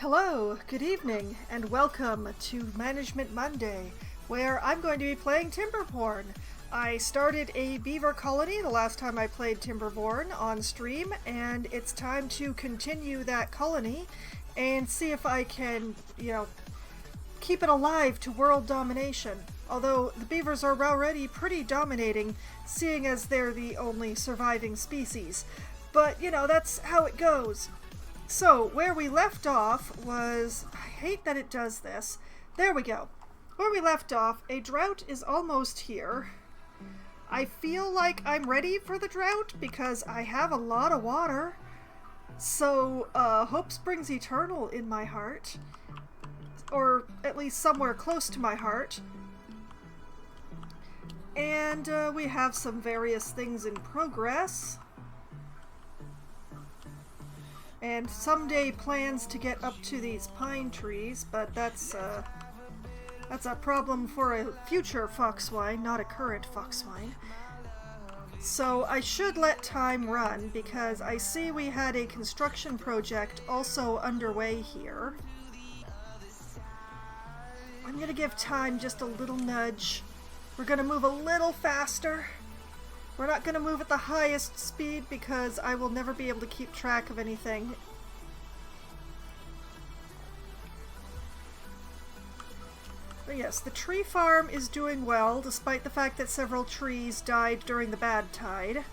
Hello, good evening, and welcome to Management Monday, where I'm going to be playing Timberborn. I started a beaver colony the last time I played Timberborn on stream, and it's time to continue that colony and see if I can, keep it alive to world domination. Although the beavers are already pretty dominating, seeing as they're the only surviving species. But, that's how it goes. So, where we left off was... I hate that it does this. There we go. Where we left off, a drought is almost here. I feel like I'm ready for the drought because I have a lot of water. So, hope springs eternal in my heart. Or at least somewhere close to my heart. And we have some various things in progress. And someday plans to get up to these pine trees, but that's a problem for a future foxwine, not a current foxwine. So I should let time run because I see we had a construction project also underway here. I'm gonna give time just a little nudge. We're gonna move a little faster. We're not going to move at the highest speed because I will never be able to keep track of anything. But yes, the tree farm is doing well despite the fact that several trees died during the bad tide.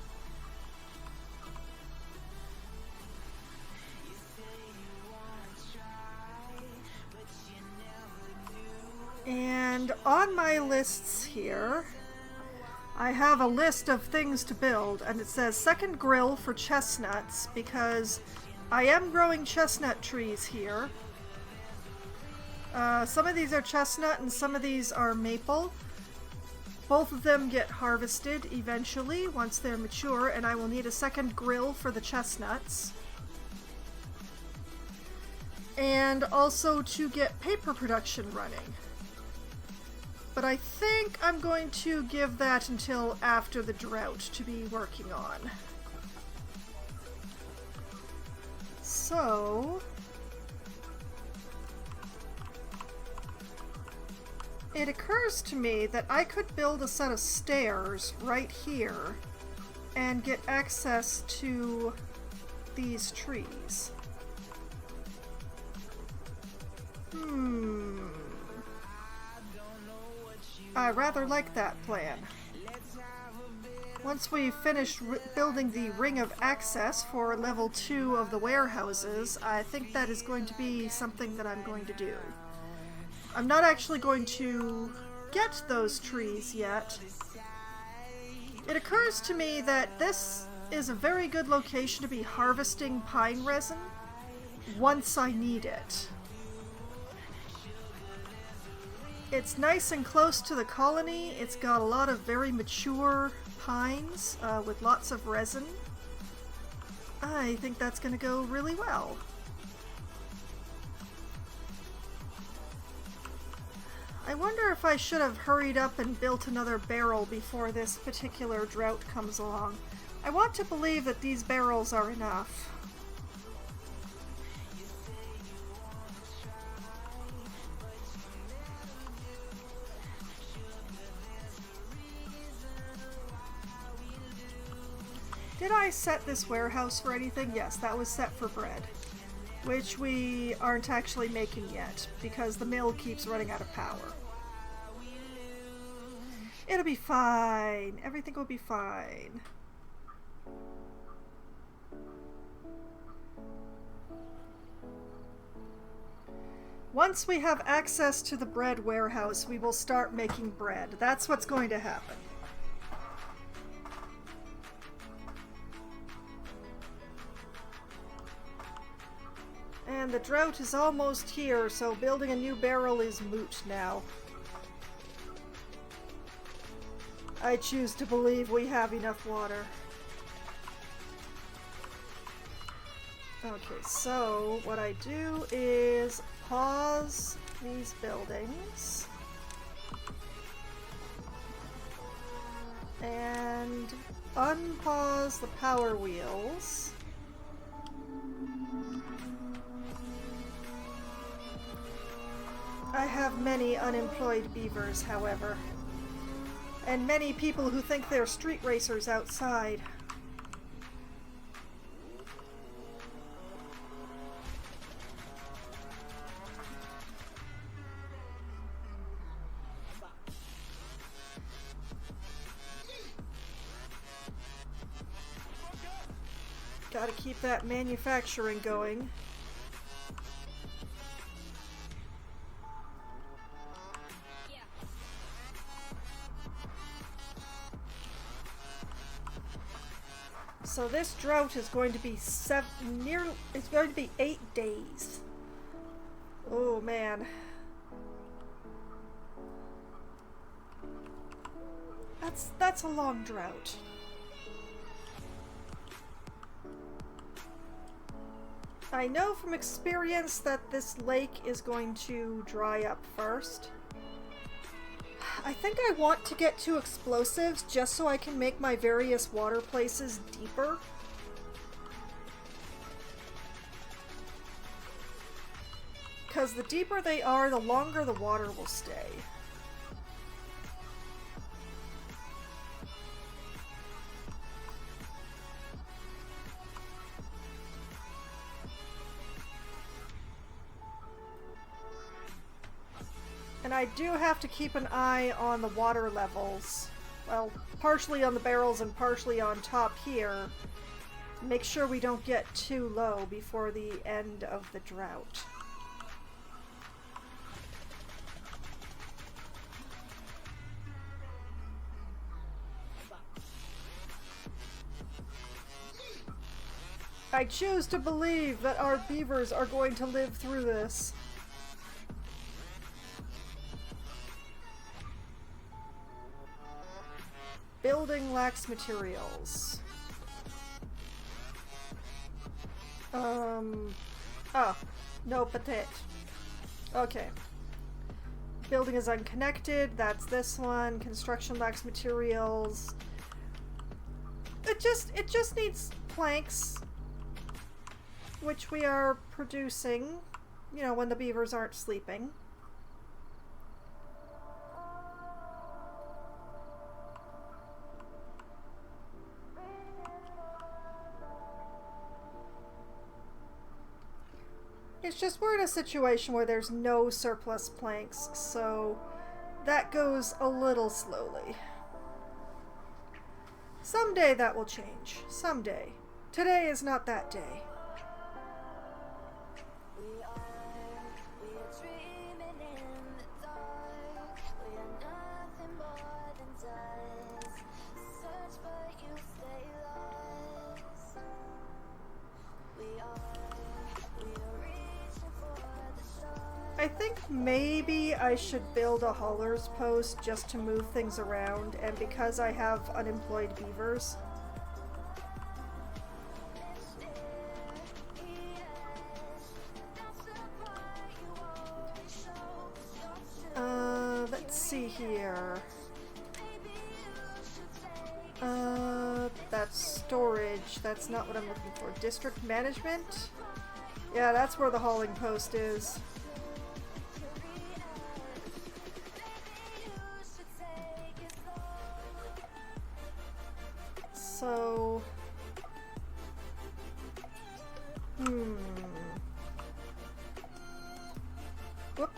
And on my lists here, I have a list of things to build, and it says second grill for chestnuts, because I am growing chestnut trees here. Some of these are chestnut and some of these are maple. Both of them get harvested eventually once they're mature, and I will need a second grill for the chestnuts. And also to get paper production running. But I think I'm going to give that until after the drought to be working on. So... it occurs to me that I could build a set of stairs right here and get access to these trees. I rather like that plan. Once we finish building the ring of access for level 2 of the warehouses, I think that is going to be something that I'm going to do. I'm not actually going to get those trees yet. It occurs to me that this is a very good location to be harvesting pine resin once I need it. It's nice and close to the colony. It's got a lot of very mature pines with lots of resin. I think that's going to go really well. I wonder if I should have hurried up and built another barrel before this particular drought comes along. I want to believe that these barrels are enough. Did I set this warehouse for anything? Yes, that was set for bread, which we aren't actually making yet because the mill keeps running out of power. It'll be fine. Everything will be fine. Once we have access to the bread warehouse, we will start making bread. That's what's going to happen. And the drought is almost here, so building a new barrel is moot now. I choose to believe we have enough water. Okay, so what I do is pause these buildings and unpause the power wheels. I have many unemployed beavers, however, and many people who think they're street racers outside. Gotta keep that manufacturing going. So this drought is going to be it's going to be 8 days. Oh man. That's a long drought. I know from experience that this lake is going to dry up first. I think I want to get to explosives just so I can make my various water places deeper. Because the deeper they are, the longer the water will stay. And I do have to keep an eye on the water levels. Well, partially on the barrels and partially on top here. Make sure we don't get too low before the end of the drought. I choose to believe that our beavers are going to live through this. Building lacks materials. Oh, no potato. Okay. Building is unconnected, that's this one. Construction lacks materials. It just needs planks, which we are producing, you know, when the beavers aren't sleeping. It's just we're in a situation where there's no surplus planks, so that goes a little slowly. Someday that will change. Someday. Today is not that day. I think maybe I should build a hauler's post just to move things around, and because I have unemployed beavers. Let's see here. That's storage. That's not what I'm looking for. District management? Yeah, that's where the hauling post is. So, whoop.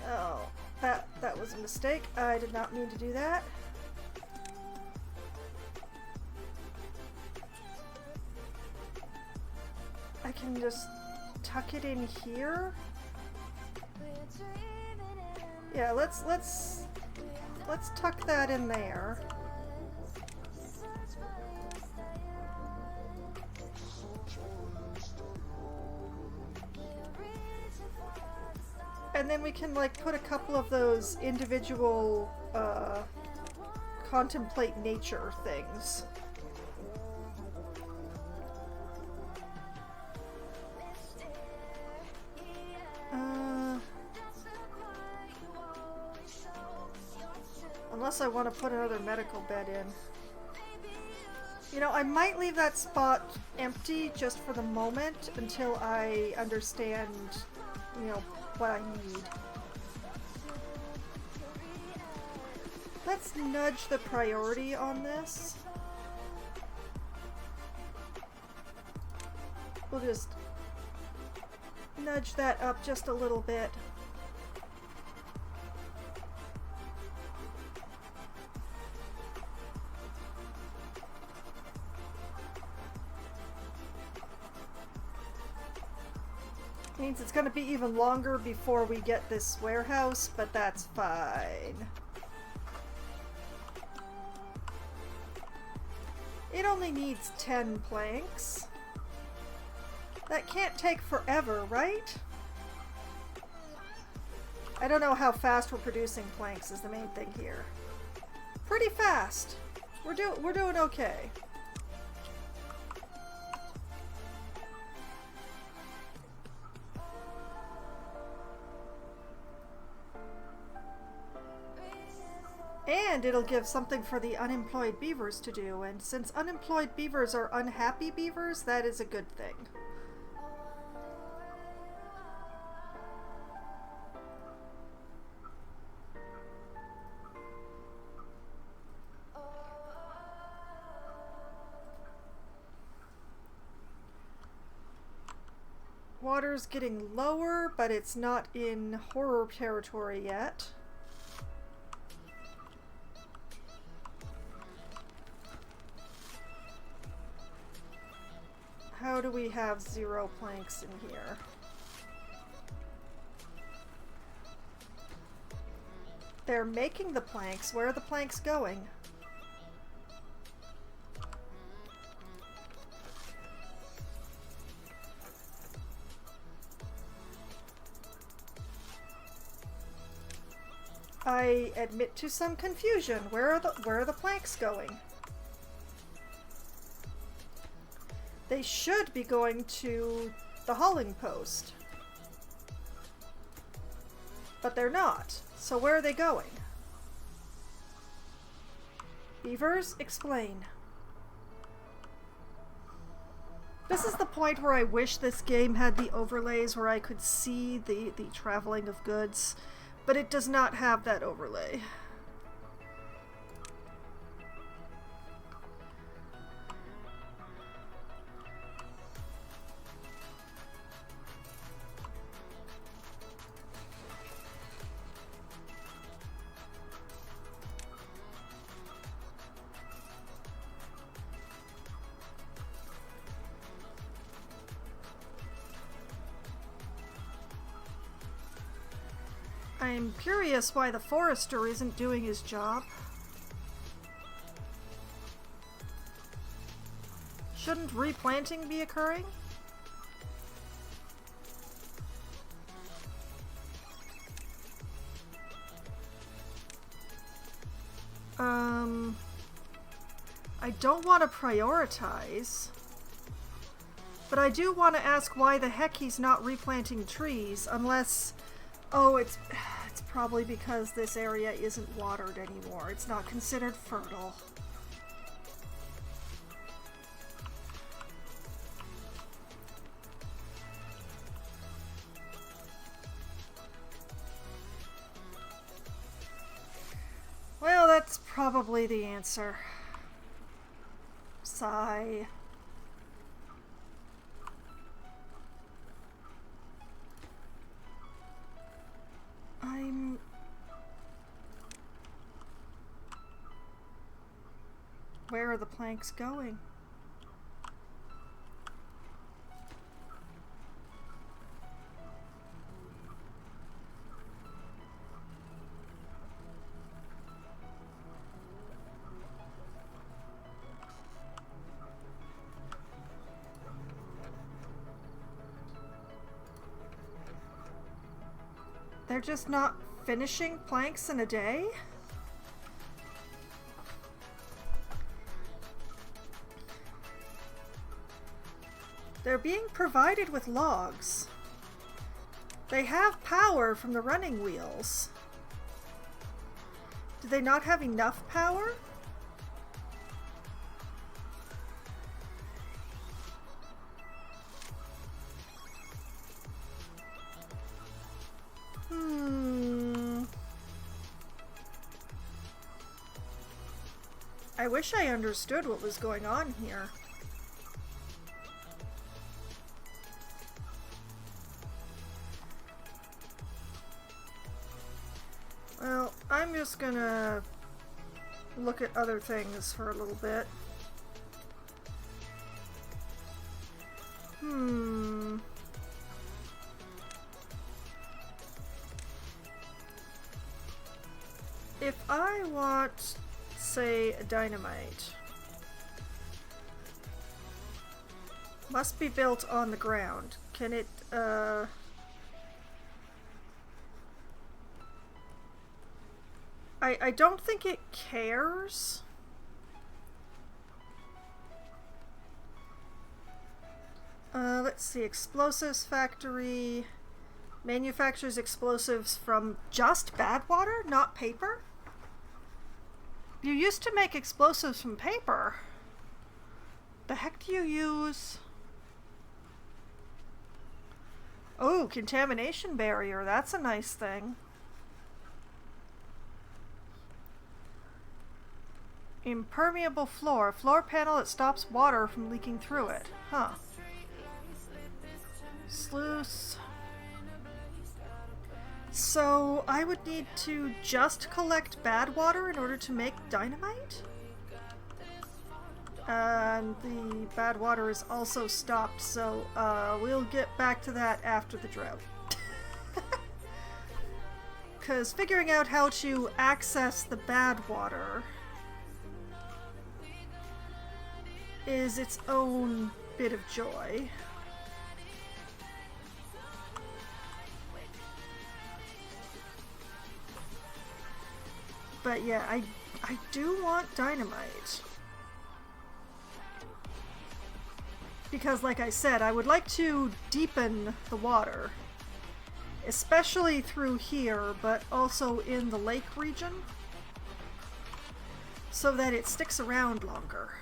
Oh, that was a mistake. I did not mean to do that. I can just tuck it in here. Yeah, let's tuck that in there. And then we can like put a couple of those individual contemplate nature things. Unless I want to put another medical bed in. You know, I might leave that spot empty just for the moment until I understand, you know, what I need. Let's nudge the priority on this. We'll just nudge that up just a little bit. Means it's going to be even longer before we get this warehouse, but that's fine. It only needs 10 planks. That can't take forever, right? I don't know how fast we're producing planks is the main thing here. Pretty fast. We're doing okay. And it'll give something for the unemployed beavers to do, and since unemployed beavers are unhappy beavers, that is a good thing. Water's getting lower, but it's not in horror territory yet. How do we have 0 planks in here? They're making the planks. Where are the planks going? I admit to some confusion. Where are the planks going? They should be going to the hauling post. But they're not. So where are they going? Beavers, explain. This is the point where I wish this game had the overlays where I could see the traveling of goods, but it does not have that overlay. I'm curious why the forester isn't doing his job. Shouldn't replanting be occurring? I don't want to prioritize, but I do want to ask why the heck he's not replanting trees, unless... Oh, it's probably because this area isn't watered anymore. It's not considered fertile. Well, that's probably the answer. Sigh. Where are the planks going? They're just not finishing planks in a day? They're being provided with logs. They have power from the running wheels. Do they not have enough power? I wish I understood what was going on here. Well, I'm just gonna look at other things for a little bit. If I want, say, dynamite, must be built on the ground. Can it, I don't think it cares. Let's see, explosives factory manufactures explosives from just badwater, not paper? You used to make explosives from paper. The heck do you use? Oh, contamination barrier, that's a nice thing. Impermeable floor. Floor panel that stops water from leaking through it. Huh. Sluice. So I would need to just collect bad water in order to make dynamite? And the bad water is also stopped, so we'll get back to that after the drought. Because figuring out how to access the bad water is its own bit of joy. But yeah, I do want dynamite. Because like I said, I would like to deepen the water. Especially through here, but also in the lake region. So that it sticks around longer.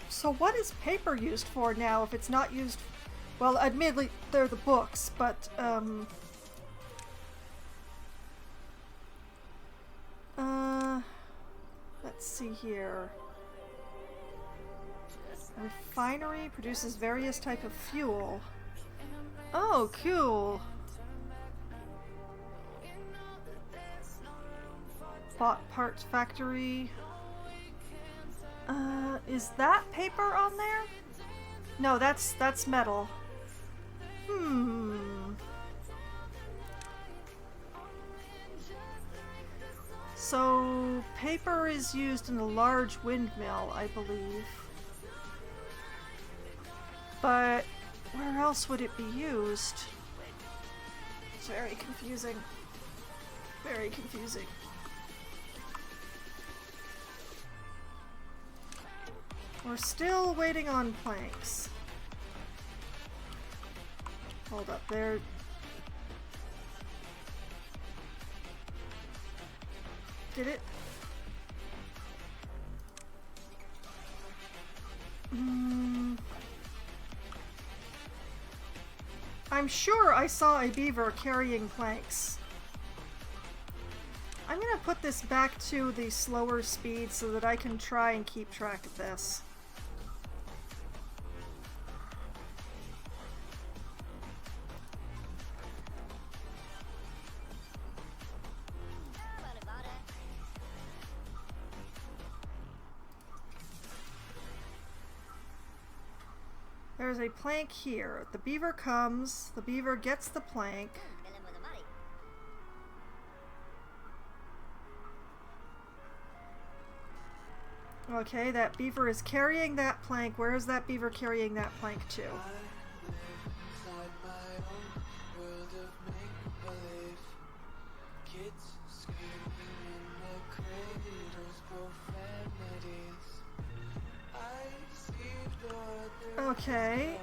So what is paper used for now if it's not used... Well, admittedly, they're the books, but, let's see here. A refinery produces various type of fuel. Oh, cool! Bought parts factory... is that paper on there? No, that's metal. So, paper is used in a large windmill, I believe. But where else would it be used? It's very confusing. Very confusing. We're still waiting on planks. Hold up, there. Did it? I'm sure I saw a beaver carrying planks. I'm gonna put this back to the slower speed so that I can try and keep track of this. There's a plank here. The beaver comes, the beaver gets the plank. Okay, that beaver is carrying that plank. Where is that beaver carrying that plank to? Okay.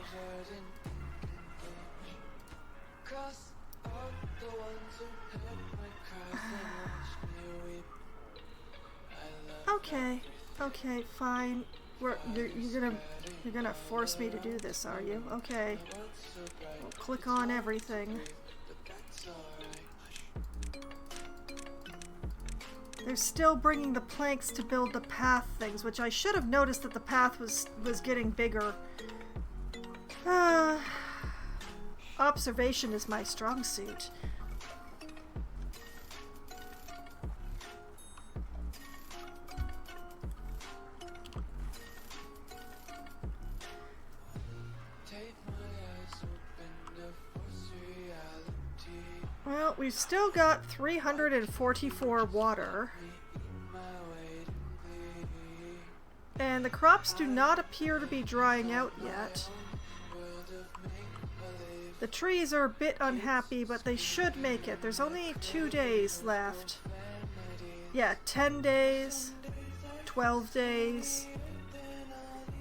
Okay, fine. You're gonna force me to do this, are you? Okay. We'll click on everything. They're still bringing the planks to build the path things, which I should have noticed that the path was getting bigger. Observation is my strong suit. Well, we've still got 344 water. And the crops do not appear to be drying out yet. The trees are a bit unhappy, but they should make it. There's only 2 days left. Yeah, 10 days, 12 days.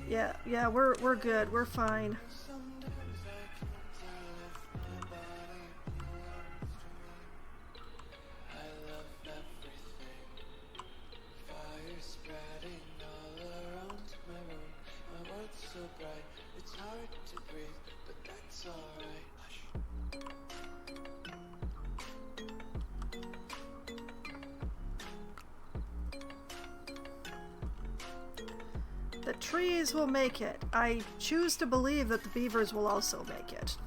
Yeah, we're good. We're fine. The trees will make it. I choose to believe that the beavers will also make it.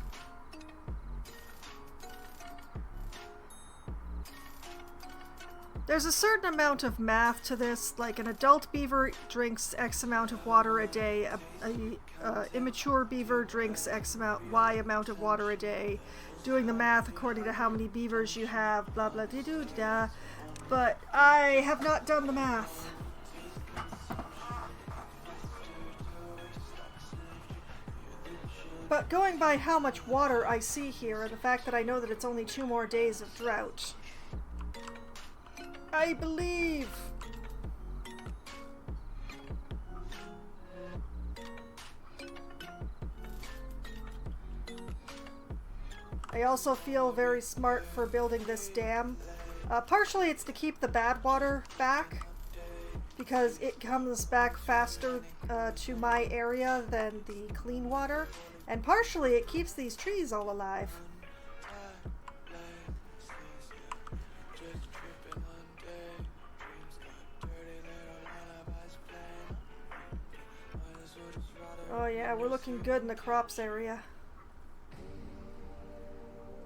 There's a certain amount of math to this, like an adult beaver drinks X amount of water a day, a immature beaver drinks Y amount of water a day, doing the math according to how many beavers you have, blah blah dee doo da. But I have not done the math. But going by how much water I see here, and the fact that I know that it's only 2 more days of drought, I believe. I also feel very smart for building this dam. Partially it's to keep the bad water back, because it comes back faster to my area than the clean water. And partially it keeps these trees all alive. Oh yeah, we're looking good in the crops area.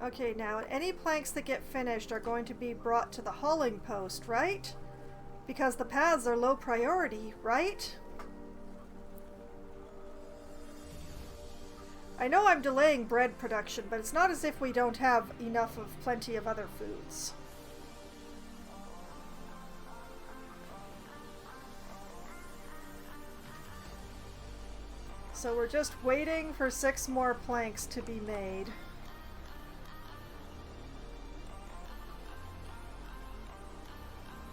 Okay, now any planks that get finished are going to be brought to the hauling post, right? Because the paths are low priority, right? I know I'm delaying bread production, but it's not as if we don't have enough of plenty of other foods. So we're just waiting for 6 more planks to be made.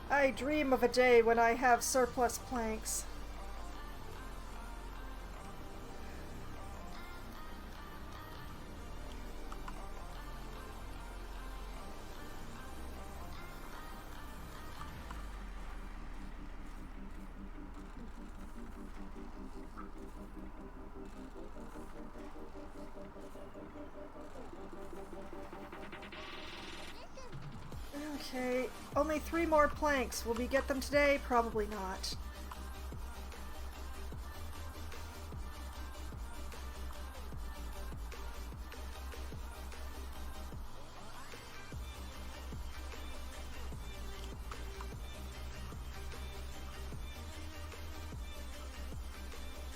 I dream of a day when I have surplus planks. Okay, only 3 more planks. Will we get them today? Probably not.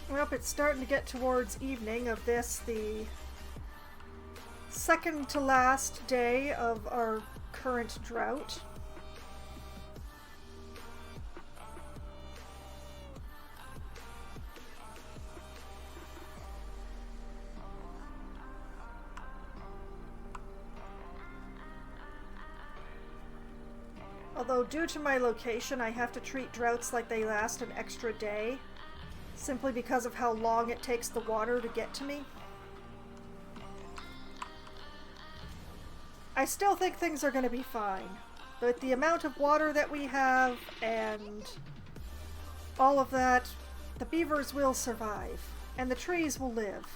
Well, it's starting to get towards evening of this, the second to last day of our current drought. Although due to my location, I have to treat droughts like they last an extra day, simply because of how long it takes the water to get to me. I still think things are going to be fine, but the amount of water that we have and all of that, The beavers will survive, and the trees will live.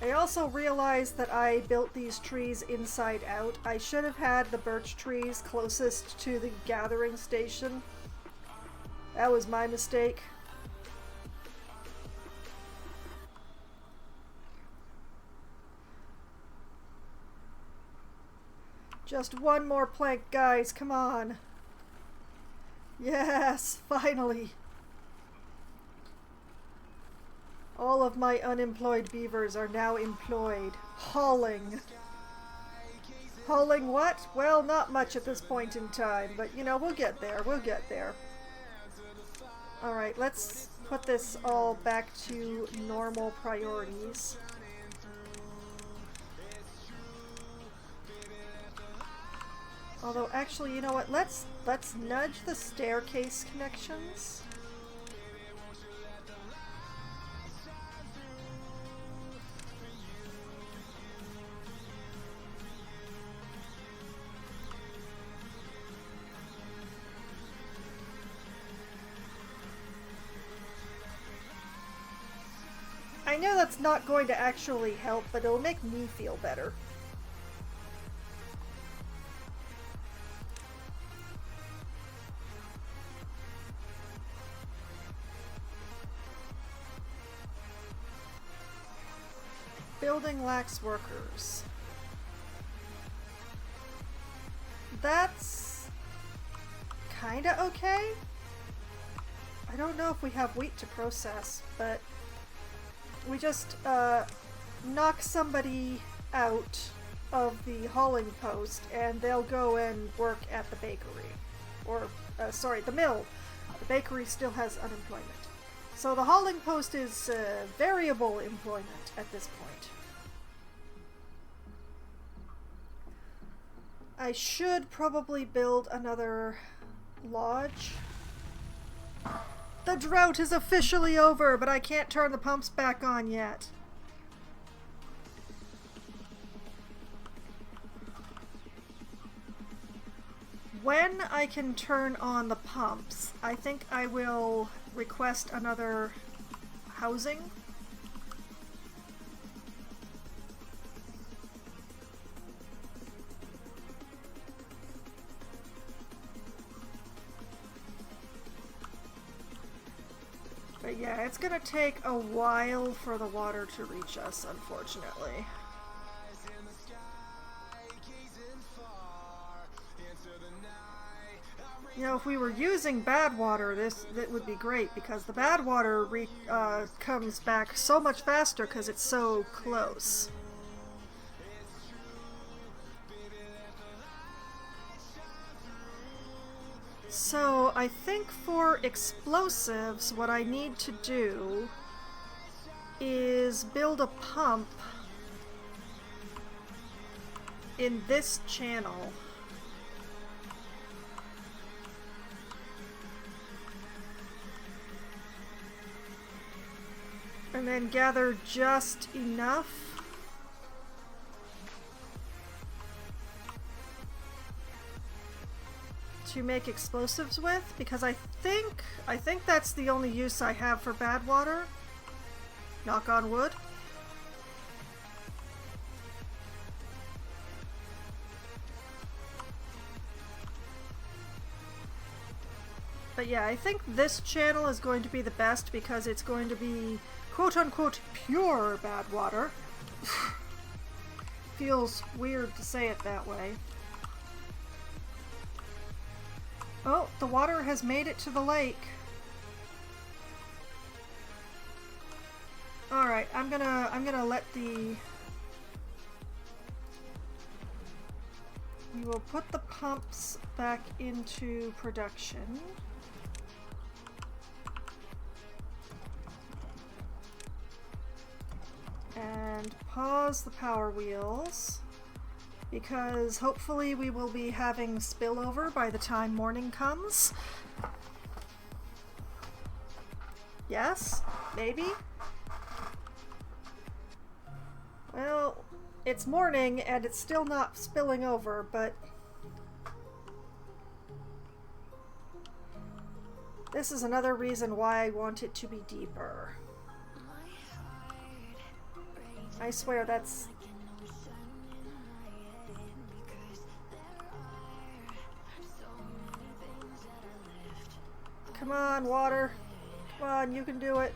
I also realized that I built these trees inside out. I should have had the birch trees closest to the gathering station. That was my mistake. Just one more plank, guys, come on. Yes, finally. All of my unemployed beavers are now employed. Hauling. Hauling what? Well, not much at this point in time, but you know, we'll get there. We'll get there. Alright, let's put this all back to normal priorities. Although, actually, you know what? Let's nudge the staircase connections. I know that's not going to actually help, but it'll make me feel better. Building lacks workers. That's kinda okay. I don't know if we have wheat to process, but we just knock somebody out of the hauling post and they'll go and work at the bakery. Or, sorry, the mill. The bakery still has unemployment. So the hauling post is variable employment at this point. I should probably build another lodge. The drought is officially over, but I can't turn the pumps back on yet. When I can turn on the pumps, I think I will request another housing. But yeah, it's gonna take a while for the water to reach us, unfortunately. You know, if we were using badwater, that would be great, because the badwater comes back so much faster because it's so close. So I think for explosives, what I need to do is build a pump in this channel. And then gather just enough to make explosives with, because I think that's the only use I have for badwater. Knock on wood. But yeah, I think this channel is going to be the best because it's going to be quote-unquote pure badwater. Feels weird to say it that way. Oh, the water has made it to the lake. Alright, I'm gonna let the... We will put the pumps back into production. And pause the power wheels. because hopefully we will be having spillover by the time morning comes. Yes? Maybe? Well, it's morning and it's still not spilling over, but this is another reason why I want it to be deeper. I swear that's... Come on, water. Come on, you can do it.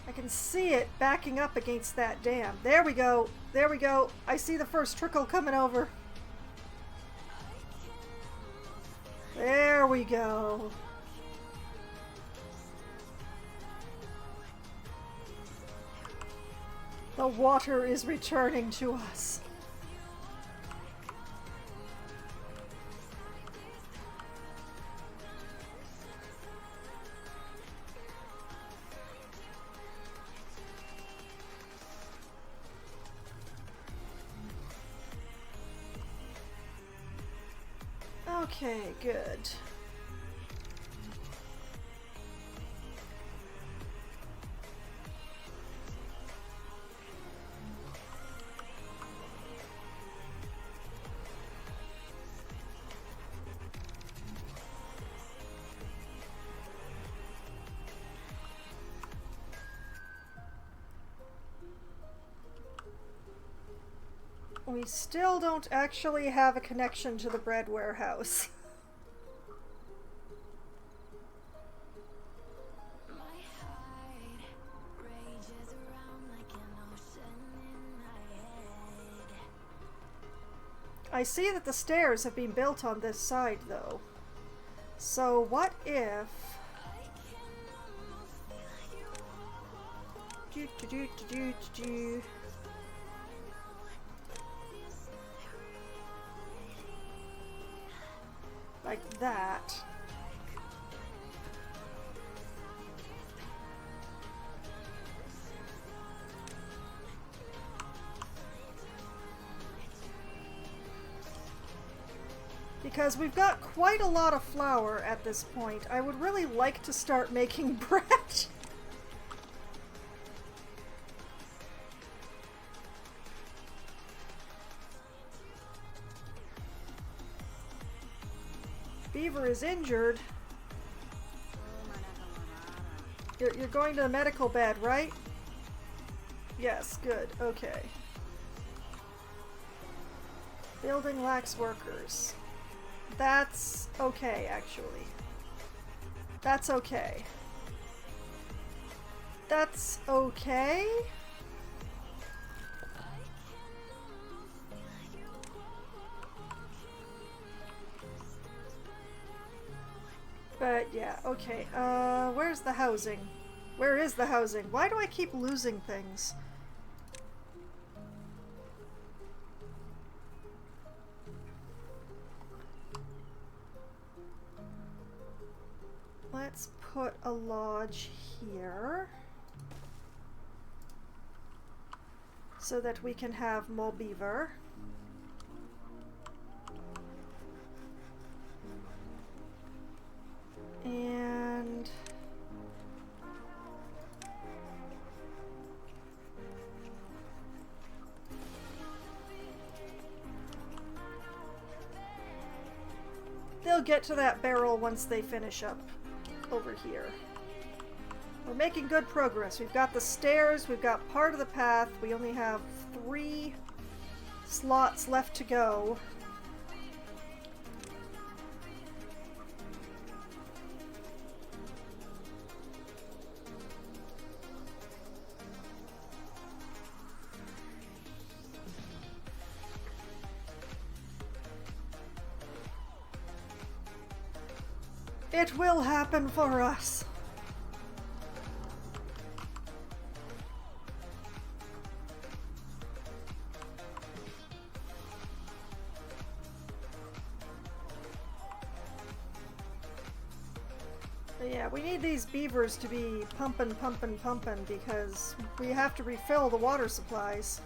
I can see it backing up against that dam. There we go. There we go. I see the first trickle coming over. There we go. The water is returning to us. Okay, good. We still don't actually have a connection to the bread warehouse. I see that the stairs have been built on this side, though. So what if... like that. Because we've got quite a lot of flour at this point. I would really like to start making bread. Beaver is injured. You're going to the medical bed, right? Yes, good. Okay. Building lacks workers. That's okay, actually. That's okay. That's okay? But yeah, okay. Where's the housing? Where is the housing? Why do I keep losing things? Let's put a lodge here so that we can have more beaver. And they'll get to that barrel once they finish up over here. We're making good progress. We've got the stairs, we've got part of the path. We only have 3 slots left to go. It will happen for us. Yeah, we need these beavers to be pumping, pumping, pumping because we have to refill the water supplies.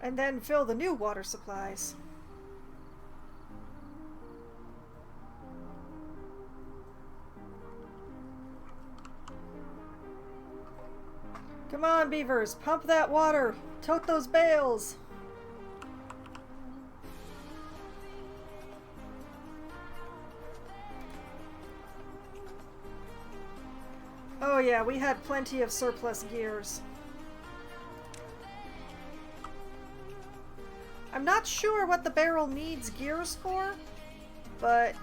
And then fill the new water supplies. Come on, beavers, pump that water! Tote those bales! Oh yeah, we had plenty of surplus gears. I'm not sure what the barrel needs gears for, but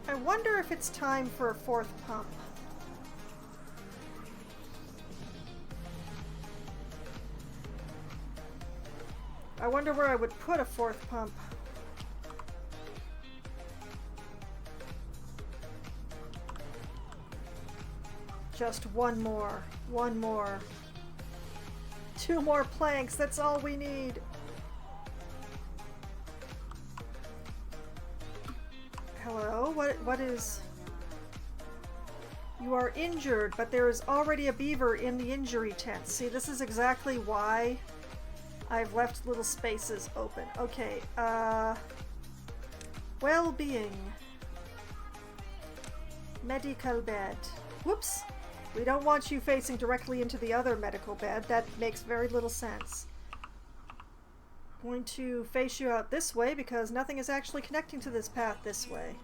I wonder if it's time for a fourth pump. I wonder where I would put a fourth pump. Just one more. One more. 2 more planks, that's all we need. Hello? What is... You are injured, but there is already a beaver in the injury tent. See, this is exactly why I've left little spaces open. Okay, well-being. Medical bed. Whoops! We don't want you facing directly into the other medical bed. That makes very little sense. I'm going to face you out this way because nothing is actually connecting to this path this way.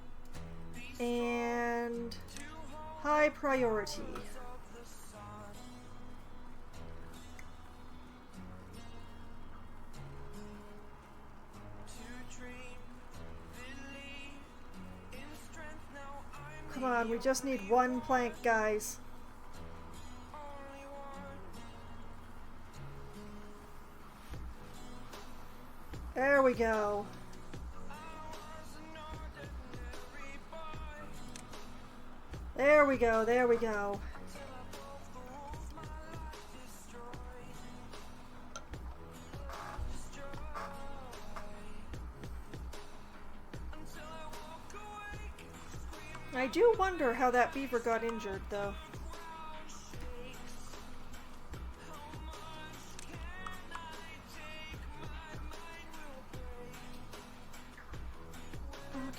And high priority. Come on, we just need 1 plank, guys. There we go. There we go, there we go. I do wonder how that beaver got injured, though.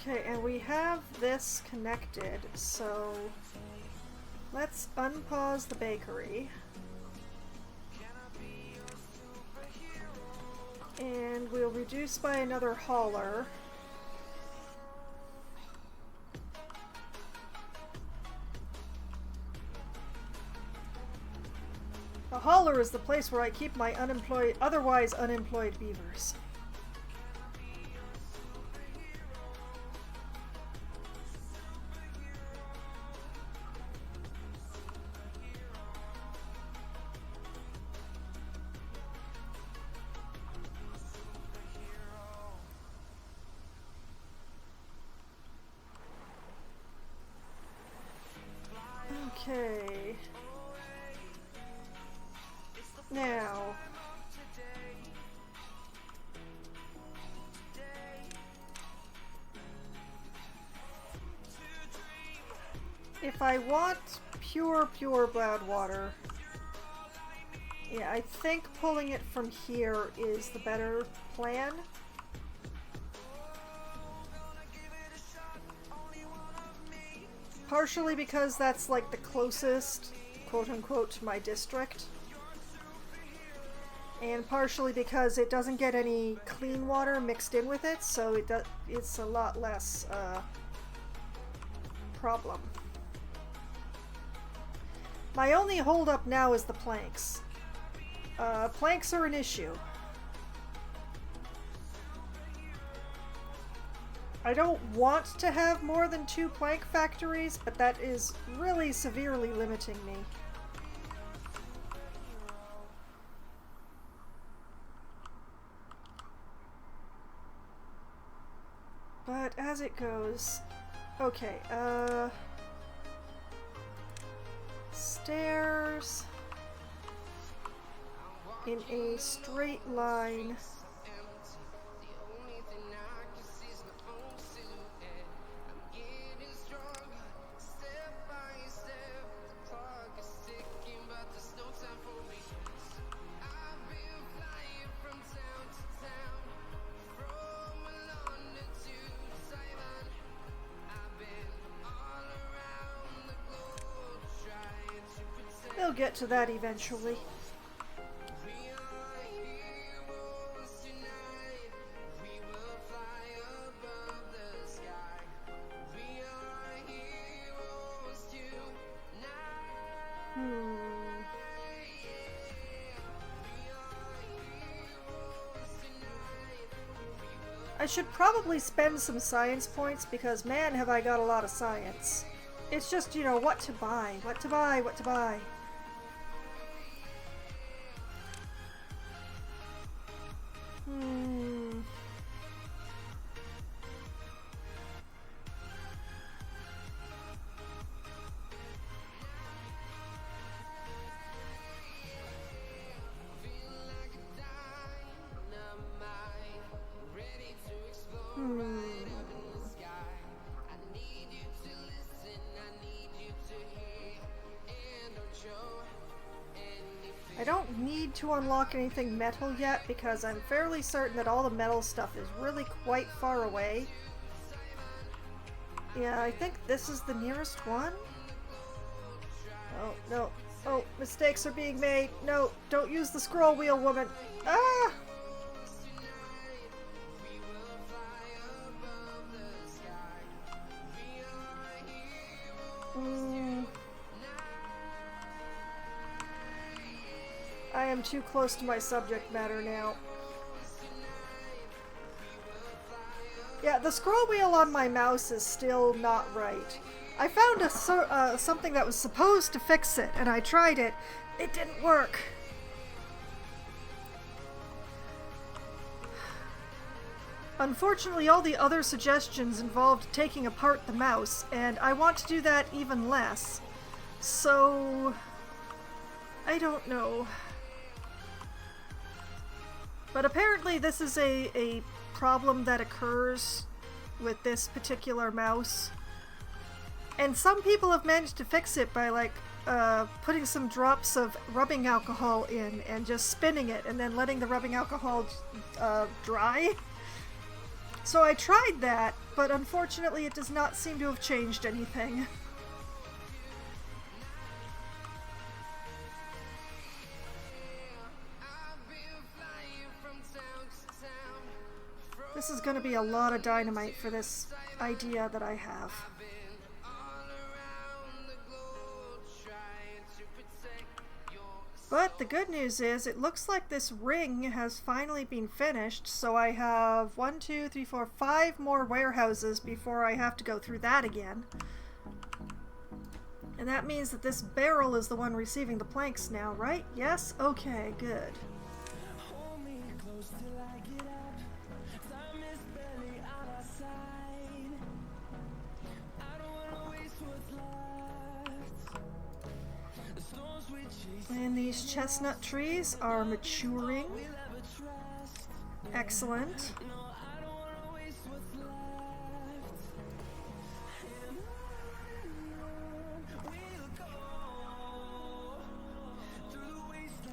Okay, and we have this connected, so let's unpause the bakery. And we'll reduce by another hauler. A hauler is the place where I keep my otherwise unemployed beavers. Okay. Now. If I want pure badwater, yeah, I think pulling it from here is the better plan. Partially because that's like the closest, quote-unquote, to my district. And partially because it doesn't get any clean water mixed in with it, so it's a lot less problem. My only holdup now is the planks. Planks are an issue. I don't want to have more than 2 plank factories, but that is really severely limiting me. But as it goes... Okay, stairs in a straight line. We'll get to that eventually. I should probably spend some science points because, man, have I got a lot of science. It's just, you know, what to buy, what to buy, what to buy. I don't need to unlock anything metal yet because I'm fairly certain that all the metal stuff is really quite far away. Yeah, I think this is the nearest one. Oh, no. Oh, mistakes are being made. No, don't use the scroll wheel, woman. Ah! I am too close to my subject matter now. Yeah, the scroll wheel on my mouse is still not right. I found something that was supposed to fix it, and I tried it. It didn't work. Unfortunately, all the other suggestions involved taking apart the mouse, and I want to do that even less. So, I don't know. But apparently this is a problem that occurs with this particular mouse. And some people have managed to fix it by, like, putting some drops of rubbing alcohol in and just spinning it and then letting the rubbing alcohol dry. So I tried that, but unfortunately it does not seem to have changed anything. This is going to be a lot of dynamite for this idea that I have. But the good news is it looks like this ring has finally been finished, so I have 5 more warehouses before I have to go through that again. And that means that this barrel is the one receiving the planks now, right? Yes? Okay, good. And these chestnut trees are maturing. Excellent.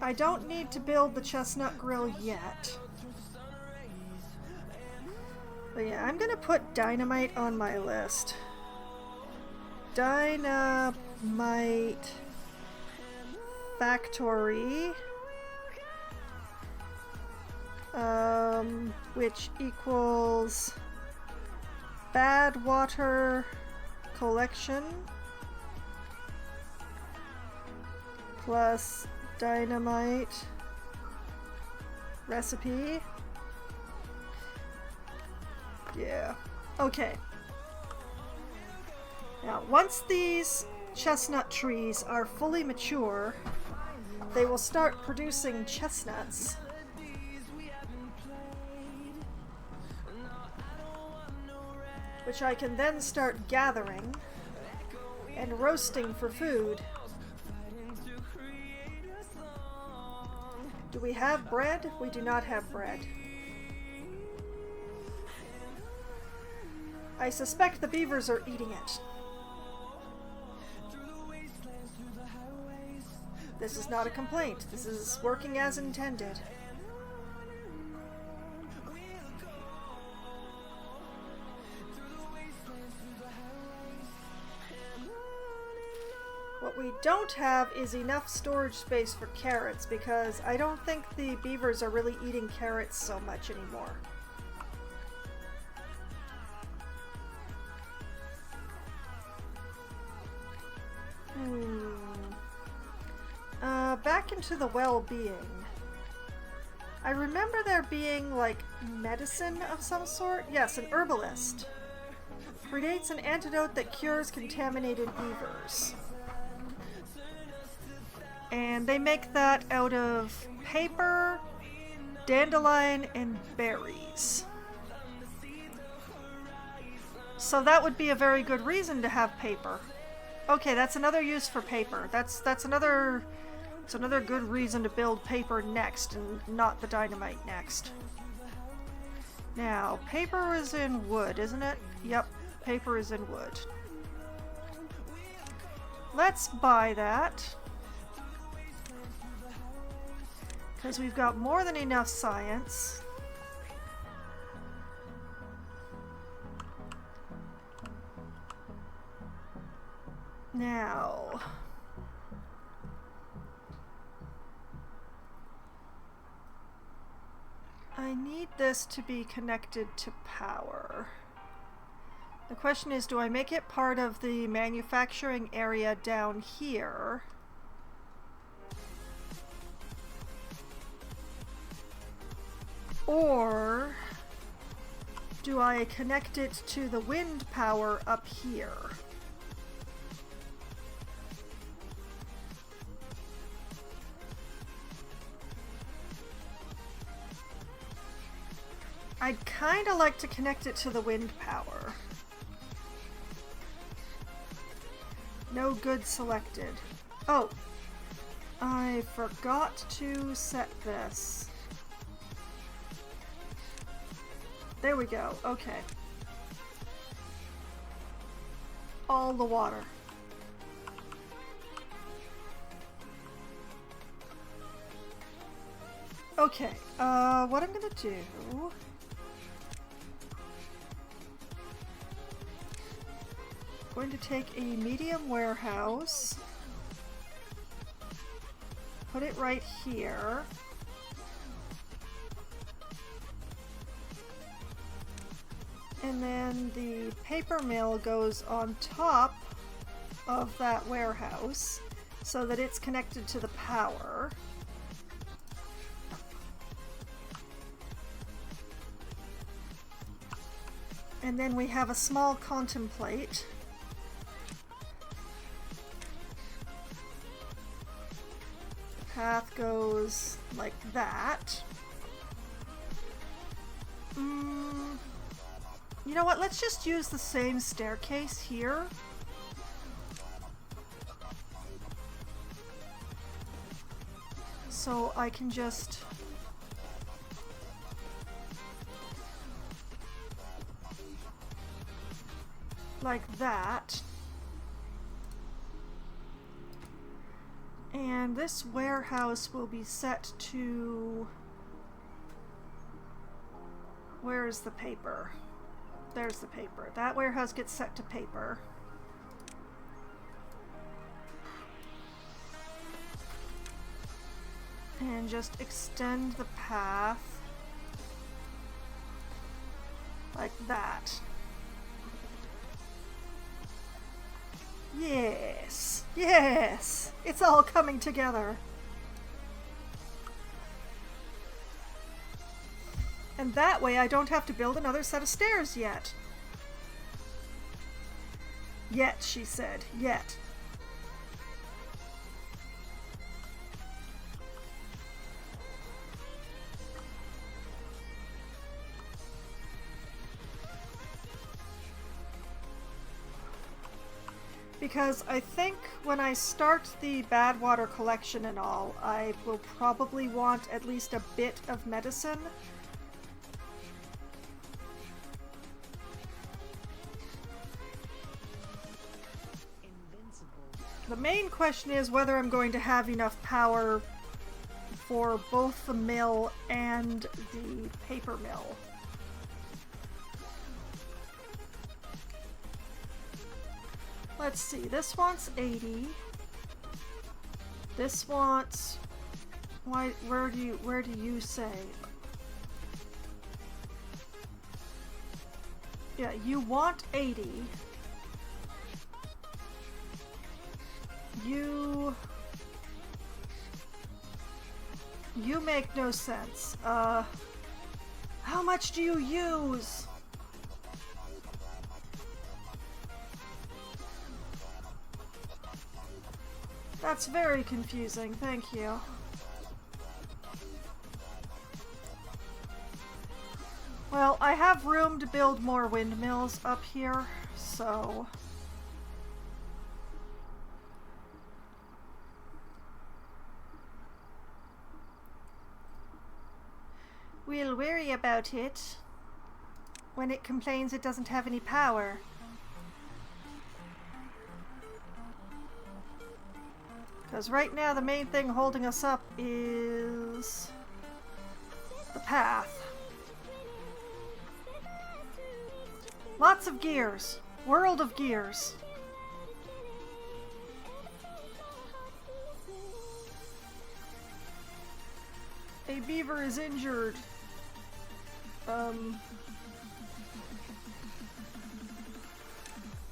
I don't need to build the chestnut grill yet. But yeah, I'm gonna put dynamite on my list. Dynamite factory, which equals badwater collection plus dynamite recipe. Yeah. Okay. Now, once these chestnut trees are fully mature, they will start producing chestnuts. Which I can then start gathering and roasting for food. Do we have bread? We do not have bread. I suspect the beavers are eating it. This is not a complaint. This is working as intended. What we don't have is enough storage space for carrots, because I don't think the beavers are really eating carrots so much anymore. Back into the well-being. I remember there being, like, medicine of some sort? Yes, an herbalist. Creates an antidote that cures contaminated beavers. And they make that out of paper, dandelion, and berries. So that would be a very good reason to have paper. Okay, that's another use for paper. That's another good reason to build paper next and not the dynamite next. Now, paper is in wood, isn't it? Yep, paper is in wood. Let's buy that. Because we've got more than enough science. Now, I need this to be connected to power. The question is, do I make it part of the manufacturing area down here? Or do I connect it to the wind power up here? I'd kind of like to connect it to the wind power. No good selected. Oh, I forgot to set this. There we go. Okay. All the water. Okay, what I'm gonna do... going to take a medium warehouse, put it right here, and then the paper mill goes on top of that warehouse so that it's connected to the power. And then we have a small contemplate. Path goes like that. You know what? Let's just use the same staircase here. So I can just... like that. And this warehouse will be set to... where's the paper? There's the paper. That warehouse gets set to paper. And just extend the path like that. Yes, yes, it's all coming together. And that way I don't have to build another set of stairs yet. Yet, she said, yet. Because I think when I start the badwater collection and all, I will probably want at least a bit of medicine. The main question is whether I'm going to have enough power for both the mill and the paper mill. Let's see, this wants 80. This wants... where do you say? Yeah, you want 80. You make no sense. How much do you use? That's very confusing, thank you. Well, I have room to build more windmills up here, so... we'll worry about it when it complains it doesn't have any power. Because right now the main thing holding us up is the path. Lots of gears. World of gears. A beaver is injured.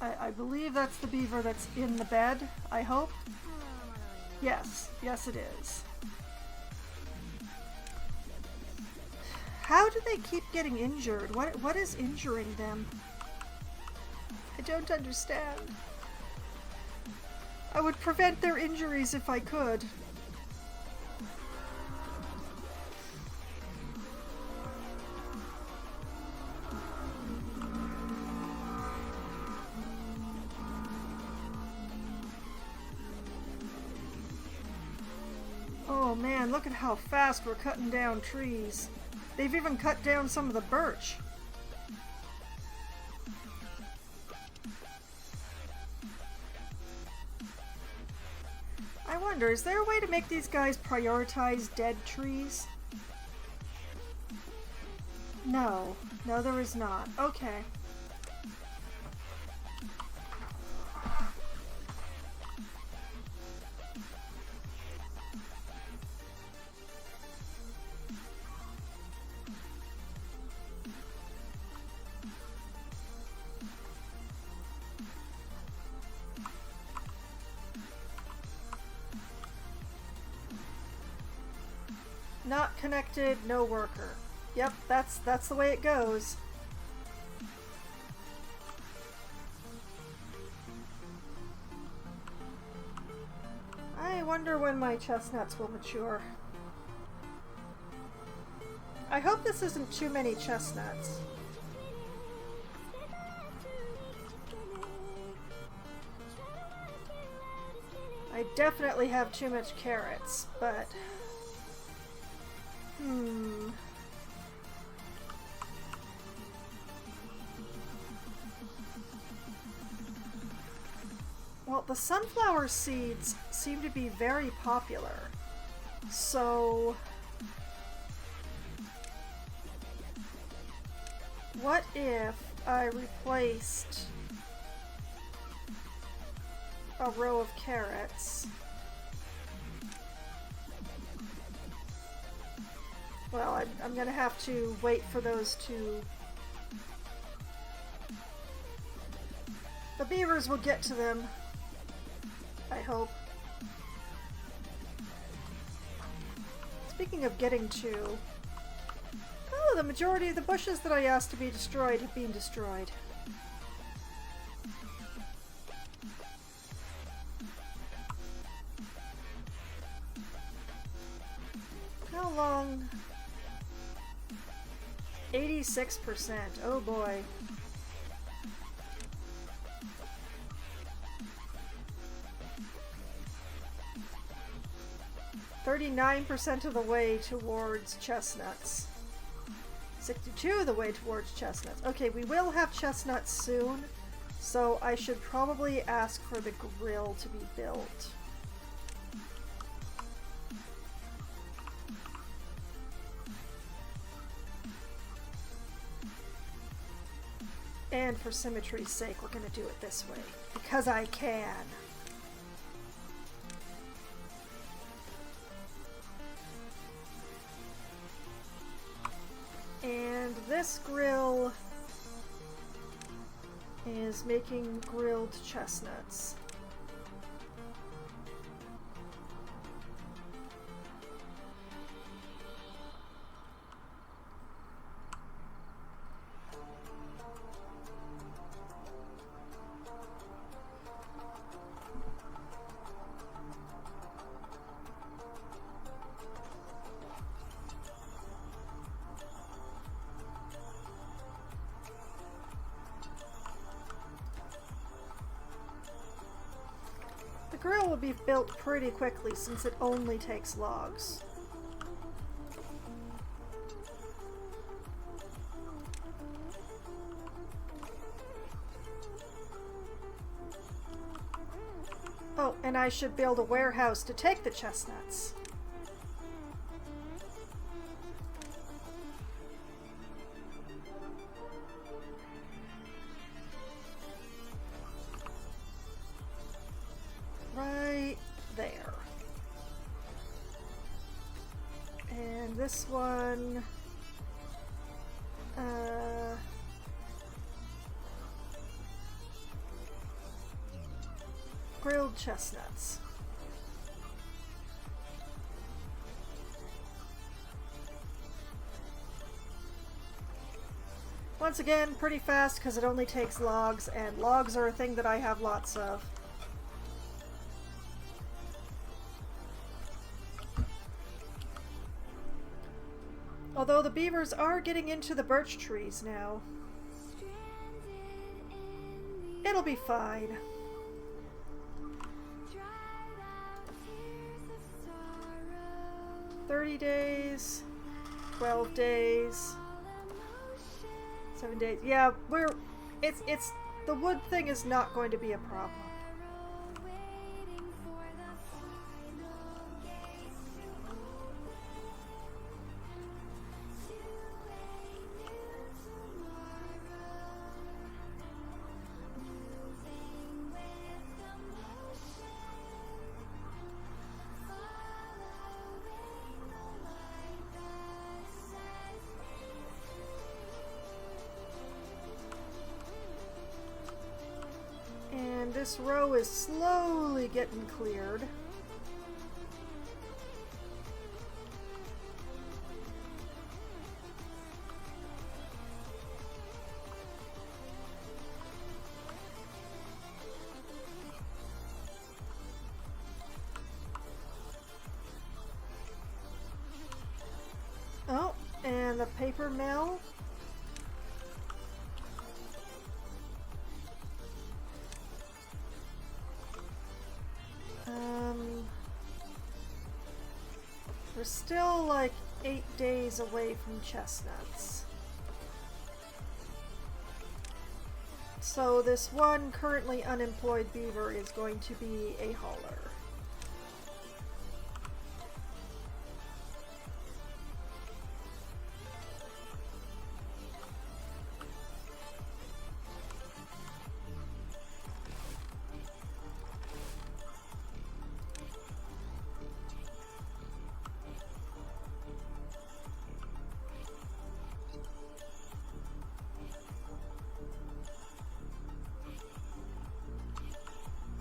I believe that's the beaver that's in the bed, I hope. Yes, yes it is. How do they keep getting injured? What is injuring them? I don't understand. I would prevent their injuries if I could. Oh man, look at how fast we're cutting down trees. They've even cut down some of the birch. I wonder, is there a way to make these guys prioritize dead trees? No. No, there is not. Okay. Not connected, no worker. Yep, that's the way it goes. I wonder when my chestnuts will mature. I hope this isn't too many chestnuts. I definitely have too much carrots, but... Well, the sunflower seeds seem to be very popular. So... what if I replaced a row of carrots? Well, I'm gonna have to wait for those to... the beavers will get to them, I hope. Speaking of getting to... oh, the majority of the bushes that I asked to be destroyed have been destroyed. How long... 86%. Oh boy. 39% of the way towards chestnuts. 62 of the way towards chestnuts. Okay, we will have chestnuts soon, so I should probably ask for the grill to be built. And for symmetry's sake, we're going to do it this way, because I can. And this grill is making grilled chestnuts. The grill will be built pretty quickly since it only takes logs. Oh, and I should build a warehouse to take the chestnuts. Right there. And this one, grilled chestnuts. Once again, pretty fast because it only takes logs, and logs are a thing that I have lots of. Although the beavers are getting into the birch trees now. It'll be fine. Days, 12 days, 7 days. Yeah, it's the wood thing is not going to be a problem. And this row is slowly getting cleared. Oh, and the paper mill. We're still like 8 days away from chestnuts. So this one currently unemployed beaver is going to be a hauler.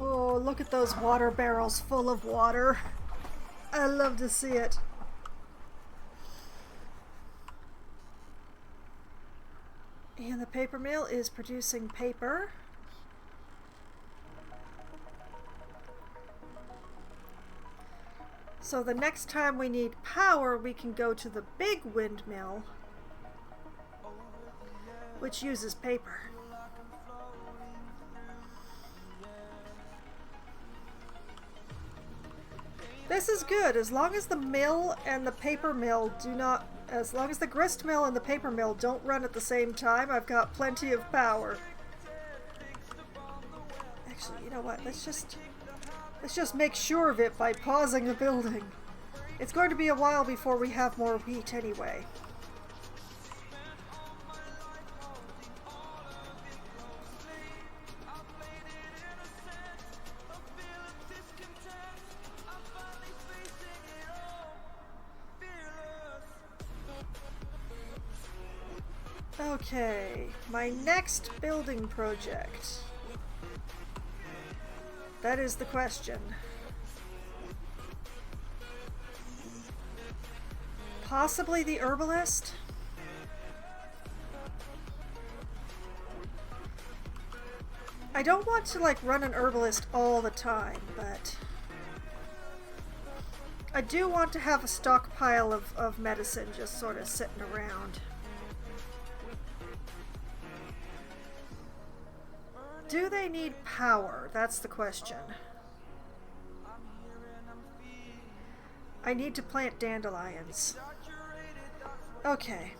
Oh, look at those water barrels full of water. I love to see it. And the paper mill is producing paper. So the next time we need power, we can go to the big windmill, which uses paper. This is good, as long as the mill and the paper mill do not, as long as the grist mill and the paper mill don't run at the same time, I've got plenty of power. Actually, you know what, let's just make sure of it by pausing the building. It's going to be a while before we have more wheat anyway. Okay, my next building project. That is the question. Possibly the herbalist? I don't want to like run an herbalist all the time, but I do want to have a stockpile of medicine just sort of sitting around. Do they need power? That's the question. I need to plant dandelions. Okay.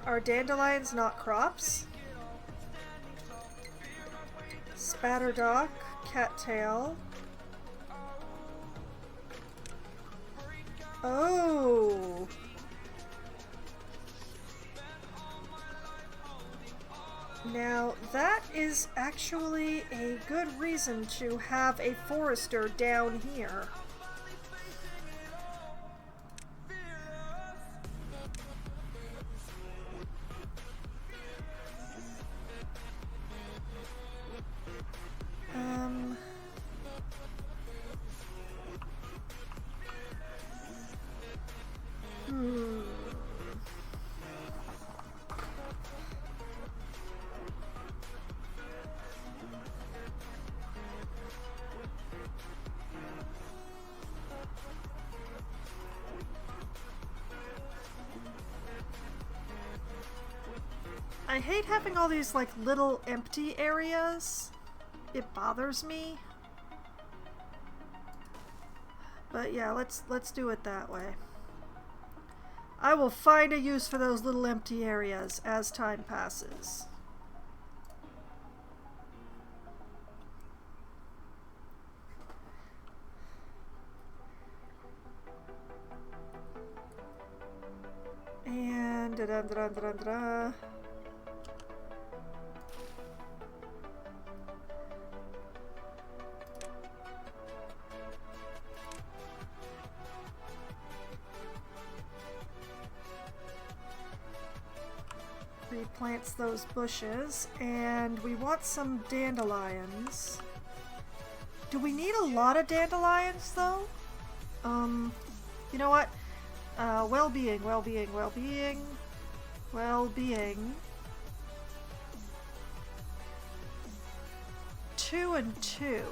Are dandelions not crops? Spatterdock, cattail. Oh. Now, that is actually a good reason to have a forester down here. I hate having all these like little empty areas. It bothers me. But yeah, let's do it that way. I will find a use for those little empty areas as time passes. And da-da-da-da-da-da. Replants those bushes, and we want some dandelions. Do we need a lot of dandelions though? You know what? Well-being. 2 and 2.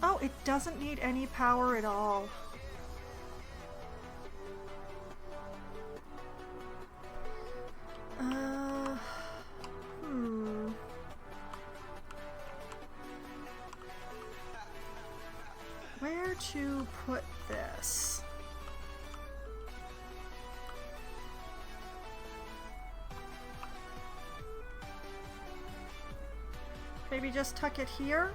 Oh, it doesn't need any power at all. Where to put this? Maybe just tuck it here?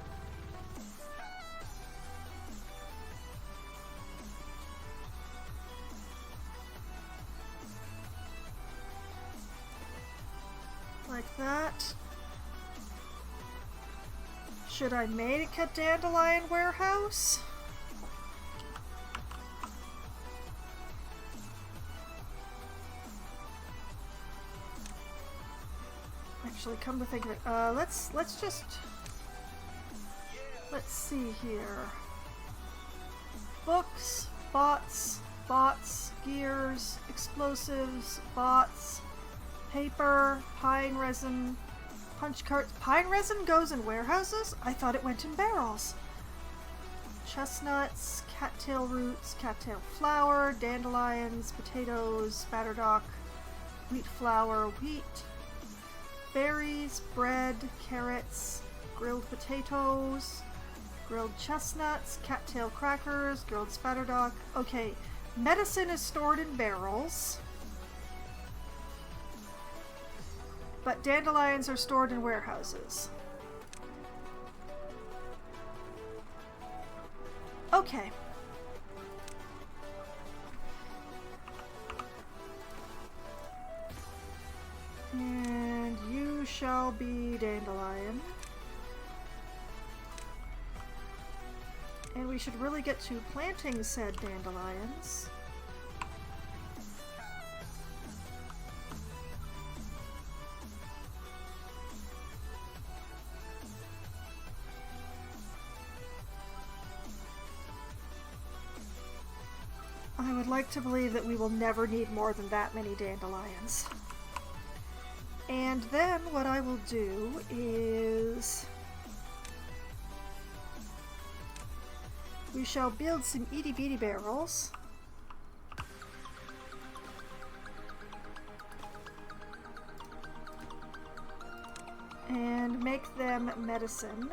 Like that. Should I make a dandelion warehouse? Actually, come to think of it, let's see here. Books, bots, gears, explosives, bots, Paper, pine resin, punch cards. Pine resin goes in warehouses? I thought it went in barrels. Chestnuts, cattail roots, cattail flour, dandelions, potatoes, batterdock, wheat flour, wheat, berries, bread, carrots, grilled potatoes, grilled chestnuts, cattail crackers, grilled spatterdock. Okay, medicine is stored in barrels, but dandelions are stored in warehouses. Okay. And you shall be dandelion. And we should really get to planting said dandelions. I would like to believe that we will never need more than that many dandelions. And then what I will do is we shall build some itty bitty barrels. And make them medicine.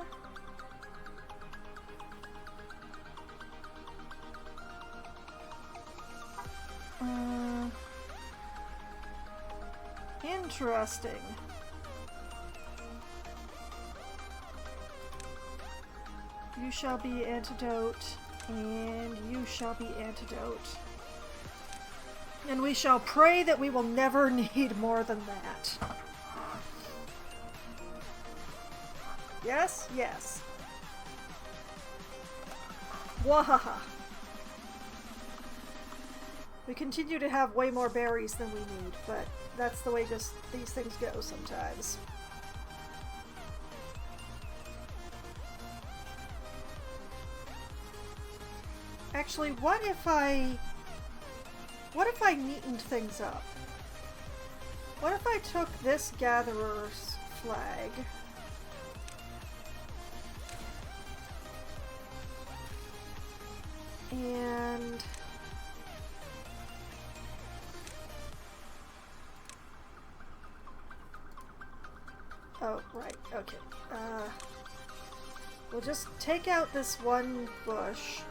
Interesting. You shall be antidote, and you shall be antidote. And we shall pray that we will never need more than that. Yes? Yes. Wahaha. We continue to have way more berries than we need, but that's the way just these things go sometimes. Actually, what if I neatened things up? What if I took this gatherer's flag and oh, right, okay. We'll just take out this one bush.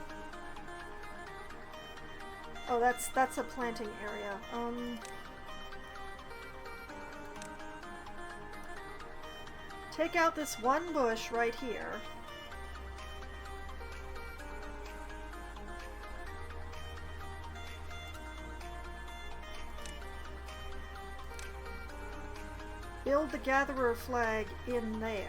Oh, that's a planting area. Take out this one bush right here. Build the gatherer flag in there.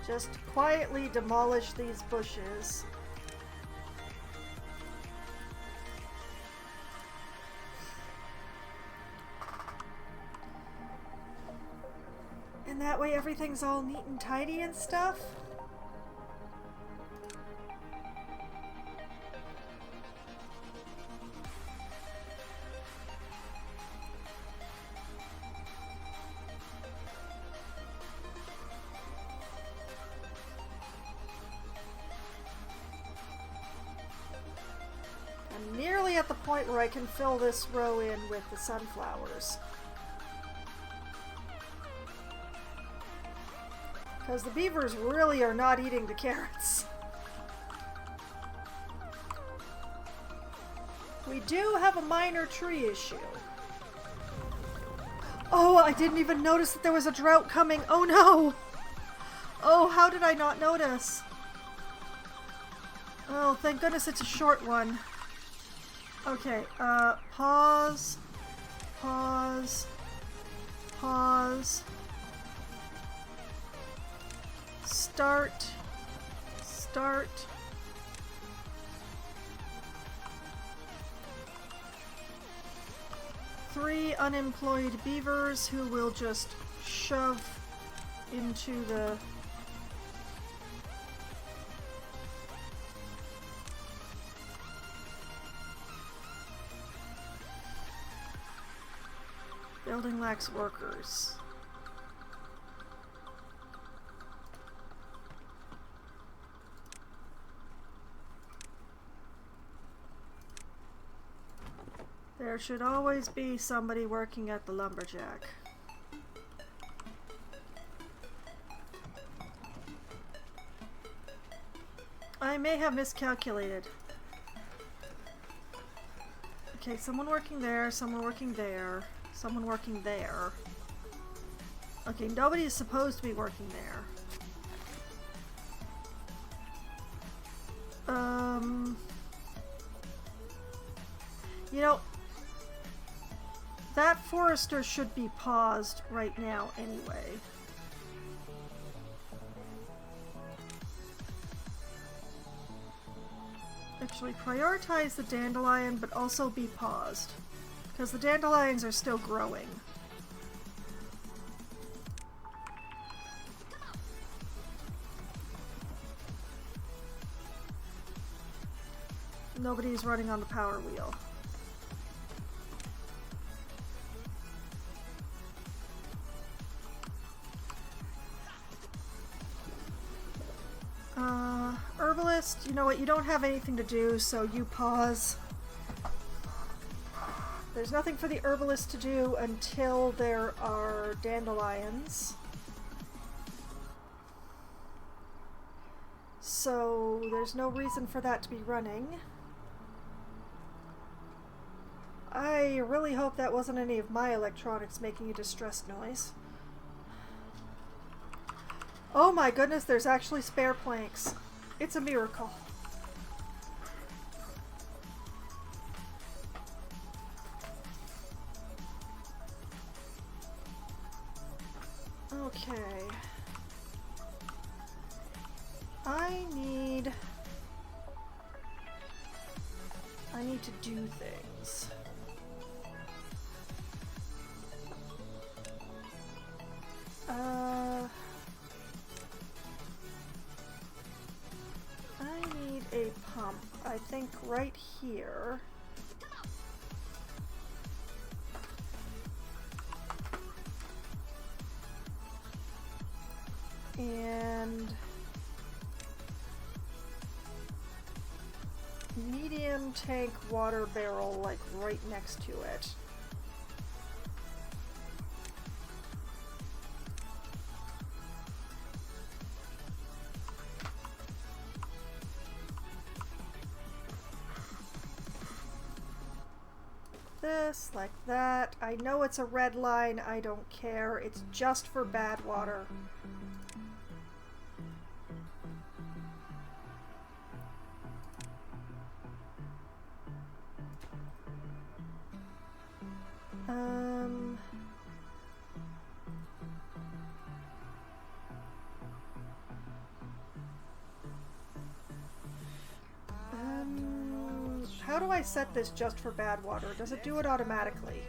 Just quietly demolish these bushes. And that way everything's all neat and tidy and stuff. I'm nearly at the point where I can fill this row in with the sunflowers. Because the beavers really are not eating the carrots. We do have a minor tree issue. Oh, I didn't even notice that there was a drought coming. Oh no! Oh, how did I not notice? Oh, thank goodness it's a short one. Okay, pause, pause, pause, start, start. Three unemployed beavers who will just shove into the Building lacks workers. There should always be somebody working at the lumberjack. I may have miscalculated. Okay, someone working there, someone working there, someone working there. Okay, nobody is supposed to be working there. You know, that forester should be paused right now anyway. Actually, prioritize the dandelion, but also be paused, because the dandelions are still growing. Nobody's running on the power wheel. Herbalist, you know what, you don't have anything to do, so you pause. There's nothing for the herbalist to do until there are dandelions. So there's no reason for that to be running. I really hope that wasn't any of my electronics making a distress noise. Oh my goodness, there's actually spare planks. It's a miracle. Okay. I need to do things. I need a pump, I think right here. And medium tank water barrel like right next to it. This, like that. I know it's a red line, I don't care. It's just for badwater. How do I set this just for badwater? Does it do it automatically?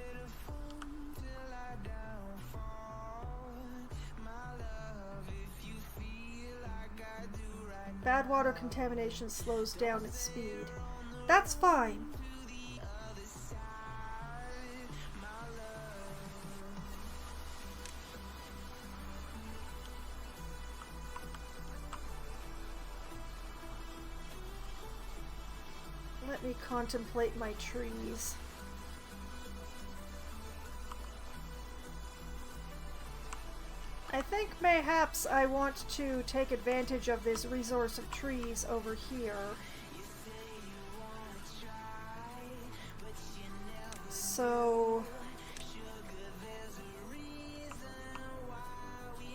Badwater contamination slows down its speed. That's fine. Let me contemplate my trees. I think mayhaps I want to take advantage of this resource of trees over here. So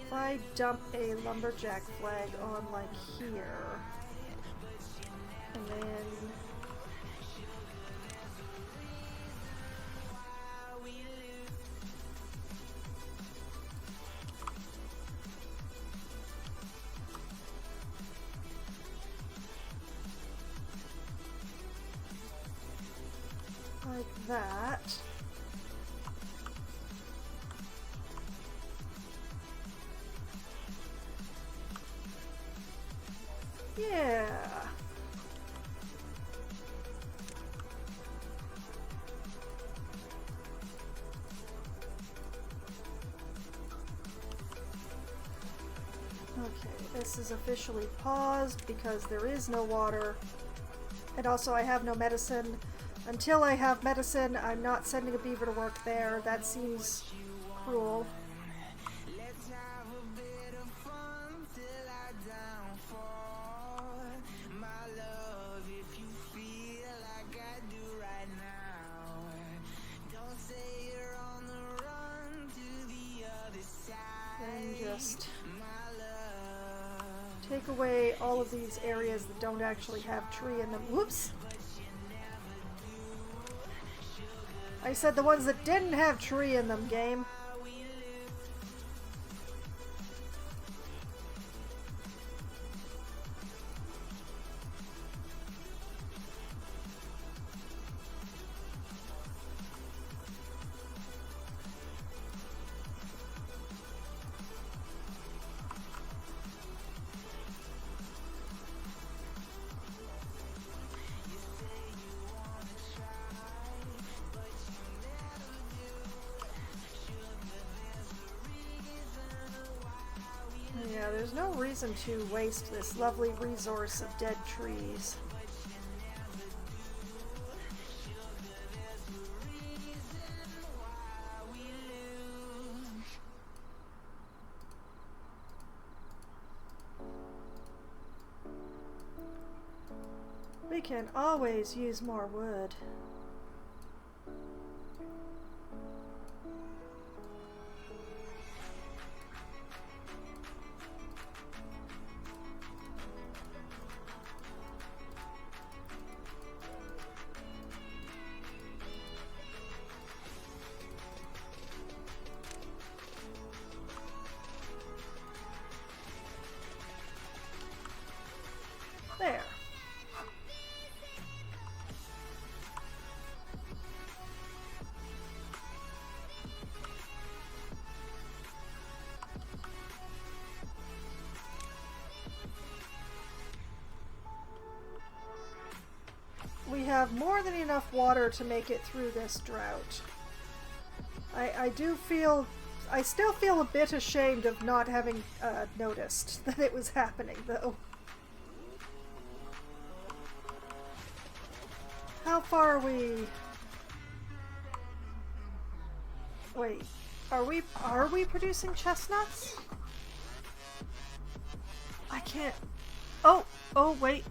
if I dump a lumberjack flag on like here, and then like that. Yeah. Okay, this is officially paused because there is no water. And also I have no medicine. Until I have medicine, I'm not sending a beaver to work there. That seems cruel. And just take away all of these areas that don't actually have tree in them. Whoops! I said the ones that didn't have tree in them, game. Yeah, there's no reason to waste this lovely resource of dead trees. We can always use more wood. There. We have more than enough water to make it through this drought. I still feel a bit ashamed of not having noticed that it was happening, though. How far are we? Wait, are we producing chestnuts? I can't. Oh, wait.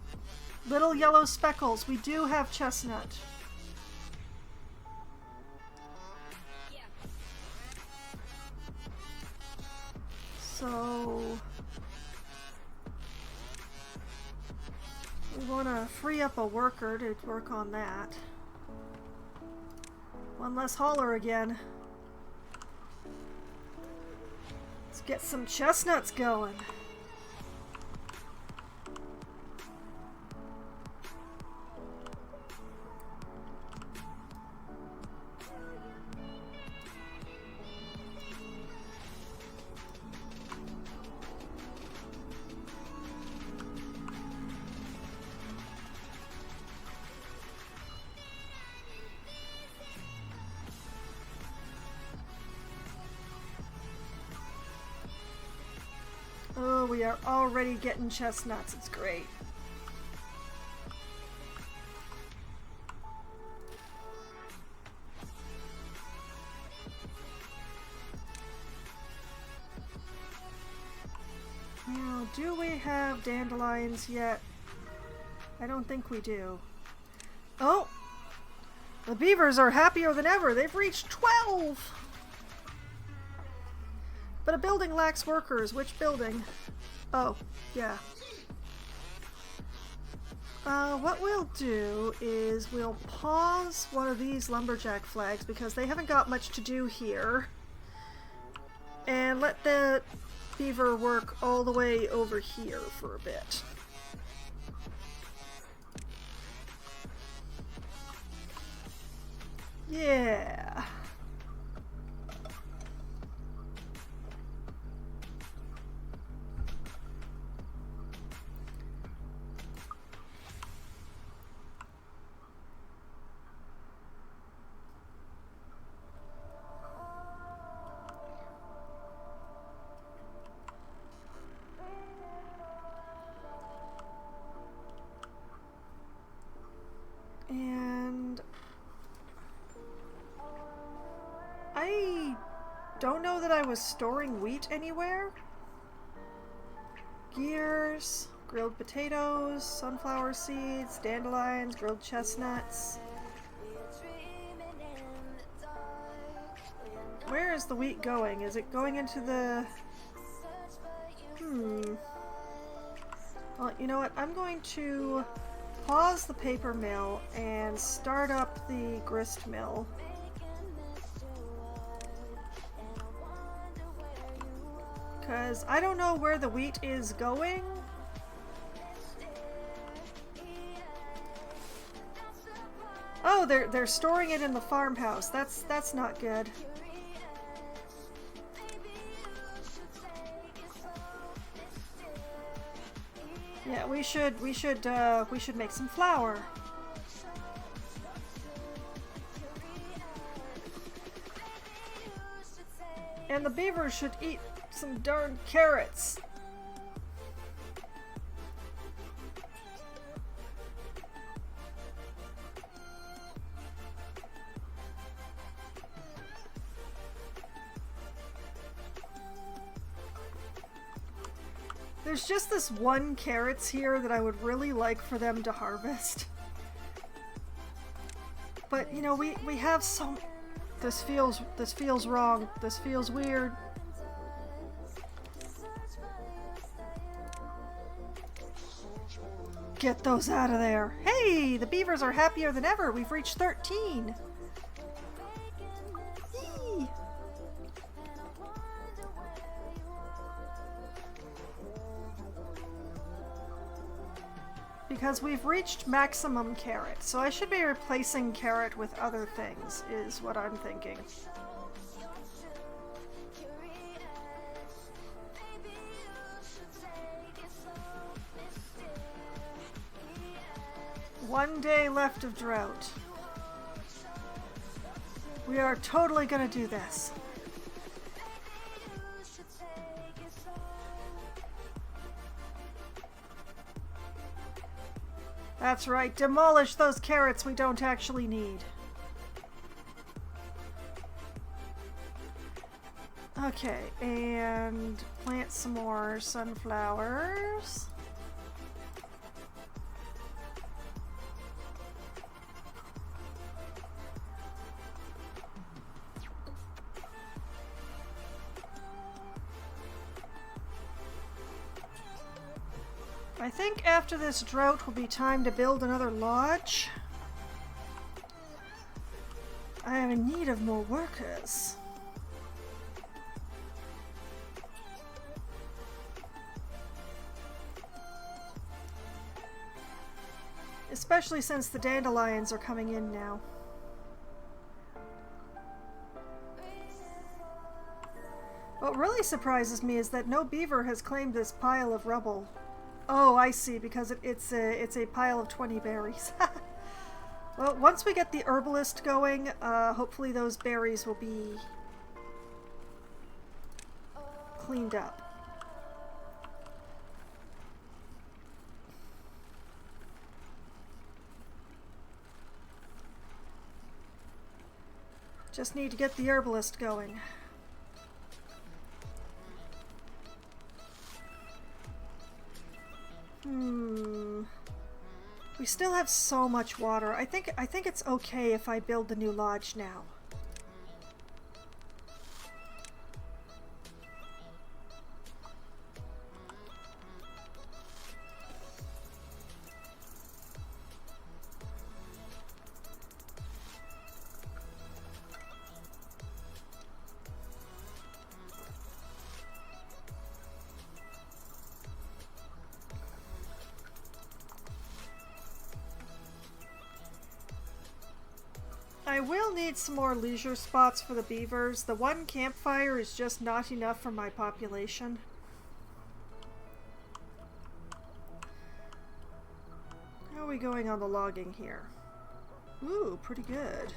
Little yellow speckles. We do have chestnut. So we want to free up a worker to work on that. One less hauler again. Let's get some chestnuts going. Oh, we are already getting chestnuts. It's great. Now, do we have dandelions yet? I don't think we do. Oh! The beavers are happier than ever. They've reached 12! But a building lacks workers. Which building? Oh, yeah. What we'll do is we'll pause one of these lumberjack flags because they haven't got much to do here. And let the beaver work all the way over here for a bit. Yeah. don't know that I was storing wheat anywhere. Gears, grilled potatoes, sunflower seeds, dandelions, grilled chestnuts. Where is the wheat going? Is it going into the... Well, you know what? I'm going to pause the paper mill and start up the grist mill. Because I don't know where the wheat is going. Oh, they're storing it in the farmhouse. That's not good. Yeah, we should make some flour. And the beavers should eat some darn carrots. There's just this one carrots here that I would really like for them to harvest. But, you know, we have some... This feels wrong. This feels weird. Get those out of there. Hey, the beavers are happier than ever. We've reached 13. Yee. Because we've reached maximum carrot, so I should be replacing carrot with other things, is what I'm thinking. One day left of drought. We are totally gonna do this. That's right, demolish those carrots we don't actually need. Okay, and plant some more sunflowers. I think after this drought will be time to build another lodge. I am in need of more workers. Especially since the dandelions are coming in now. What really surprises me is that no beaver has claimed this pile of rubble. Oh, I see, because it's a pile of 20 berries. Well, once we get the herbalist going, hopefully those berries will be cleaned up. Just need to get the herbalist going. We still have so much water. I think it's okay if I build the new lodge now. I will need some more leisure spots for the beavers. The one campfire is just not enough for my population. How are we going on the logging here? Ooh, pretty good.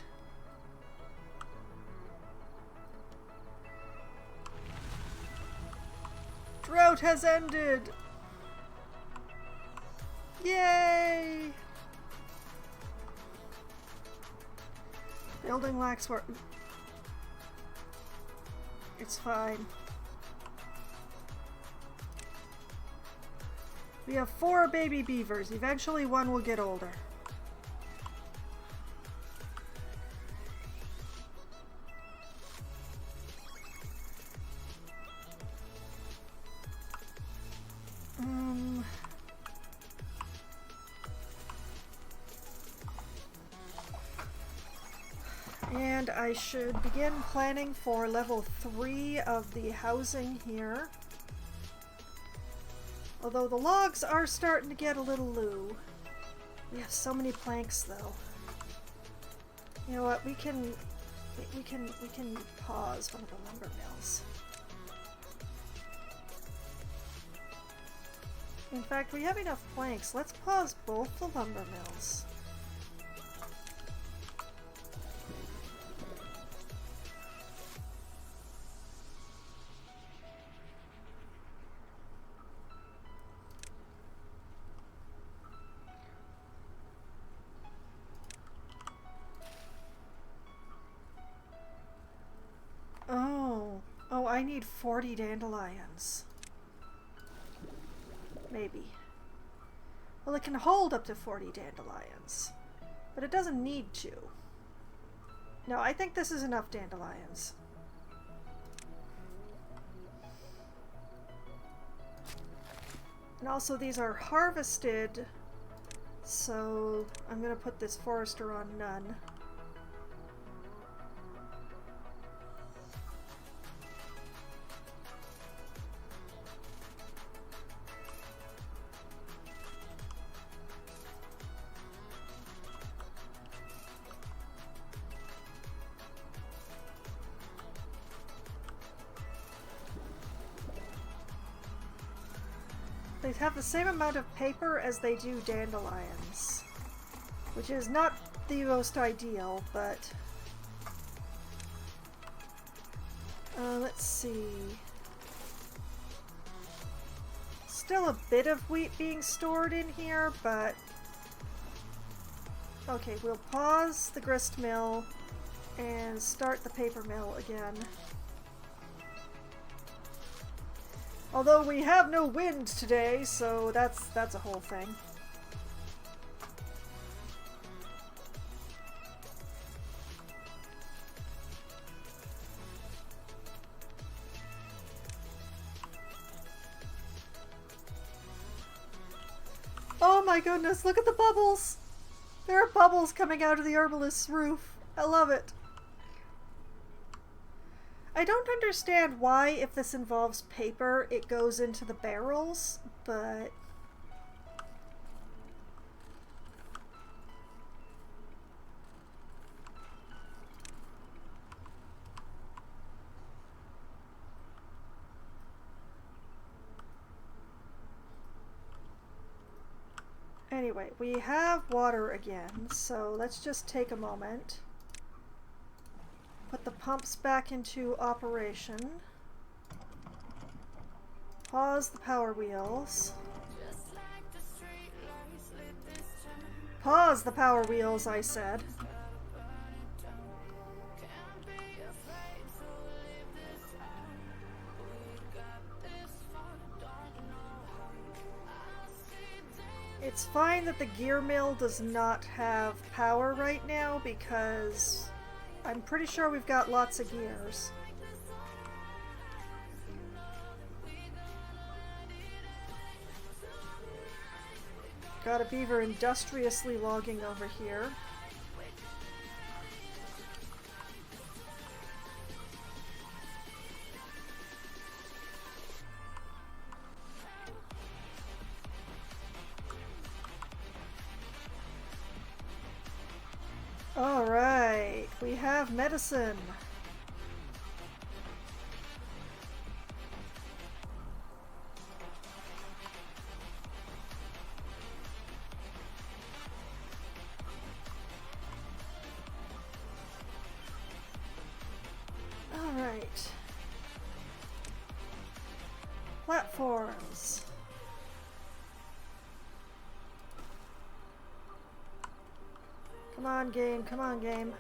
Drought has ended! Yay! Building lacks work. It's fine. We have 4 baby beavers. Eventually one will get older. And I should begin planning for level 3 of the housing here. Although the logs are starting to get a little low. We have so many planks though. You know what, we can pause one of the lumber mills. In fact, we have enough planks. Let's pause both the lumber mills. Oh, I need 40 dandelions. Maybe. Well, it can hold up to 40 dandelions, but it doesn't need to. No, I think this is enough dandelions. And also these are harvested, so I'm gonna put this forester on none. They have the same amount of paper as they do dandelions, which is not the most ideal, but let's see. Still a bit of wheat being stored in here, but okay, we'll pause the grist mill and start the paper mill again. Although we have no wind today, so that's a whole thing. Oh my goodness, look at the bubbles! There are bubbles coming out of the herbalist's roof. I love it. I don't understand why, if this involves paper, it goes into the barrels, but anyway, we have water again, so let's just take a moment. Put the pumps back into operation. Pause the power wheels. Pause the power wheels, I said. It's fine that the gear mill does not have power right now because I'm pretty sure we've got lots of gears. Got a beaver industriously logging over here. Alright, we have medicine. Alright. Platforms. Come on, game. Come on, game.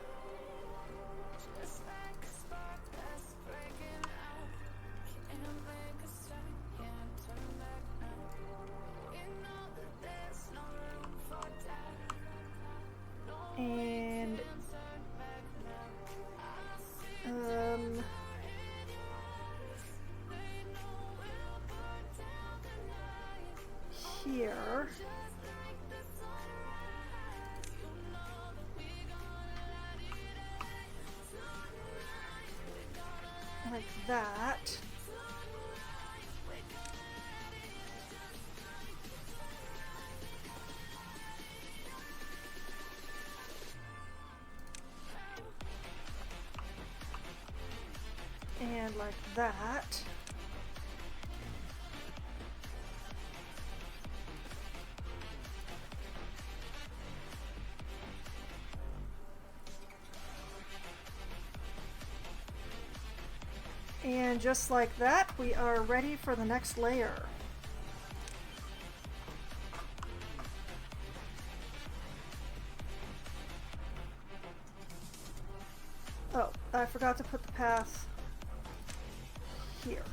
here. Like that. And like that. And just like that, we are ready for the next layer. Oh, I forgot to put the path here.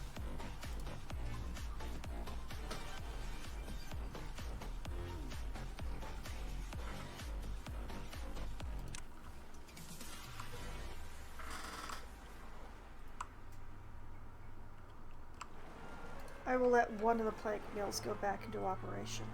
I will let one of the plank mills go back into operation.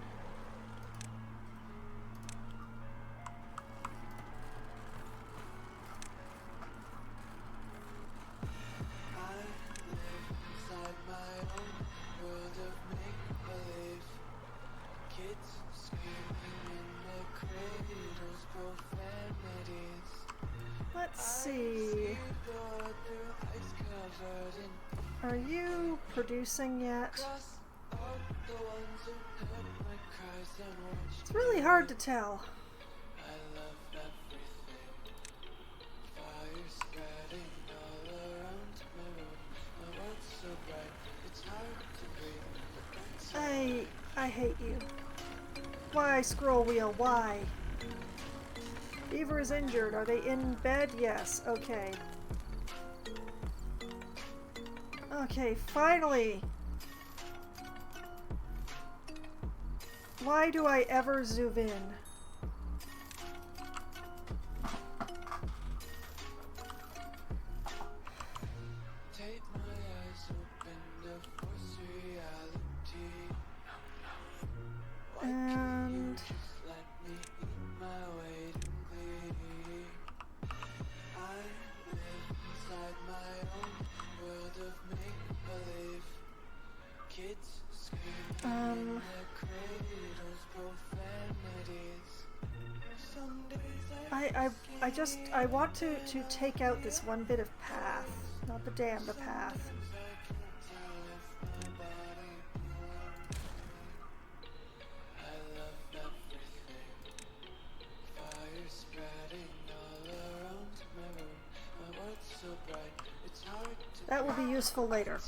Let's see. Are you producing yet? It's really hard to tell. I hate you. Why, scroll wheel, why? Beaver is injured. Are they in bed? Yes. Okay. Okay, finally! Why do I ever zoom in? And I want to take out this one bit of path. Not the dam, the path. That will be useful later.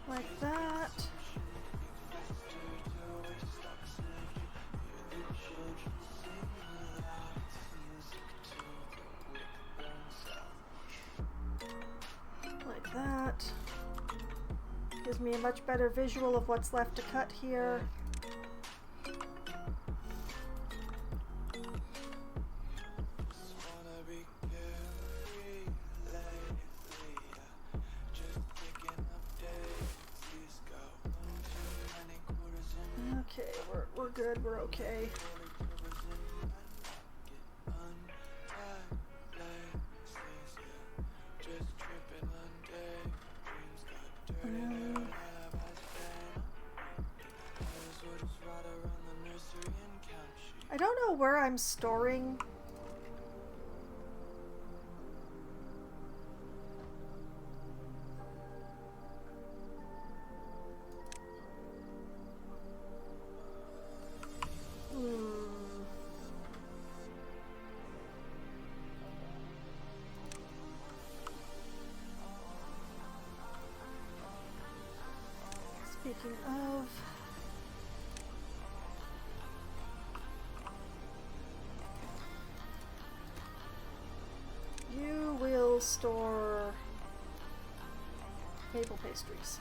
Like that. Like that. Gives me a much better visual of what's left to cut here. Okay, we're good, we're okay. I don't know where I'm storing. Speaking of... You will store maple pastries.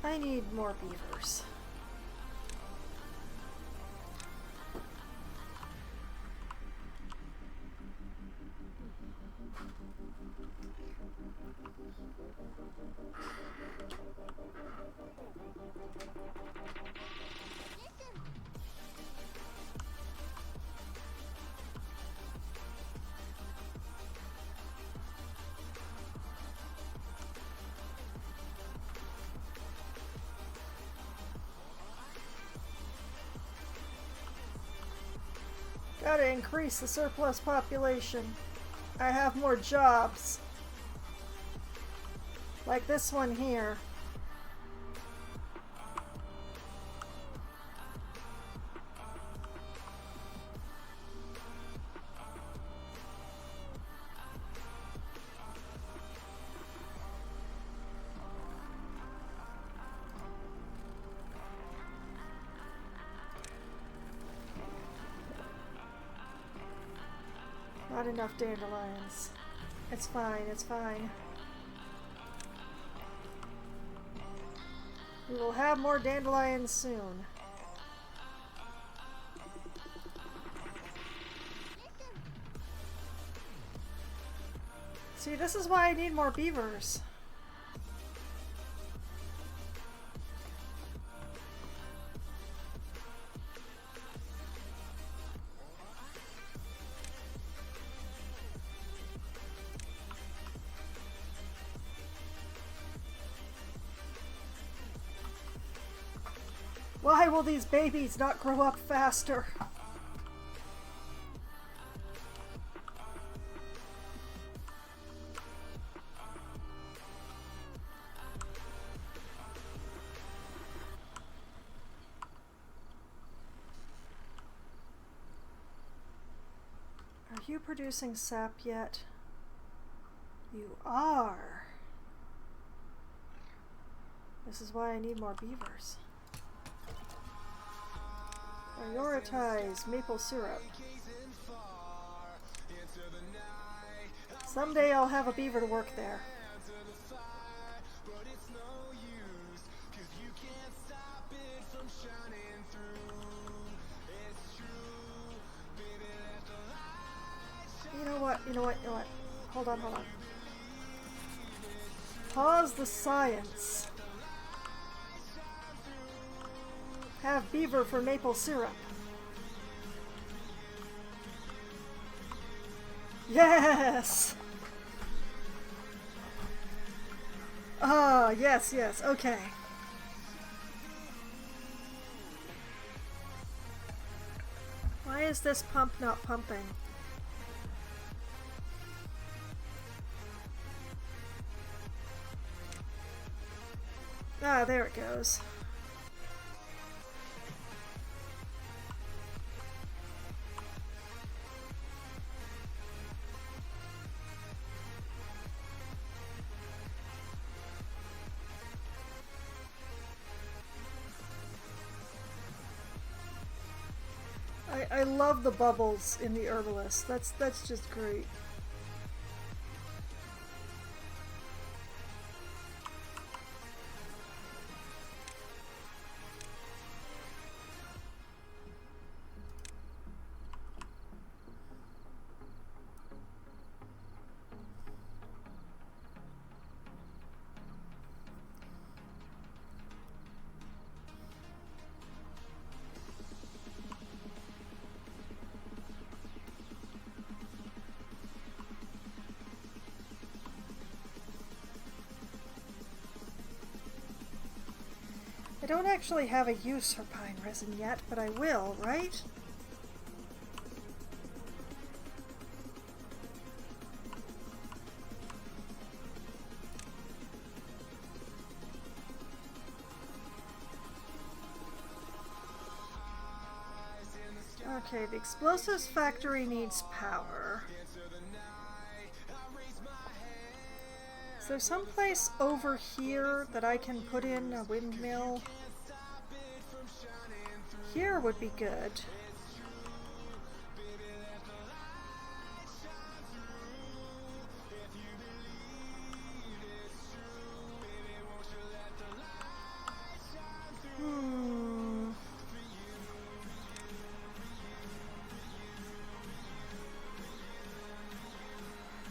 I need more beavers. Gotta increase the surplus population. I have more jobs. Like this one here. Not enough dandelions. It's fine, it's fine. We will have more dandelions soon. See, this is why I need more beavers. Why will these babies not grow up faster? Are you producing sap yet? You are. This is why I need more beavers. Prioritize maple syrup. Someday I'll have a beaver to work there. You know what? Hold on. Pause the science. Have beaver for maple syrup. Yes! Ah, yes, okay. Why is this pump not pumping? Ah, there it goes. I love the bubbles in the herbalist. That's just great. I don't actually have a use for pine resin yet, but I will, right? Okay, the explosives factory needs power. Is there some place over here that I can put in a windmill? Here would be good.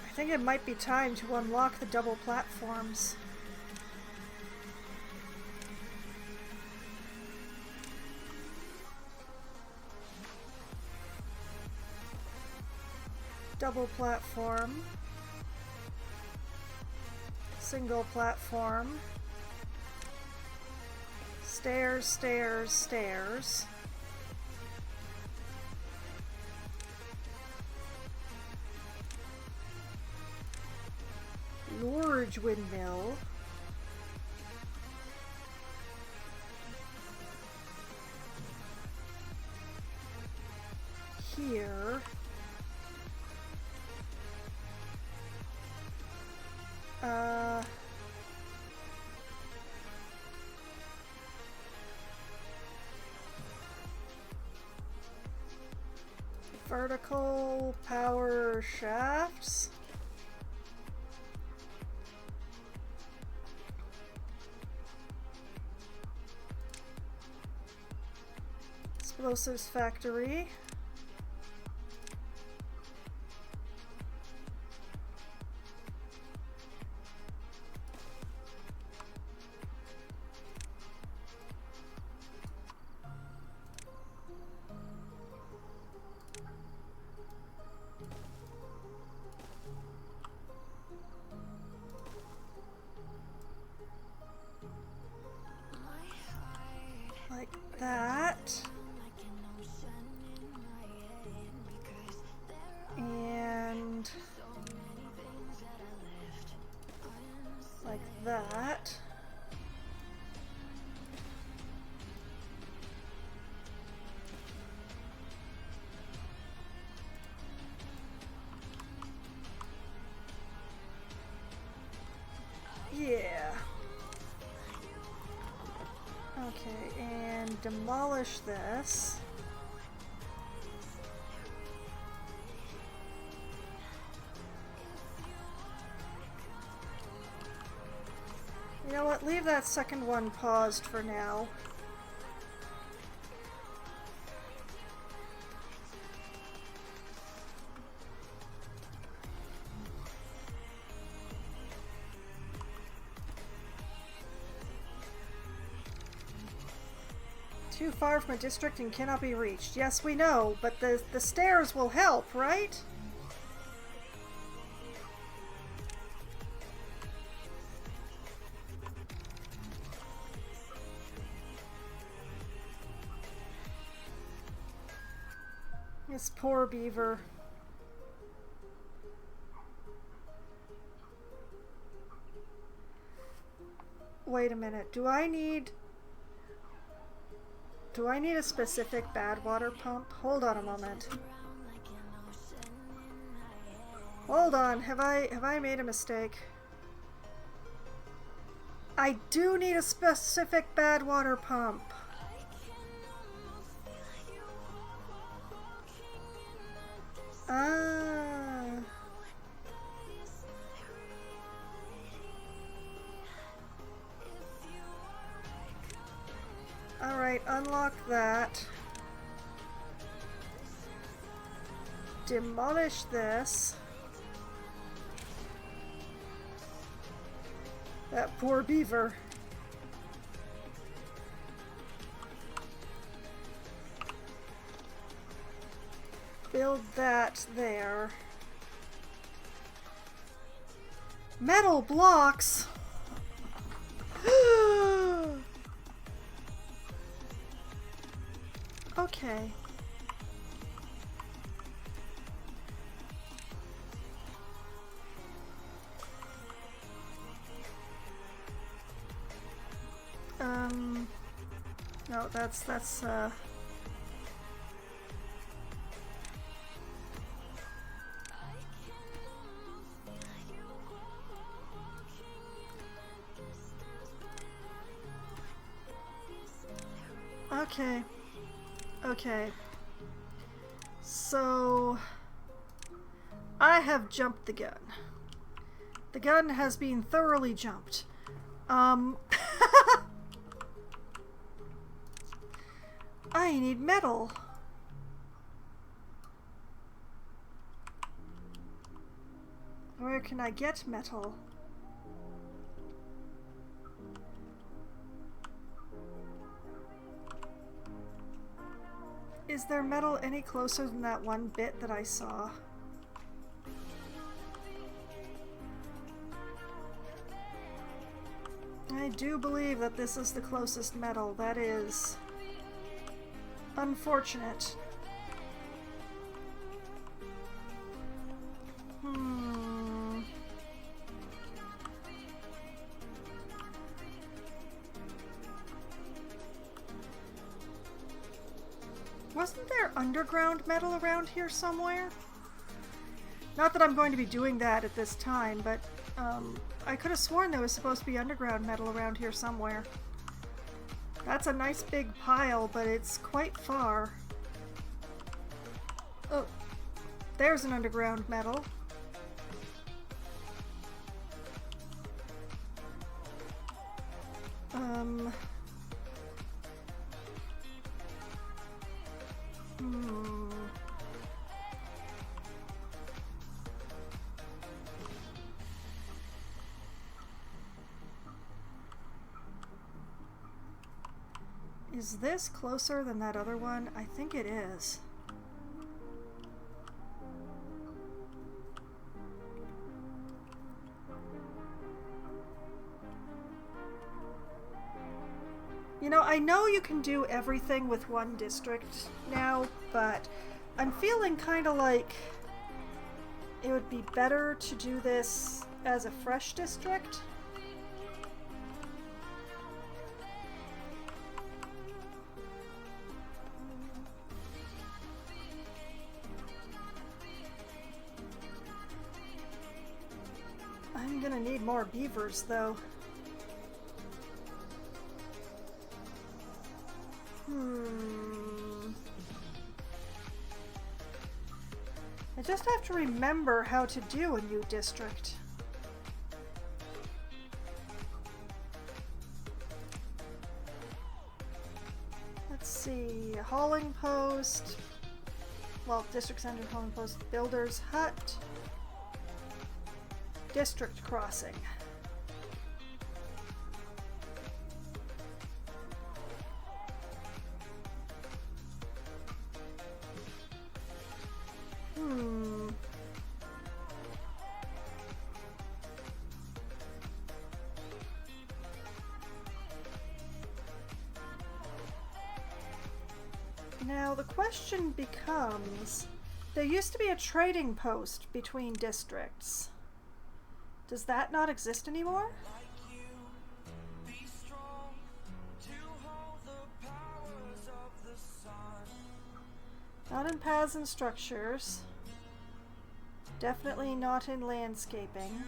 I think it might be time to unlock the double platforms. Double platform. Single platform. Stairs, stairs, stairs. Large windmill. Here. Vertical power shafts. Explosives factory. Like that. And like that. Yeah. Okay, and demolish this. You know what? Leave that second one paused for now. Too far from a district and cannot be reached. Yes, we know, but the stairs will help, right? This poor beaver. Wait a minute. Do I need a specific badwater pump? Hold on a moment. Hold on. Have I made a mistake? I do need a specific badwater pump. Alright, unlock that. Demolish this. That poor beaver. Build that there. Metal blocks! Okay. No, that's Okay. Okay. So I have jumped the gun. The gun has been thoroughly jumped. I need metal. Where can I get metal? Is there metal any closer than that one bit that I saw? I do believe that this is the closest metal. That is unfortunate. Wasn't there underground metal around here somewhere? Not that I'm going to be doing that at this time, but I could have sworn there was supposed to be underground metal around here somewhere. That's a nice big pile, but it's quite far. Oh, there's an underground metal. Is this closer than that other one? I think it is. You know, I know you can do everything with one district now, but I'm feeling kind of like it would be better to do this as a fresh district. I'm gonna need more beavers, though. I just have to remember how to do a new district. Let's see, a hauling post. Well, district center, hauling post, builder's hut. District crossing. Now the question becomes, there used to be a trading post between districts. Does that not exist anymore? Not in paths and structures. Definitely not in landscaping.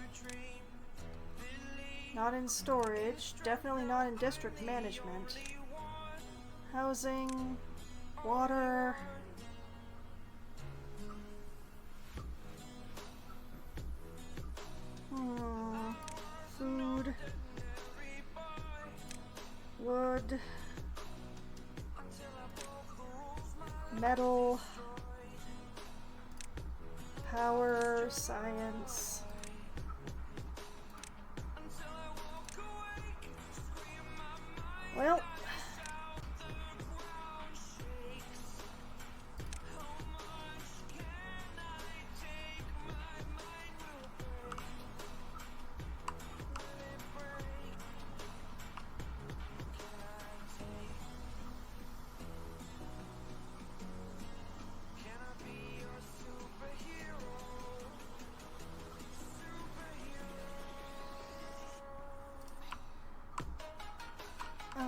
Not in storage. Definitely not in district management. Housing. Water. Food. Wood. Metal. Power. Science. Well.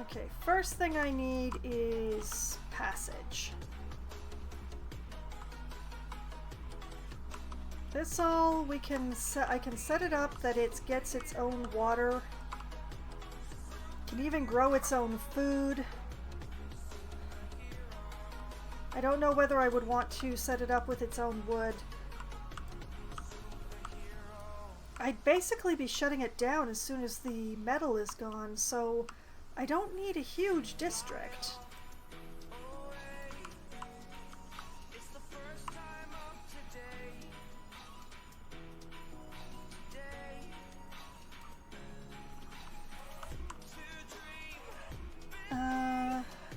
Okay, first thing I need is passage. This all we can set. I can set it up that it gets its own water. Can even grow its own food. I don't know whether I would want to set it up with its own wood. I'd basically be shutting it down as soon as the metal is gone, so I don't need a huge district.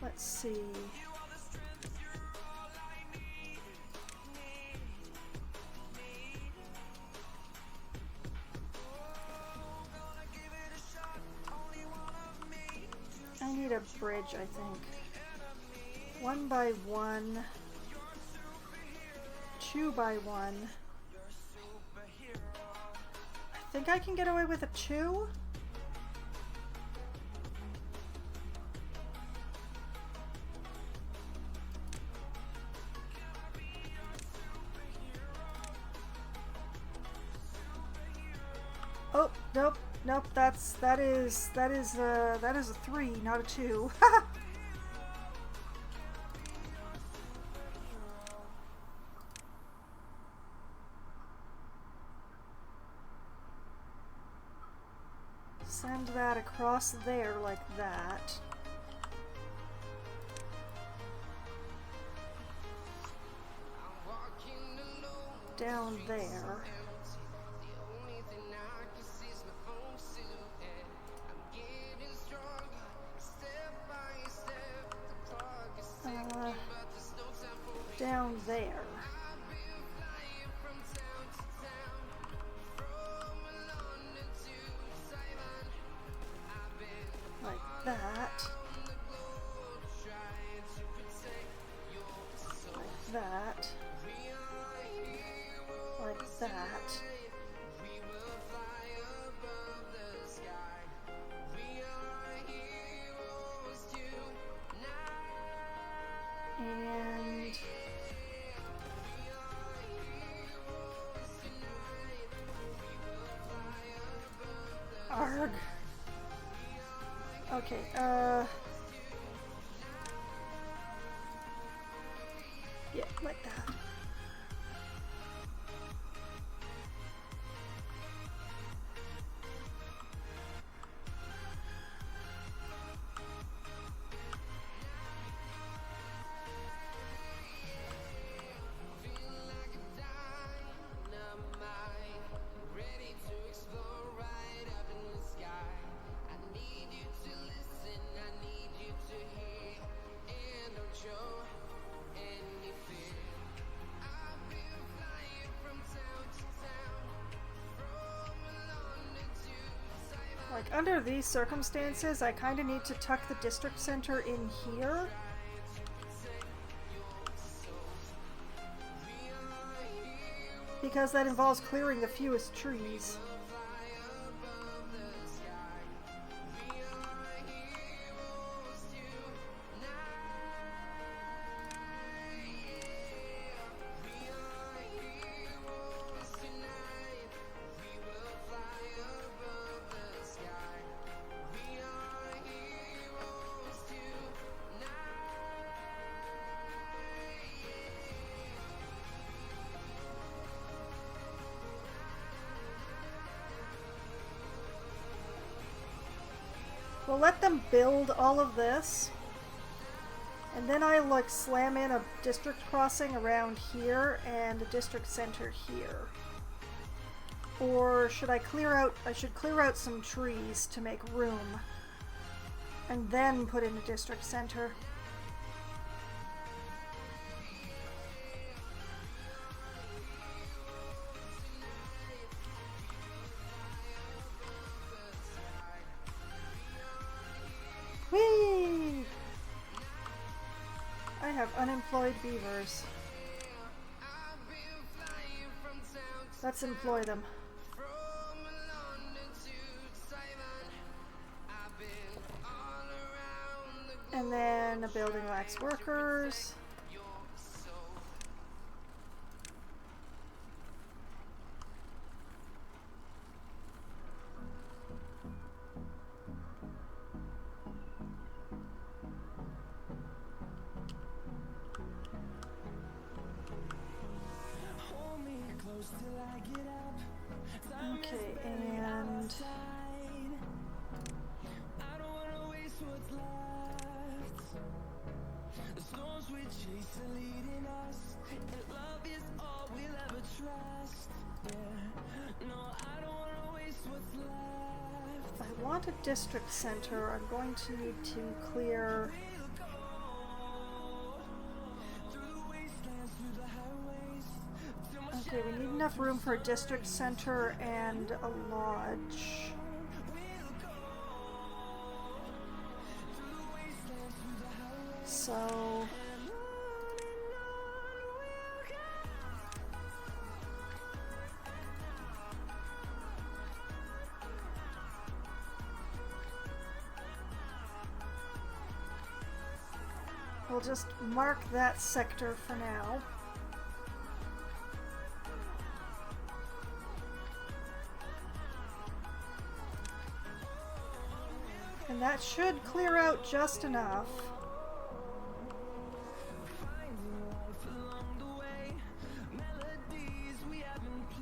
Let's see. I need a bridge, I think. 1 by 1. 2 by 1. I think I can get away with a 2? Oh, nope, nope, that is a 3, not a 2. Send that across there like that. Down there. Down there. Like that. Like that. Like that. And arg. Okay, yeah, like that. Like, under these circumstances, I kind of need to tuck the district center in here. Because that involves clearing the fewest trees. We'll let them build all of this, and then I like slam in a district crossing around here and a district center here. Or should I clear out, I should clear out some trees to make room and then put in a district center. Whee! I have unemployed beavers. Let's employ them. And then a building lacks workers. The storms we chase are leading us, and love is all we'll ever trust. Yeah, no, I don't wanna waste what's left. If I want a district center, I'm going to need to clear. Okay, we need enough room for a district center and a lodge. So we'll just mark that sector for now. And that should clear out just enough.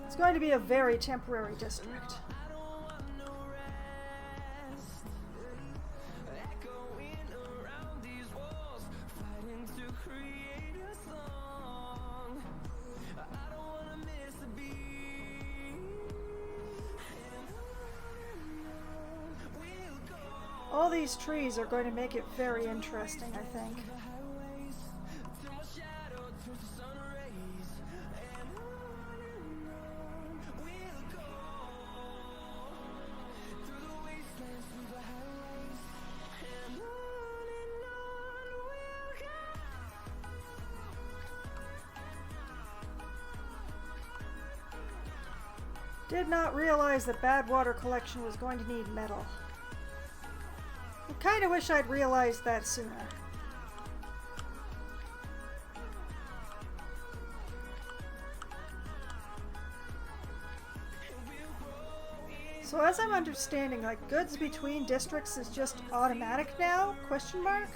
It's going to be a very temporary district. All these trees are going to make it very interesting, I think. Did not realize that Badwater collection was going to need metal. I kind of wish I'd realized that sooner. So as I'm understanding, like, goods between districts is just automatic now? Question mark?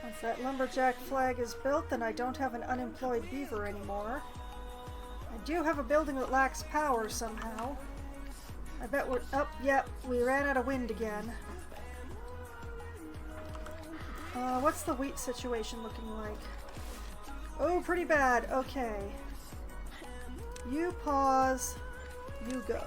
If that lumberjack flag is built, then I don't have an unemployed beaver anymore. I do have a building that lacks power somehow. I bet we're... Oh, yep, we ran out of wind again. What's the wheat situation looking like? Oh, pretty bad. Okay. You pause. You go.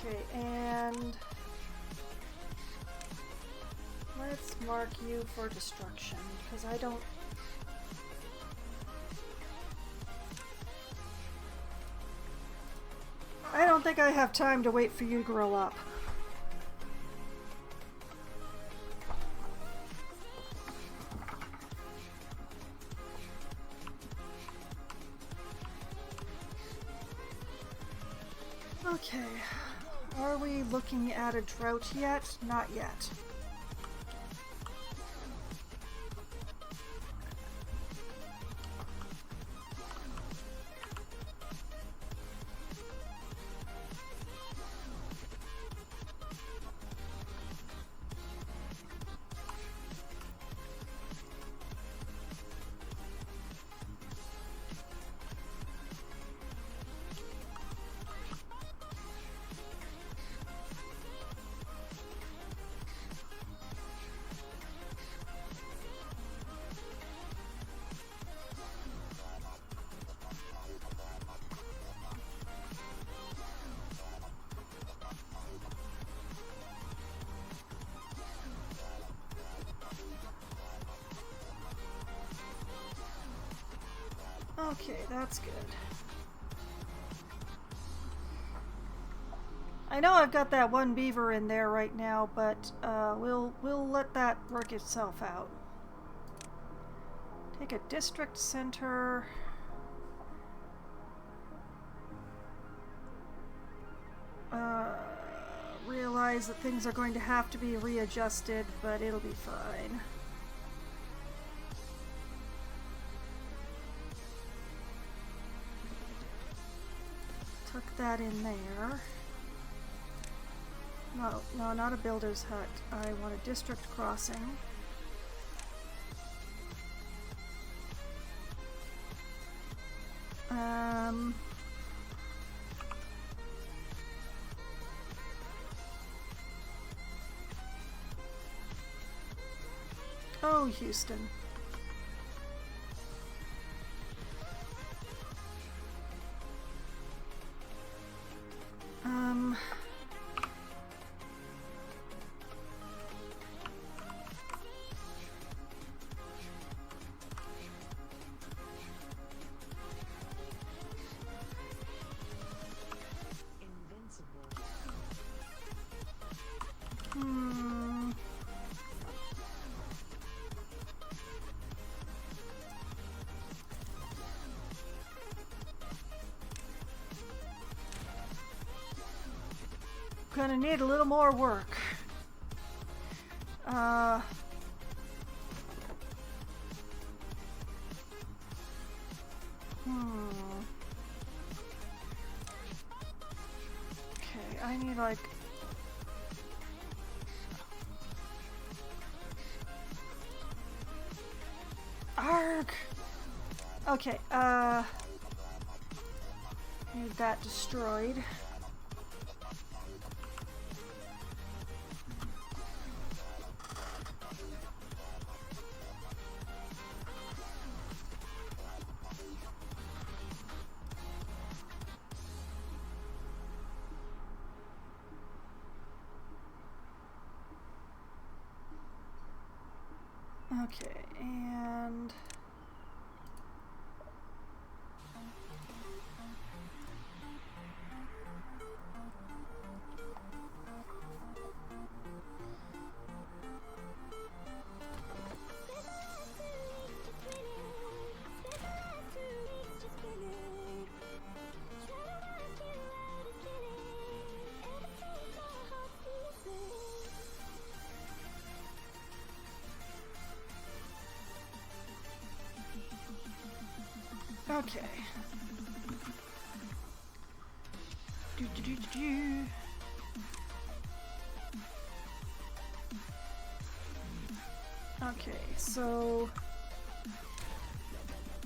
Okay, and let's mark you for destruction, because I don't think I have time to wait for you to grow up. Okay. Are we looking at a drought yet? Not yet. Okay, that's good. I know I've got that one beaver in there right now, but we'll let that work itself out. Take a district center. Realize that things are going to have to be readjusted, but it'll be fine. Tuck that in there. No, not a builder's hut. I want a district crossing. Oh, Houston. Gonna need a little more work. Okay, I need like... Arg! Okay, need that destroyed. Okay, and... Okay. Okay, so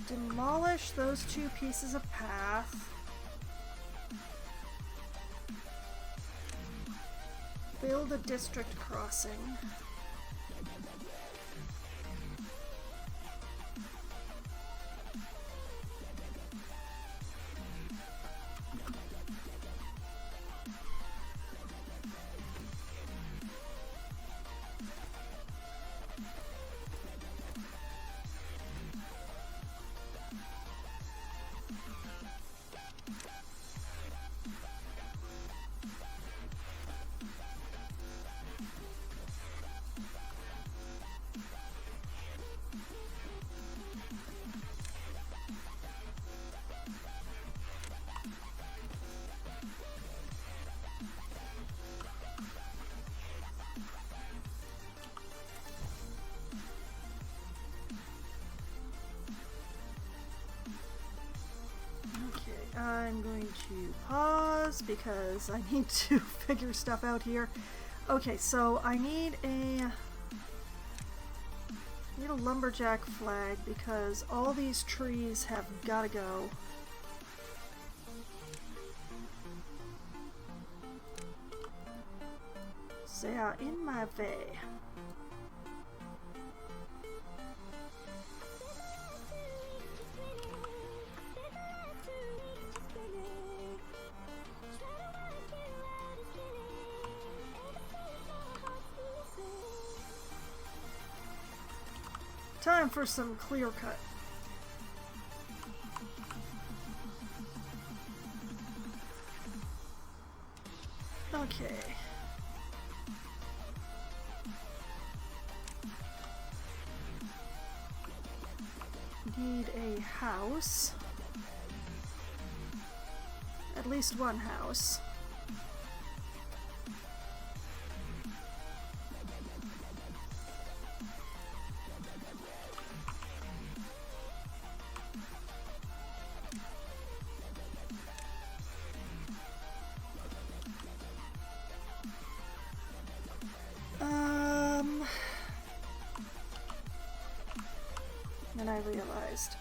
demolish those two pieces of path. Build a district crossing. I'm going to pause because I need to figure stuff out here. Okay, so I need a lumberjack flag because all these trees have gotta go. They are in my way. Time for some clear cut. Okay. Need a house. At least one house. Then I realized,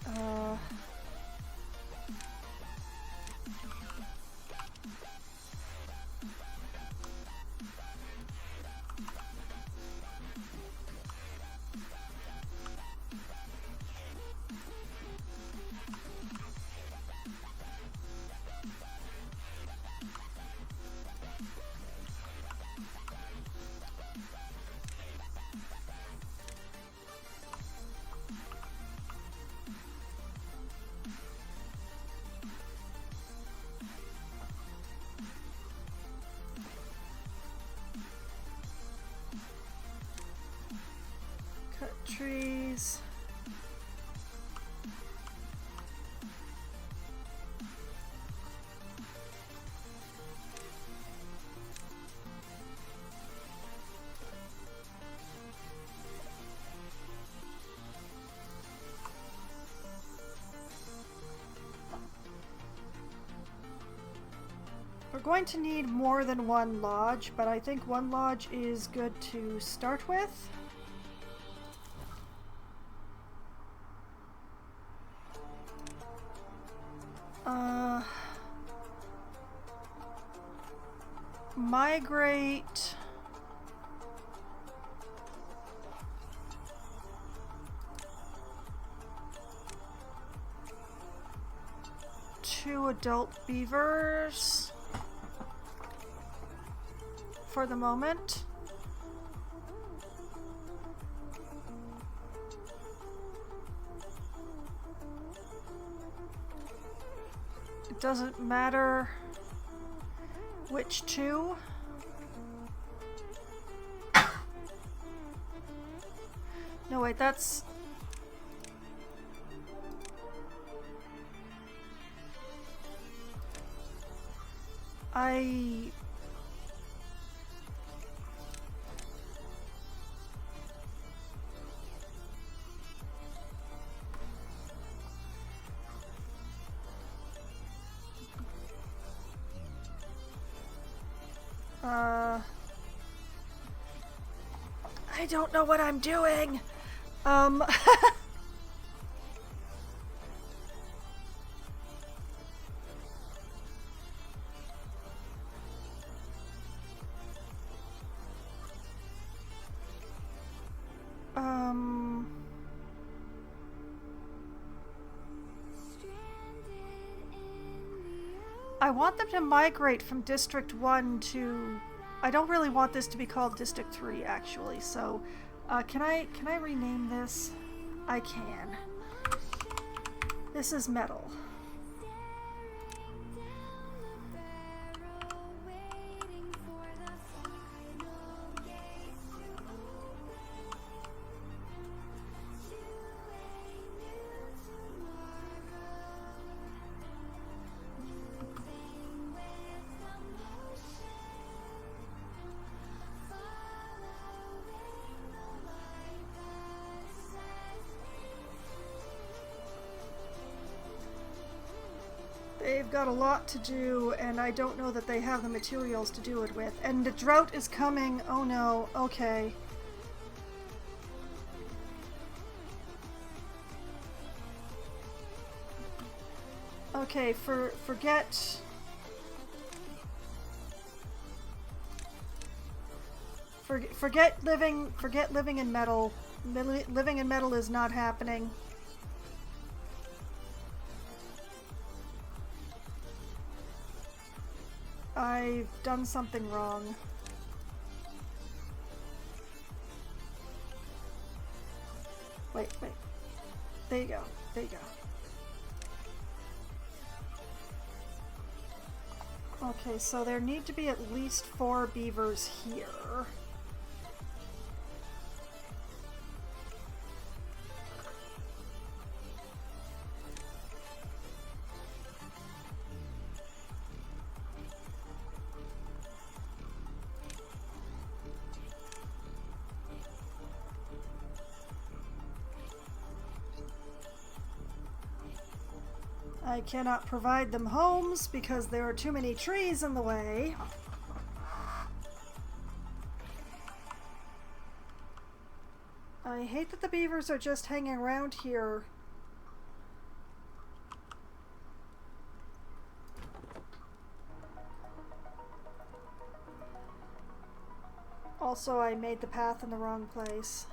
cut trees. We're going to need more than one lodge, but I think one lodge is good to start with. Migrate. Two adult beavers for the moment. It doesn't matter which two. No, wait, that's... I... I don't know what I'm doing. I want them to migrate from District 1 to... I don't really want this to be called District 3, actually, so... can I rename this? I can. This is metal. They've got a lot to do, and I don't know that they have the materials to do it with. And the drought is coming. Oh no. Okay. Okay, forget living in metal. Living in metal is not happening. I've done something wrong. Wait. There you go. There you go. Okay, so there need to be at least 4 beavers here. I cannot provide them homes because there are too many trees in the way. I hate that the beavers are just hanging around here. Also, I made the path in the wrong place.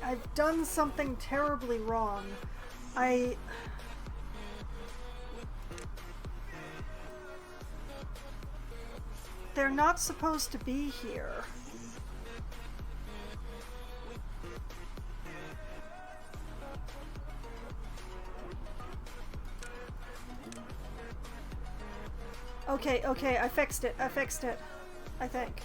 I've done something terribly wrong. They're not supposed to be here. Okay, I fixed it, I think.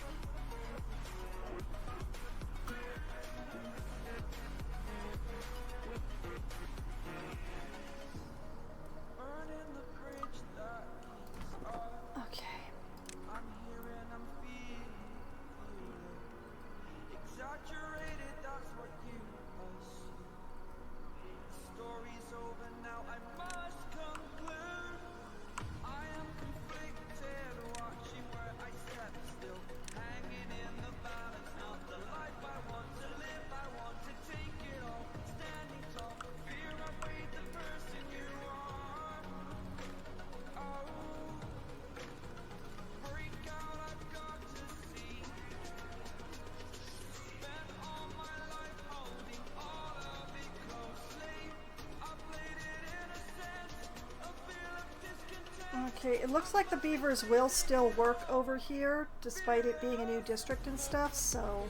Okay, it looks like the beavers will still work over here, despite it being a new district and stuff, so...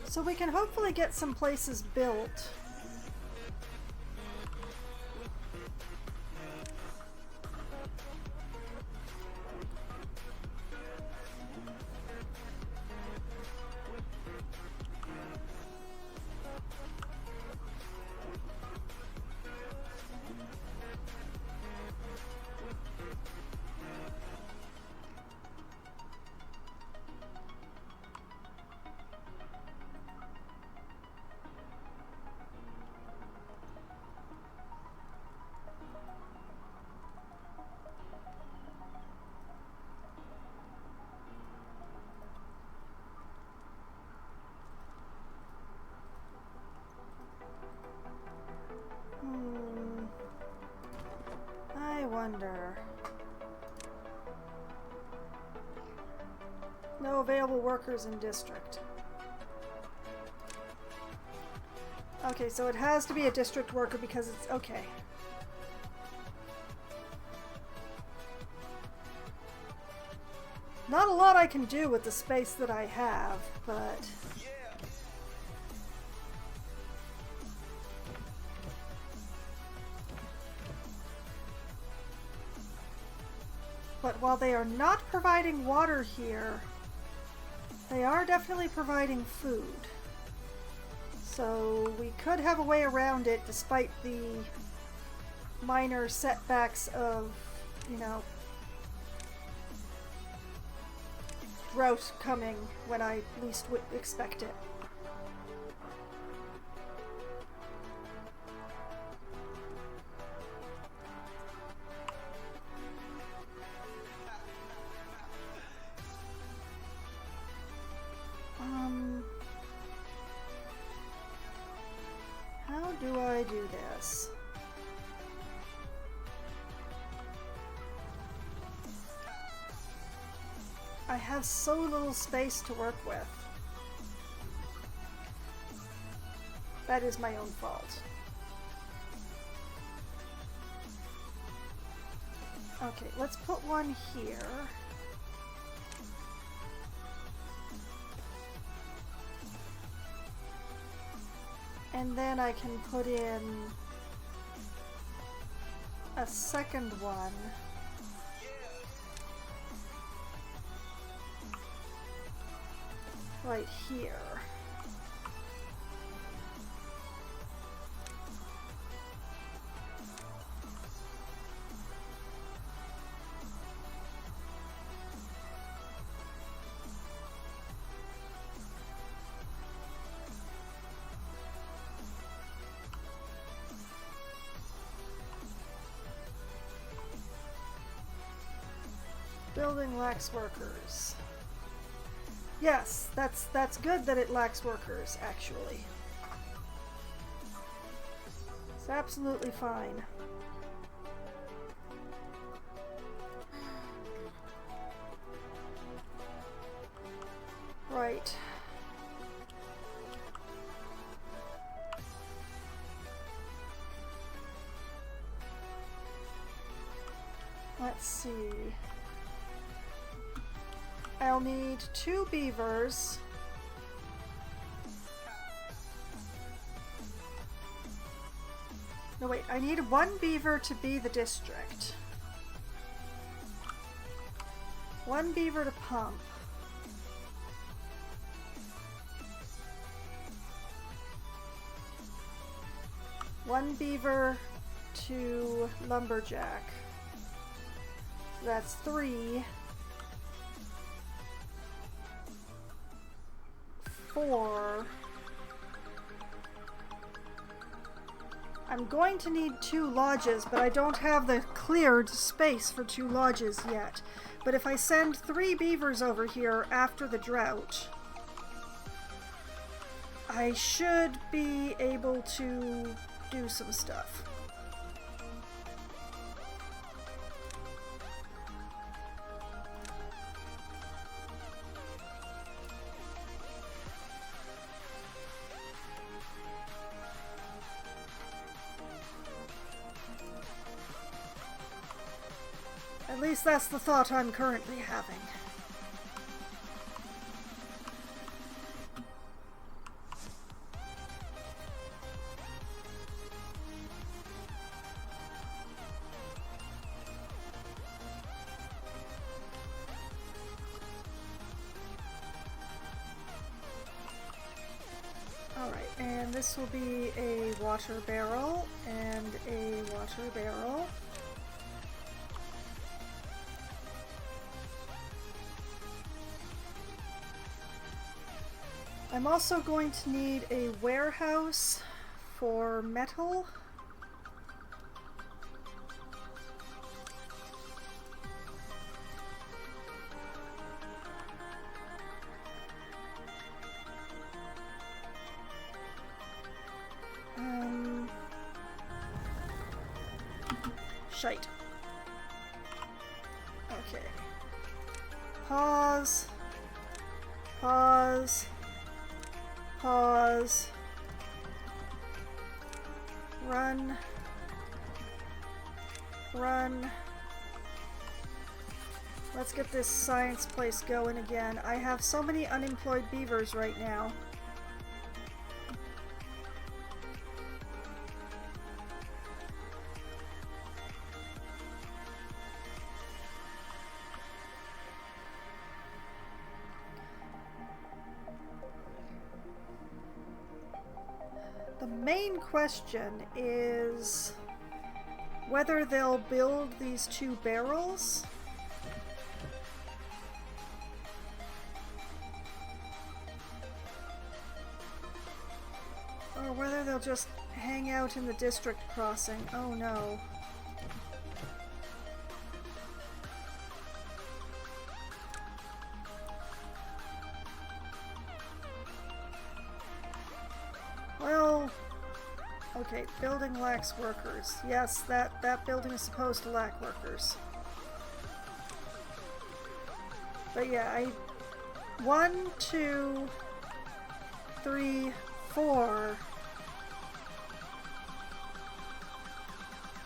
So we can hopefully get some places built. I wonder. No available workers in district. Okay, so it has to be a district worker because it's okay. Not a lot I can do with the space that I have, but... But while they are not providing water here, they are definitely providing food. So we could have a way around it despite the minor setbacks of, you know, drought coming when I least would expect it. do I do this? I have so little space to work with. That is my own fault. Okay, let's put one here. And then I can put in a second one. Right here. Building lacks workers. Yes, that's good that it lacks workers, actually. It's absolutely fine. Right. Let's see. I'll need 2 beavers. No, wait, I need 1 beaver to be the district. 1 beaver to pump. 1 beaver to lumberjack. So that's 3. 4. I'm going to need 2 lodges, but I don't have the cleared space for 2 lodges yet. But if I send 3 beavers over here after the drought, I should be able to do some stuff. At least that's the thought I'm currently having. Alright, and this will be a water barrel and a water barrel. I'm also going to need a warehouse for metal. Shite. Okay. Pause. Pause. Pause. Run. Run. Let's get this science place going again. I have so many unemployed beavers right now. The main question is whether they'll build these 2 barrels. Or whether they'll just hang out in the district crossing. Oh no. Well, Okay, building lacks workers. Yes, that building is supposed to lack workers. But yeah, 1, 2, 3, 4.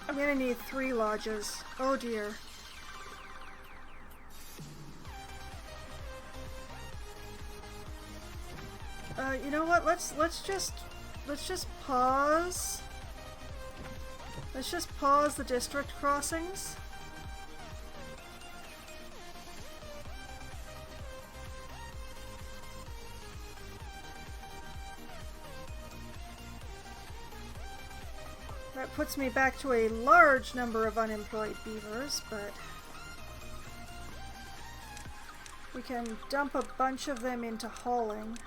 I'm gonna need 3 lodges. Oh dear. You know what? Let's just pause. Let's just pause the district crossings. That puts me back to a large number of unemployed beavers, but we can dump a bunch of them into hauling.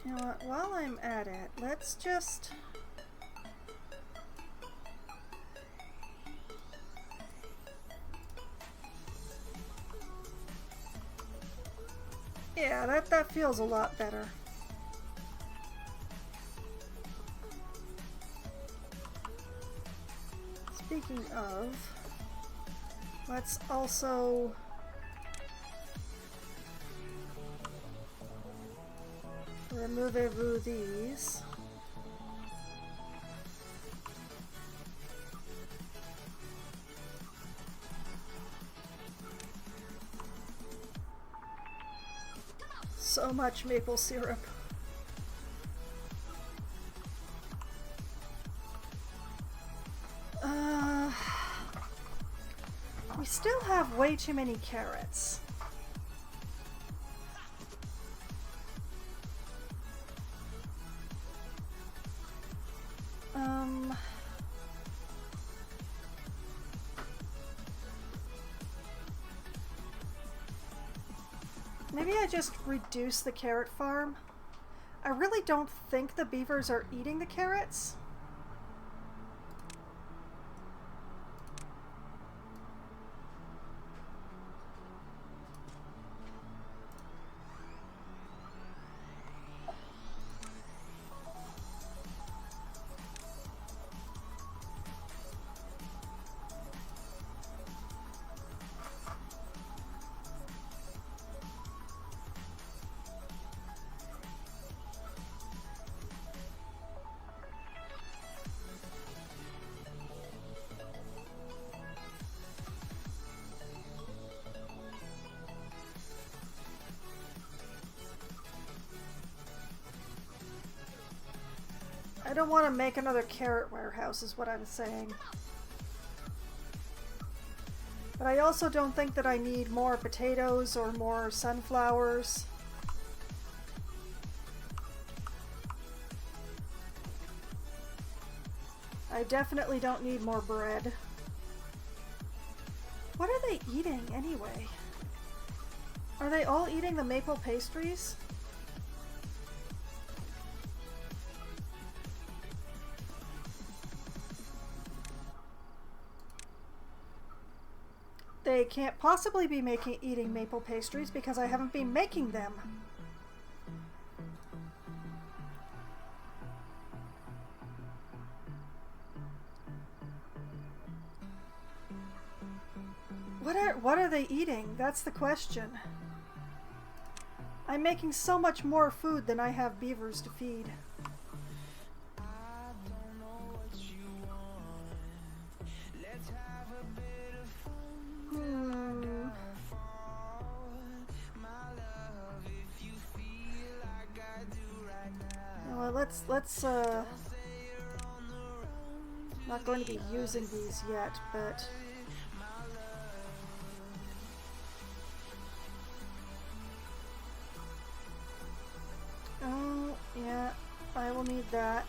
You know what, while I'm at it, let's just... Yeah, that feels a lot better. Speaking of, let's also... Removez-vous these. So much maple syrup. We still have way too many carrots. Maybe I just reduce the carrot farm. I really don't think the beavers are eating the carrots. I don't want to make another carrot warehouse is what I'm saying. But I also don't think that I need more potatoes or more sunflowers. I definitely don't need more bread. What are they eating anyway? Are they all eating the maple pastries? They can't possibly be eating maple pastries because I haven't been making them. What are they eating? That's the question. I'm making so much more food than I have beavers to feed. Well, let's not going to be using these yet, but oh yeah, I will need that.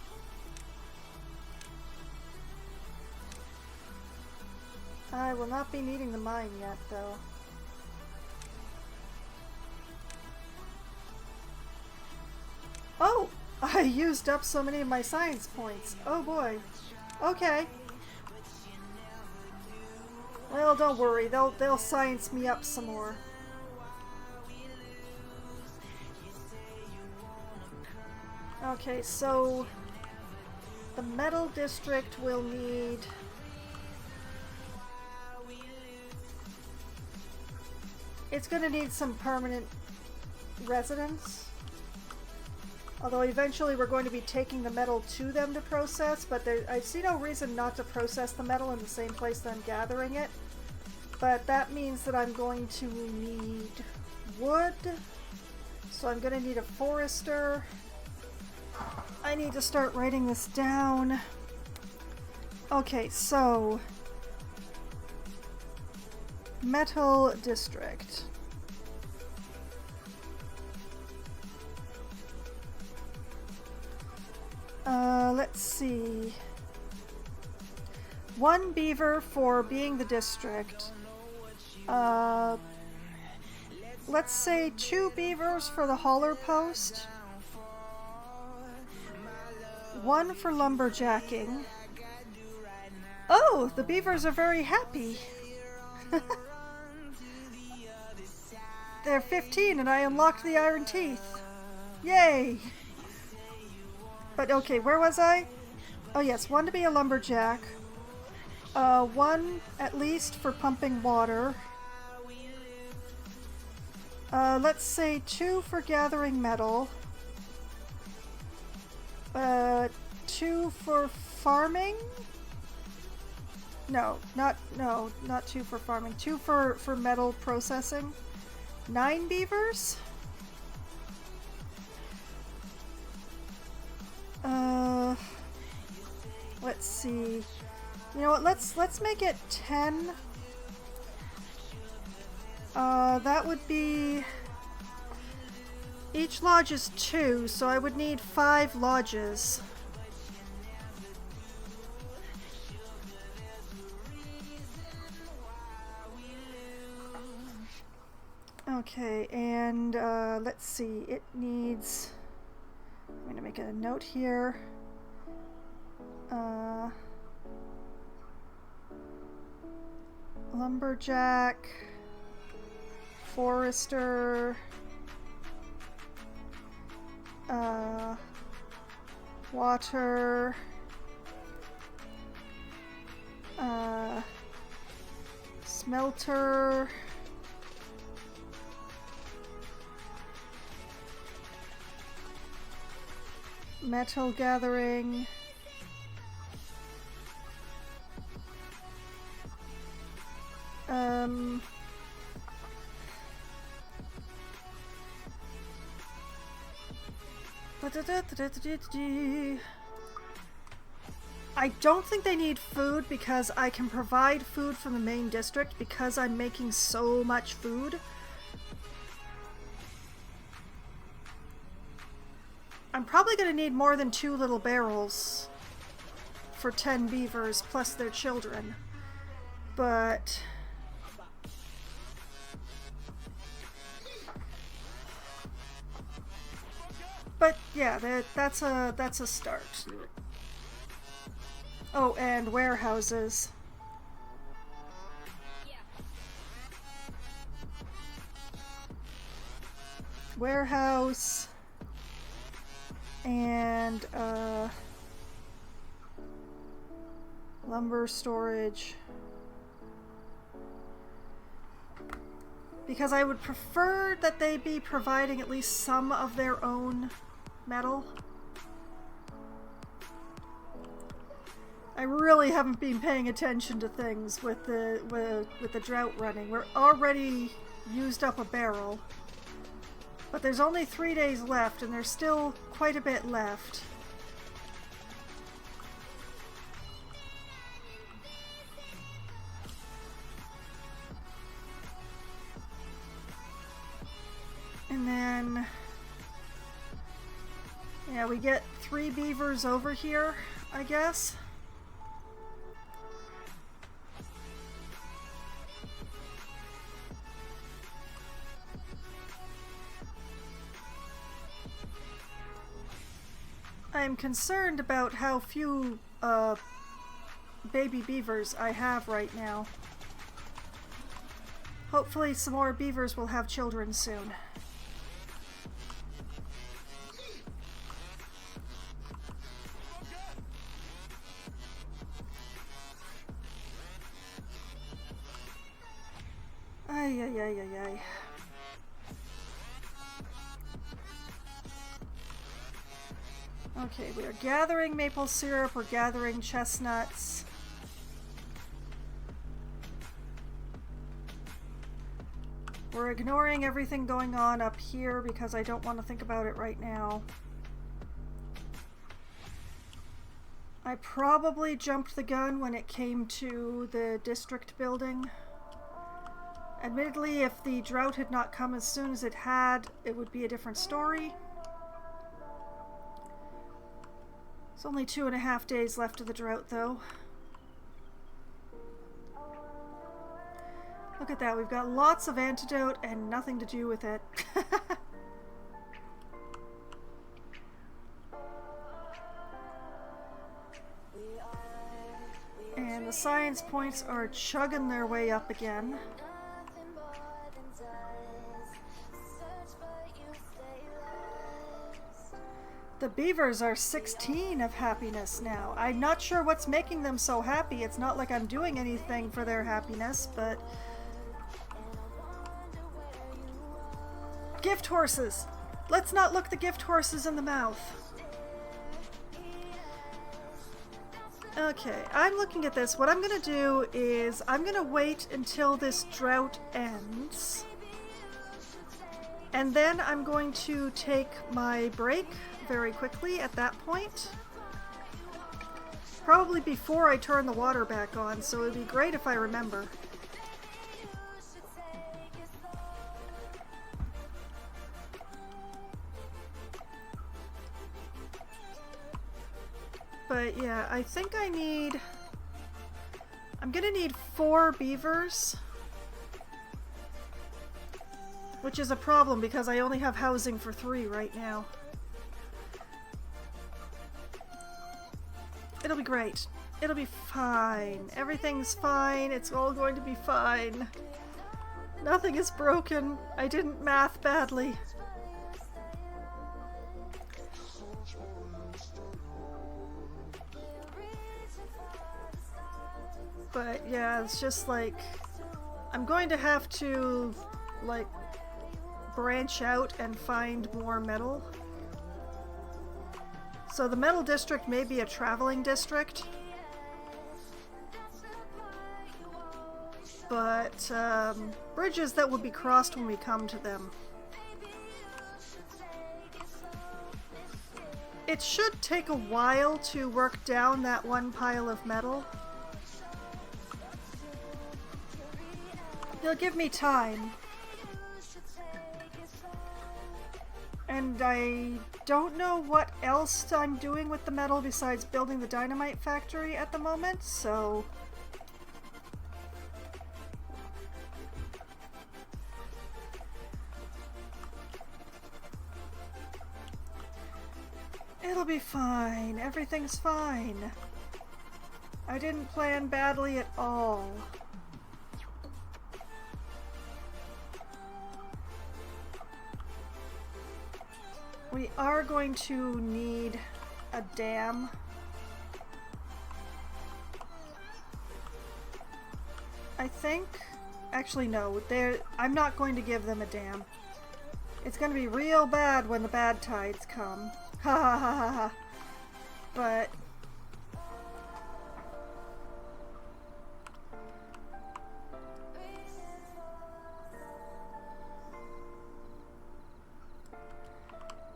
I will not be needing the mine yet, though. I used up so many of my science points. Oh boy. Okay. Well, don't worry. They'll science me up some more. Okay, so the metal district will need it's going to need some permanent residents. Although eventually we're going to be taking the metal to them to process, but I see no reason not to process the metal in the same place that I'm gathering it. But that means that I'm going to need wood. So I'm going to need a forester. I need to start writing this down. Okay, so metal district. Let's see. 1 beaver for being the district. Let's say 2 beavers for the hauler post. 1 for lumberjacking. Oh, the beavers are very happy. They're 15 and I unlocked the iron teeth. Yay! But okay, where was I? Oh yes, 1 to be a lumberjack. 1 at least for pumping water. Let's say 2 for gathering metal. 2 for farming? No, not 2 for farming. 2 for metal processing. 9 beavers? Let's see. You know what, let's make it 10. That would be... Each lodge is 2, so I would need 5 lodges. Okay, and let's see, it needs... I'm going to make a note here. Lumberjack, forester, water, smelter, metal gathering, I don't think they need food because I can provide food from the main district because I'm making so much food. I'm probably going to need more than 2 little barrels for 10 beavers plus their children. But yeah, that's a start. Oh, and warehouses. Warehouse and lumber storage. Because I would prefer that they be providing at least some of their own metal. I really haven't been paying attention to things with the drought running. We're already used up a barrel, but there's only 3 days left, and there's still quite a bit left. And then, yeah, we get 3 beavers over here, I guess. I'm concerned about how few baby beavers I have right now. Hopefully some more beavers will have children soon. Ay, ay, ay, ay, ay. Okay, we are gathering maple syrup, we're gathering chestnuts. We're ignoring everything going on up here because I don't want to think about it right now. I probably jumped the gun when it came to the district building. Admittedly, if the drought had not come as soon as it had, it would be a different story. It's only 2.5 days left of the drought, though. Look at that, we've got lots of antidote and nothing to do with it. And the science points are chugging their way up again. The beavers are 16 of happiness now. I'm not sure what's making them so happy. It's not like I'm doing anything for their happiness, but... Gift horses! Let's not look the gift horses in the mouth. Okay, I'm looking at this. What I'm gonna do is I'm gonna wait until this drought ends. And then I'm going to take my break very quickly at that point. Probably before I turn the water back on, so it'd be great if I remember. But yeah, I think I'm gonna need 4 beavers. Which is a problem because I only have housing for 3 right now. It'll be great. It'll be fine. Everything's fine. It's all going to be fine. Nothing is broken. I didn't math badly. But yeah, it's just like... I'm going to have to, like, branch out and find more metal. So the metal district may be a traveling district. But bridges that will be crossed when we come to them. It should take a while to work down that one pile of metal. He'll give me time. And I don't know what else I'm doing with the metal besides building the dynamite factory at the moment, so... It'll be fine. Everything's fine. I didn't plan badly at all. We are going to need a dam. I think. Actually, no. I'm not going to give them a dam. It's going to be real bad when the bad tides come. Ha ha ha ha ha. But...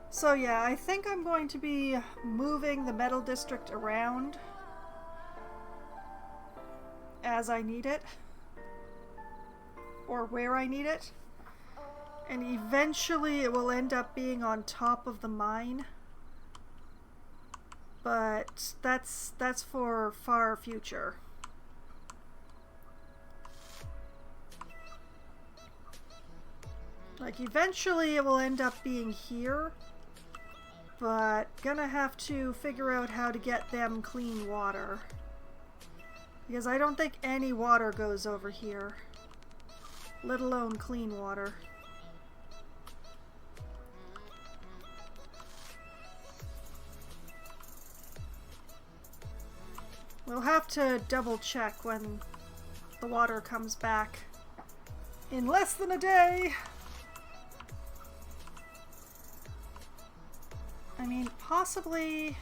So yeah, I think I'm going to be moving the metal district around as I need it, or where I need it, and eventually it will end up being on top of the mine, but that's for far future. Like, eventually it will end up being here. but gonna have to figure out how to get them clean water. Because I don't think any water goes over here, let alone clean water. We'll have to double check when the water comes back in less than a day. I mean, possibly...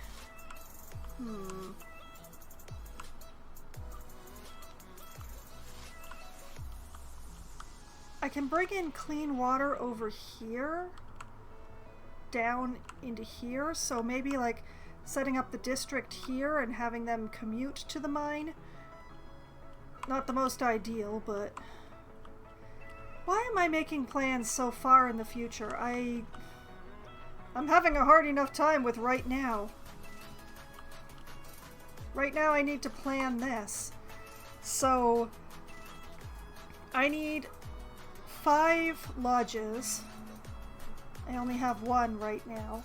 I can bring in clean water over here, down into here, so maybe like setting up the district here and having them commute to the mine. Not the most ideal, but... Why am I making plans so far in the future? I'm having a hard enough time with right now. Right now I need to plan this. So I need 5 lodges. I only have 1 right now.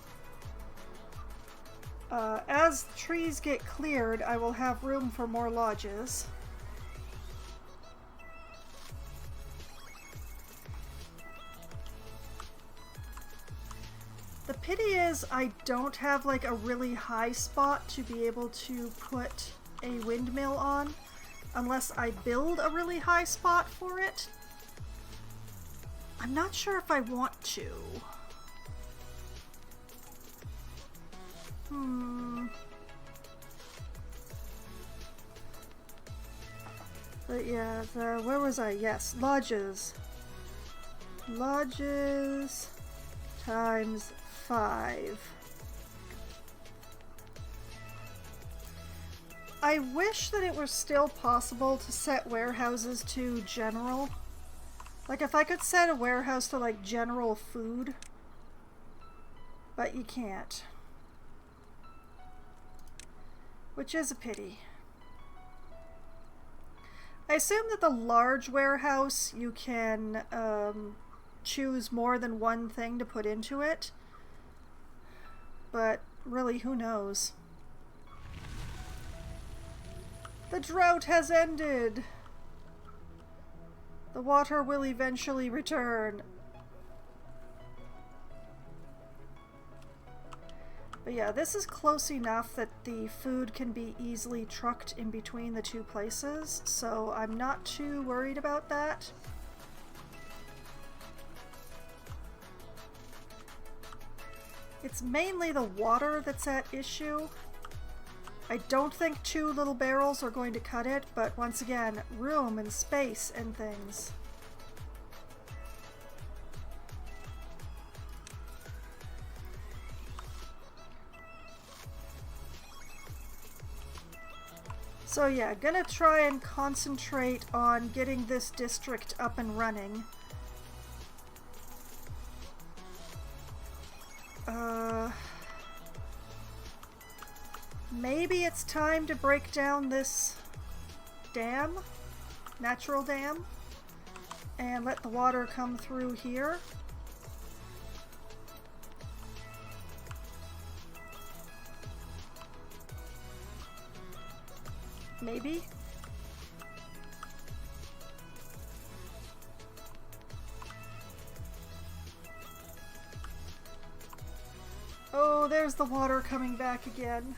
As trees get cleared, I will have room for more lodges. The pity is I don't have like a really high spot to be able to put a windmill on unless I build a really high spot for it. I'm not sure if I want to. But yeah, where was I? Yes, lodges. Lodges times 5. I wish that it were still possible to set warehouses to general. Like if I could set a warehouse to like general food, but you can't. Which is a pity. I assume that the large warehouse you can choose more than one thing to put into it, but really who knows. The drought has ended! The water will eventually return. But yeah, this is close enough that the food can be easily trucked in between the 2 places, so I'm not too worried about that. It's mainly the water that's at issue. I don't think 2 little barrels are going to cut it, but once again, room and space and things. So yeah, gonna try and concentrate on getting this district up and running. Maybe it's time to break down this dam, natural dam, and let the water come through here. Maybe. Oh, there's the water coming back again.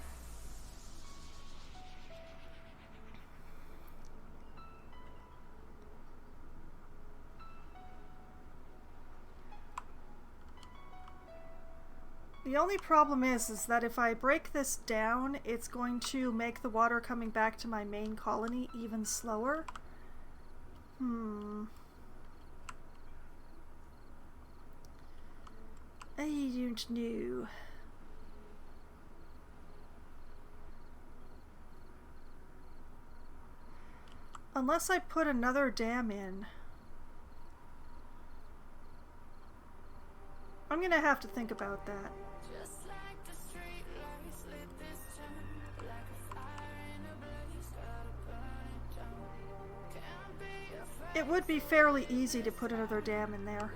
The only problem is that if I break this down, it's going to make the water coming back to my main colony even slower. I don't know. Unless I put another dam in. I'm gonna have to think about that. It would be fairly easy to put another dam in there.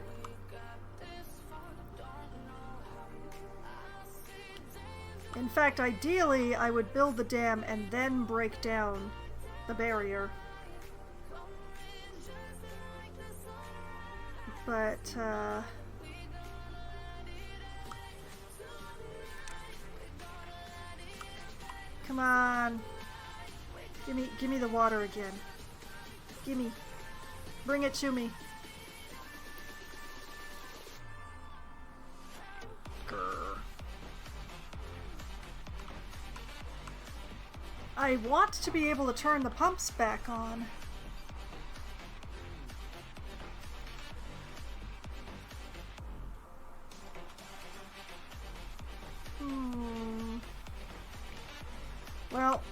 In fact, ideally, I would build the dam and then break down the barrier. But, come on. Give me the water again. Gimme. Bring it to me. Grr. I want to be able to turn the pumps back on. Well,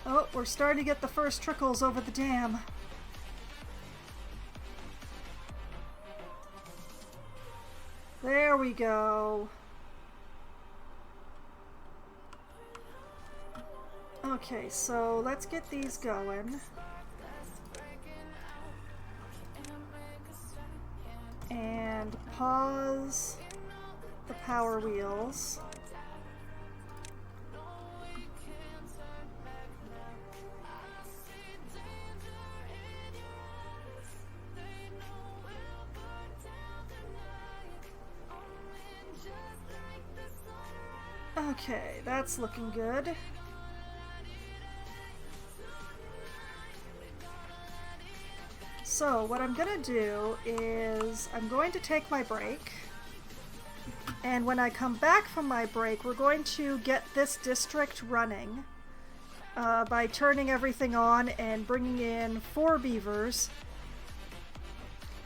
oh, we're starting to get the first trickles over the dam. There we go. Okay, so let's get these going. And pause the power wheels. Okay, that's looking good. So what I'm gonna do is I'm going to take my break, and when I come back from my break, we're going to get this district running by turning everything on and bringing in 4 beavers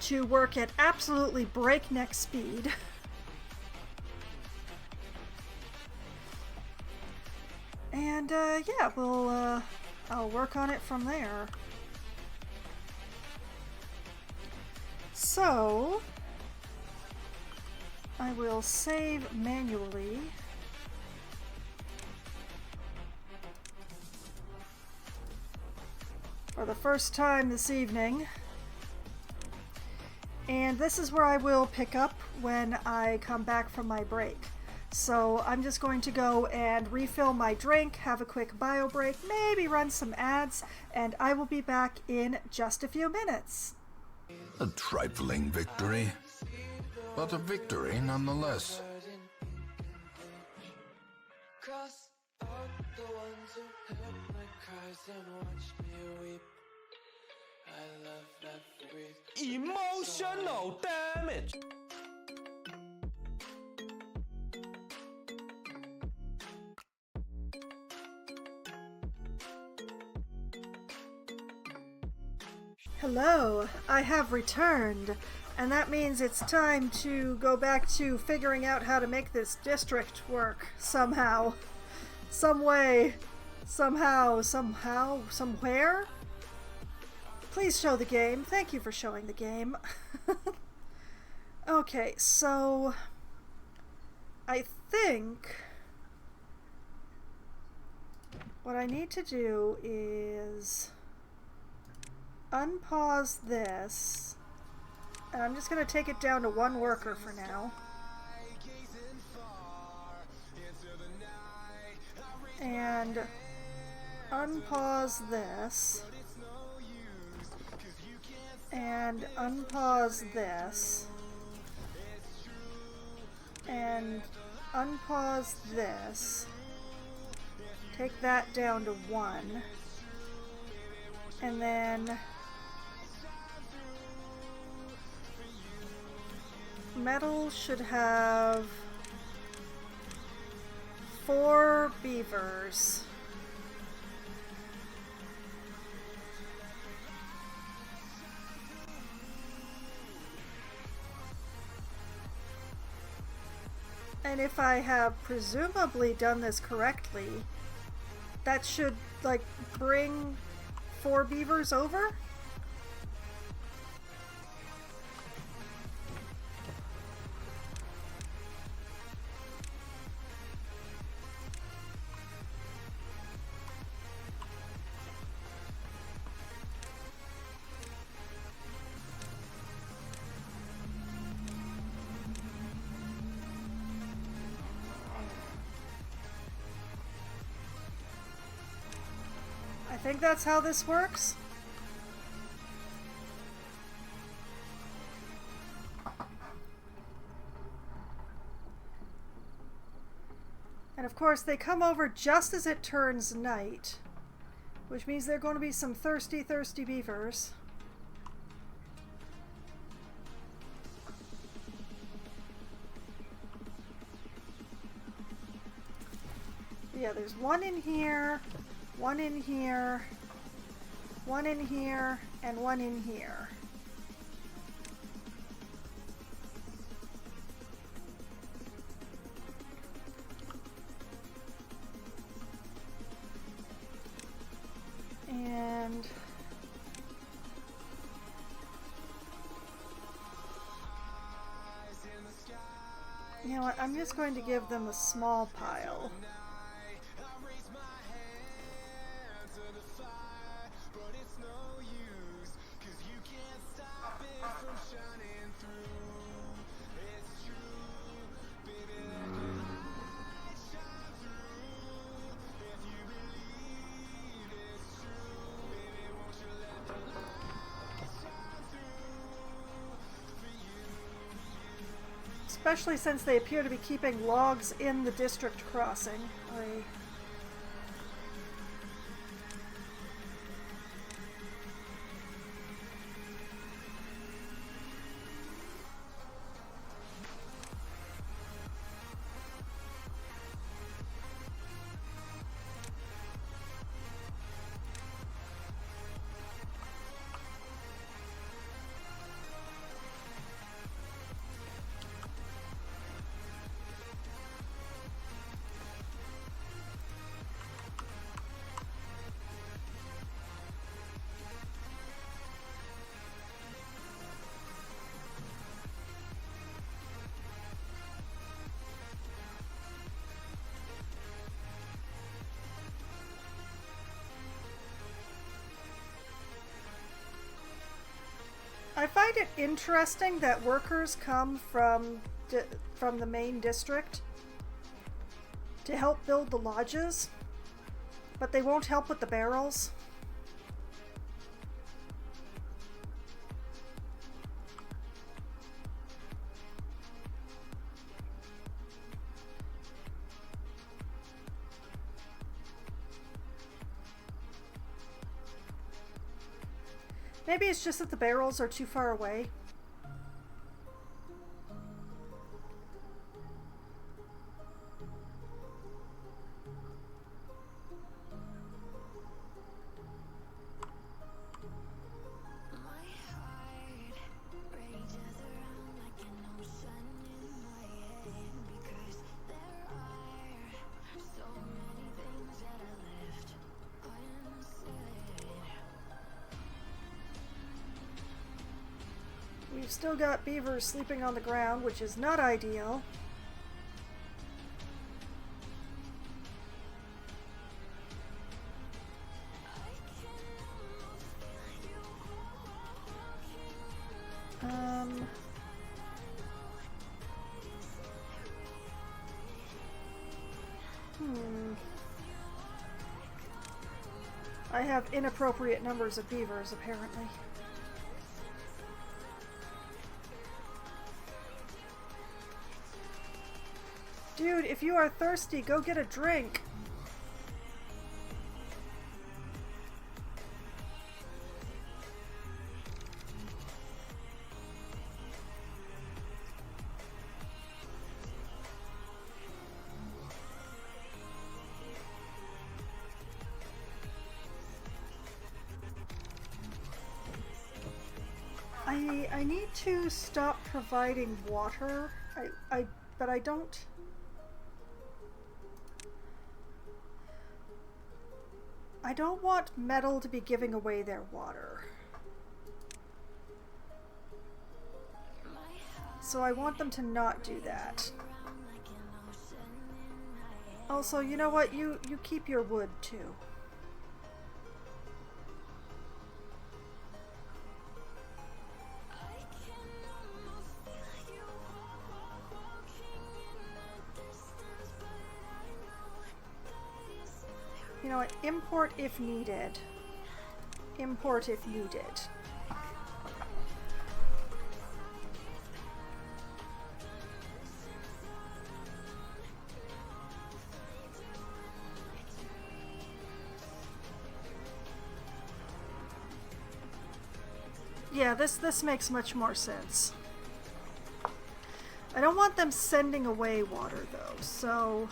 to work at absolutely breakneck speed. And yeah, I'll work on it from there. So I will save manually. For the first time this evening. And this is where I will pick up when I come back from my break. So I'm just going to go and refill my drink, have a quick bio break, maybe run some ads, and I will be back in just a few minutes. A trifling victory, but a victory nonetheless. Cross out the ones who heard my cries and watched me weep. I love every Emotional damage. Hello, I have returned, and that means it's time to go back to figuring out how to make this district work somehow. Some way. Somehow. Somewhere? Please show the game. Thank you for showing the game. Okay, so I think what I need to do is unpause this, and I'm just going to take it down to 1 worker for now. And unpause this. And unpause this. And unpause this. Take that down to 1. And then metal should have 4 beavers. And if I have presumably done this correctly, that should, like, bring 4 beavers over? think that's how this works. And of course, they come over just as it turns night, which means there are going to be some thirsty, thirsty beavers. Yeah, there's one in here, one in here, one in here, and one in here. And you know what, I'm just going to give them a small pile. Especially since they appear to be keeping logs in the district crossing. I find it interesting that workers come from the main district to help build the lodges, but they won't help with the barrels. Maybe it's just that the barrels are too far away. We've still got beavers sleeping on the ground, which is not ideal. I have inappropriate numbers of beavers, apparently. Dude, if you are thirsty, go get a drink. I need to stop providing water. But I don't. I don't want metal to be giving away their water. So I want them to not do that. Also, you know what? You keep your wood too. You know what? Import if needed. import if needed. Yeah, this makes much more sense. I don't want them sending away water though, so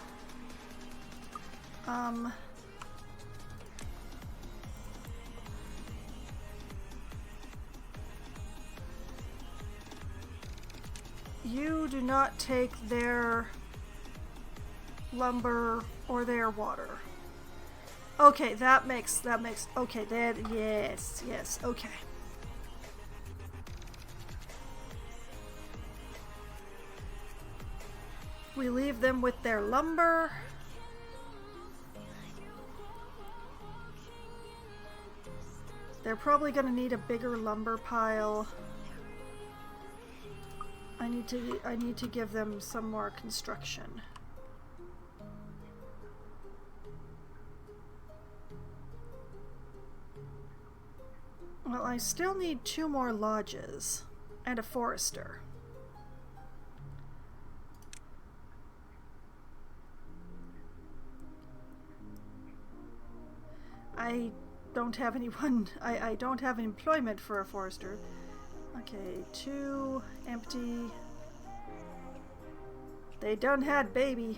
you do not take their lumber or their water. Okay, that makes okay, that yes, okay. We leave them with their lumber. They're probably going to need a bigger lumber pile. I need to give them some more construction. Well, I still need 2 more lodges and a forester. I don't have anyone. I don't have employment for a forester. Okay, 2 empty. They done had baby.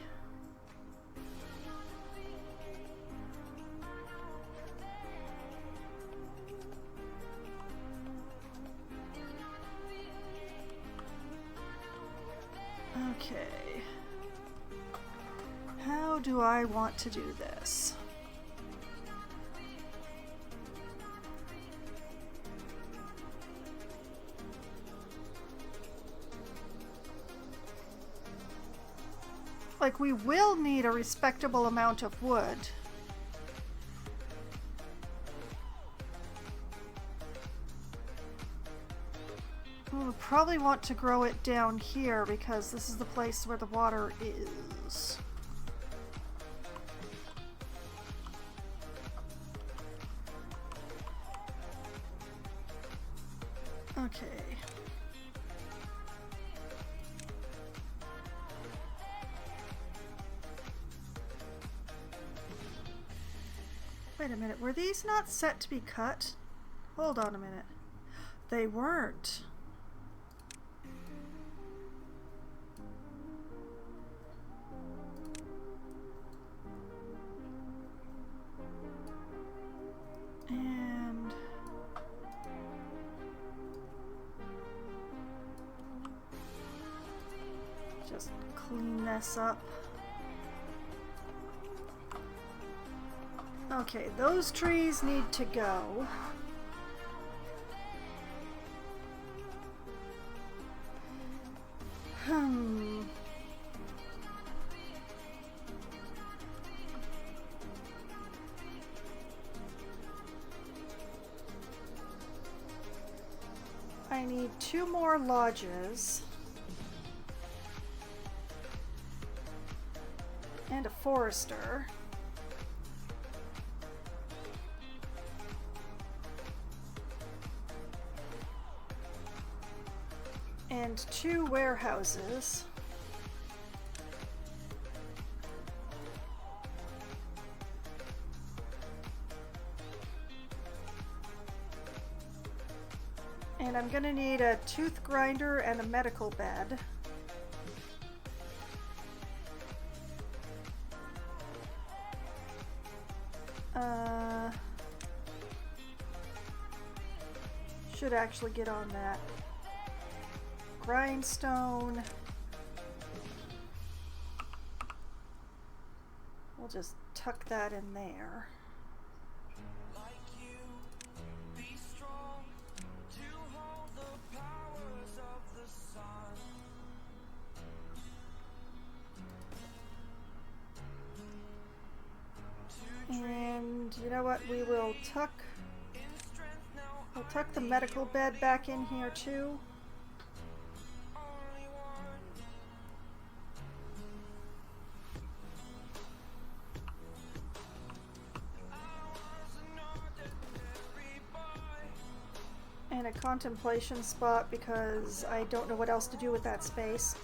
Okay. How do I want to do this? Like, we will need a respectable amount of wood. We'll probably want to grow it down here because this is the place where the water is. Okay. Wait a minute, were these not set to be cut? Hold on a minute. They weren't. And just clean this up. Okay, those trees need to go. I need 2 more lodges. And a forester. And 2 warehouses. And I'm gonna need a tooth grinder and a medical bed. Should actually get on that. Grindstone. We'll just tuck that in there. And you know what? We will tuck. We'll tuck the medical bed back in here too. a contemplation spot because I don't know what else to do with that space.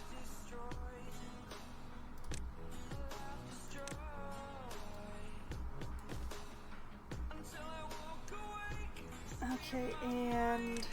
Okay, and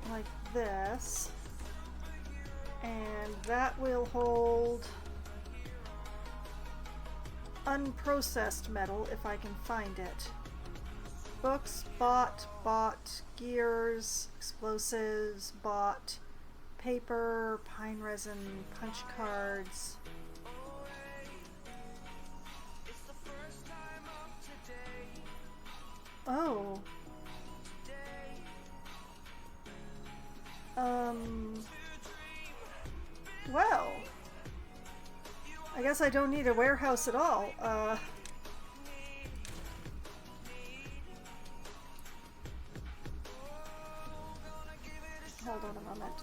like this, and that will hold unprocessed metal if I can find it. Books, bought, gears, explosives, bought, paper, pine resin, punch cards. Oh. Well, I guess I don't need a warehouse at all. Hold on a moment.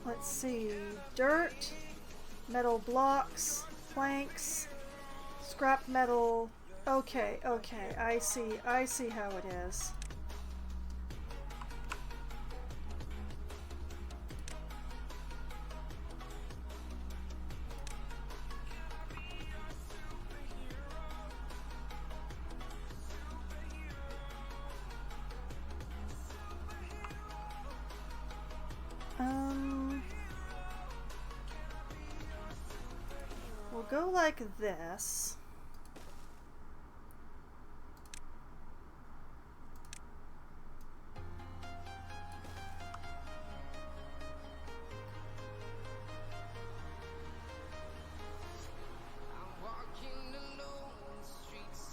Let's see. Dirt, metal blocks, planks, scrap metal. Okay, I see how it is. We'll go like this.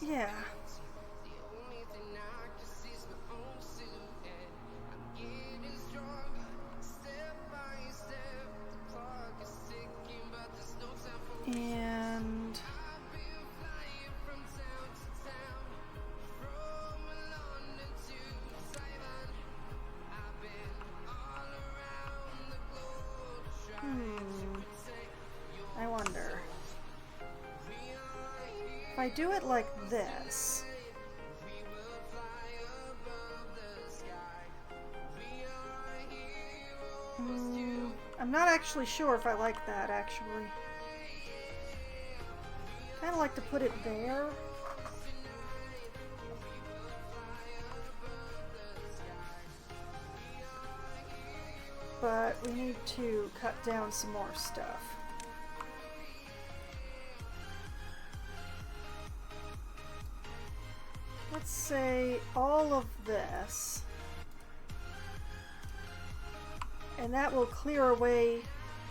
Yeah. And I wonder if I do it like this. I'm not actually sure if I like that, actually. Kind of like to put it there. But we need to cut down some more stuff. Let's say all of this. And that will clear away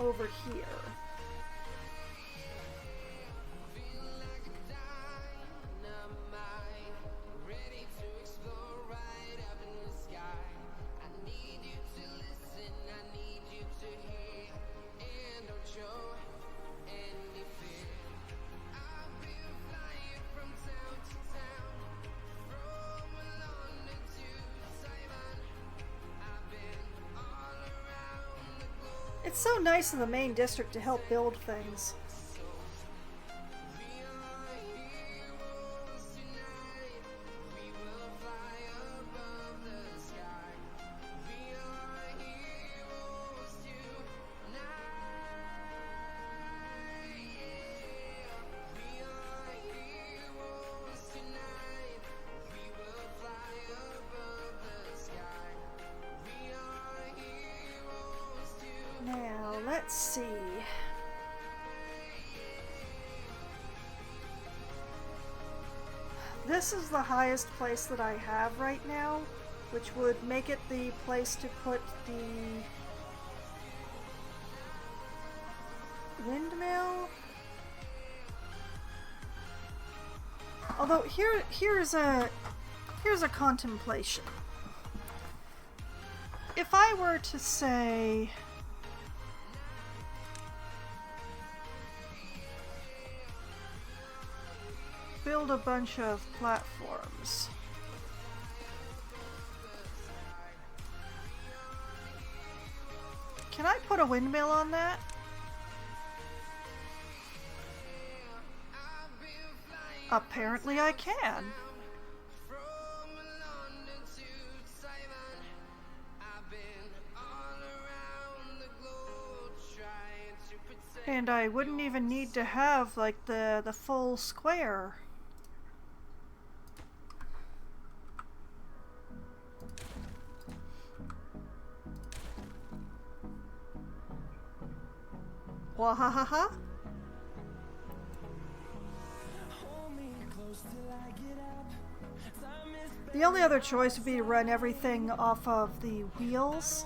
over here. It's so nice in the main district to help build things. Now, let's see. This is the highest place that I have right now, which would make it the place to put the windmill. Although here's a contemplation. If I were to say build a bunch of platforms. Can I put a windmill on that? Apparently I can. And I wouldn't even need to have like the full square. Wahahaha. The only other choice would be to run everything off of the wheels,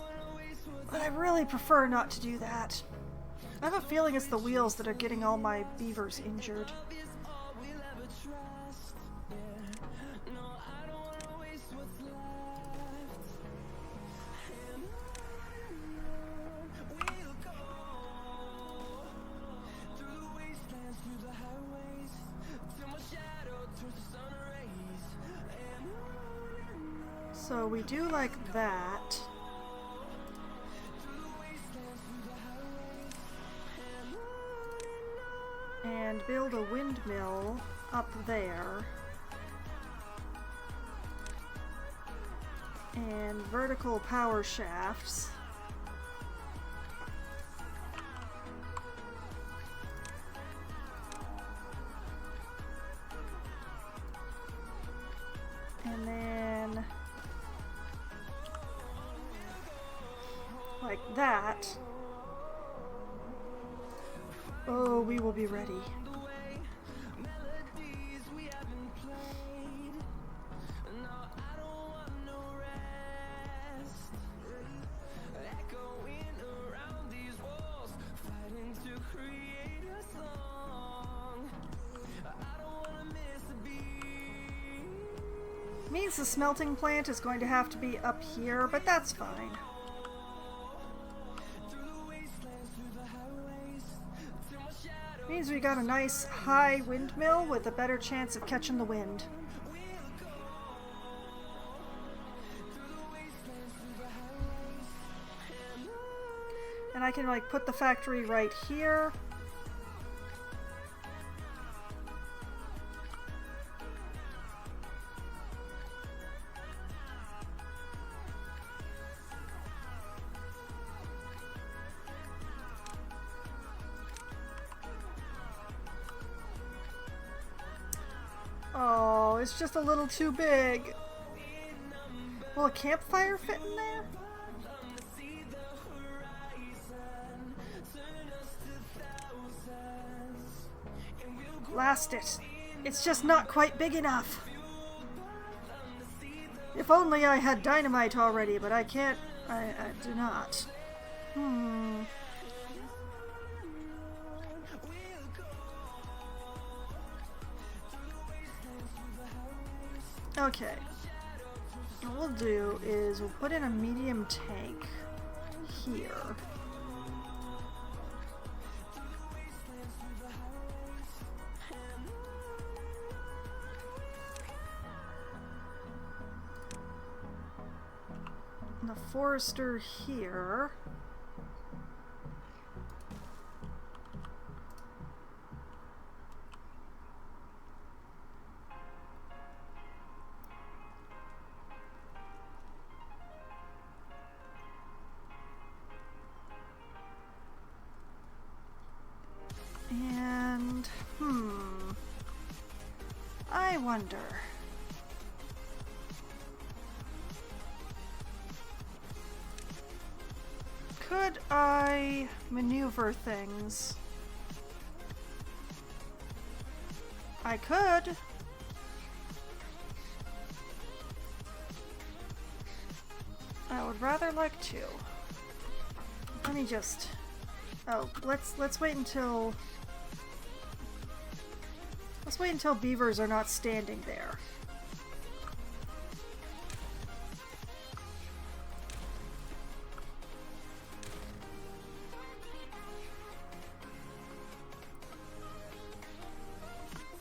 but I really prefer not to do that. I have a feeling it's the wheels that are getting all my beavers injured. So we do like that. And build a windmill up there. And vertical power shafts. And then like that. Oh, we will be ready. Means the smelting plant is going to have to be up here, but that's fine. Means we got a nice high windmill with a better chance of catching the wind. And I can like put the factory right here. Oh, it's just a little too big. Will a campfire fit in there? Blast it. It's just not quite big enough. If only I had dynamite already, but I can't. I do not. Okay. What we'll do is we'll put in a medium tank here. And a forester here. And, I wonder. Could I maneuver things? I could. I would rather like to. Let me just Oh, let's wait until beavers are not standing there.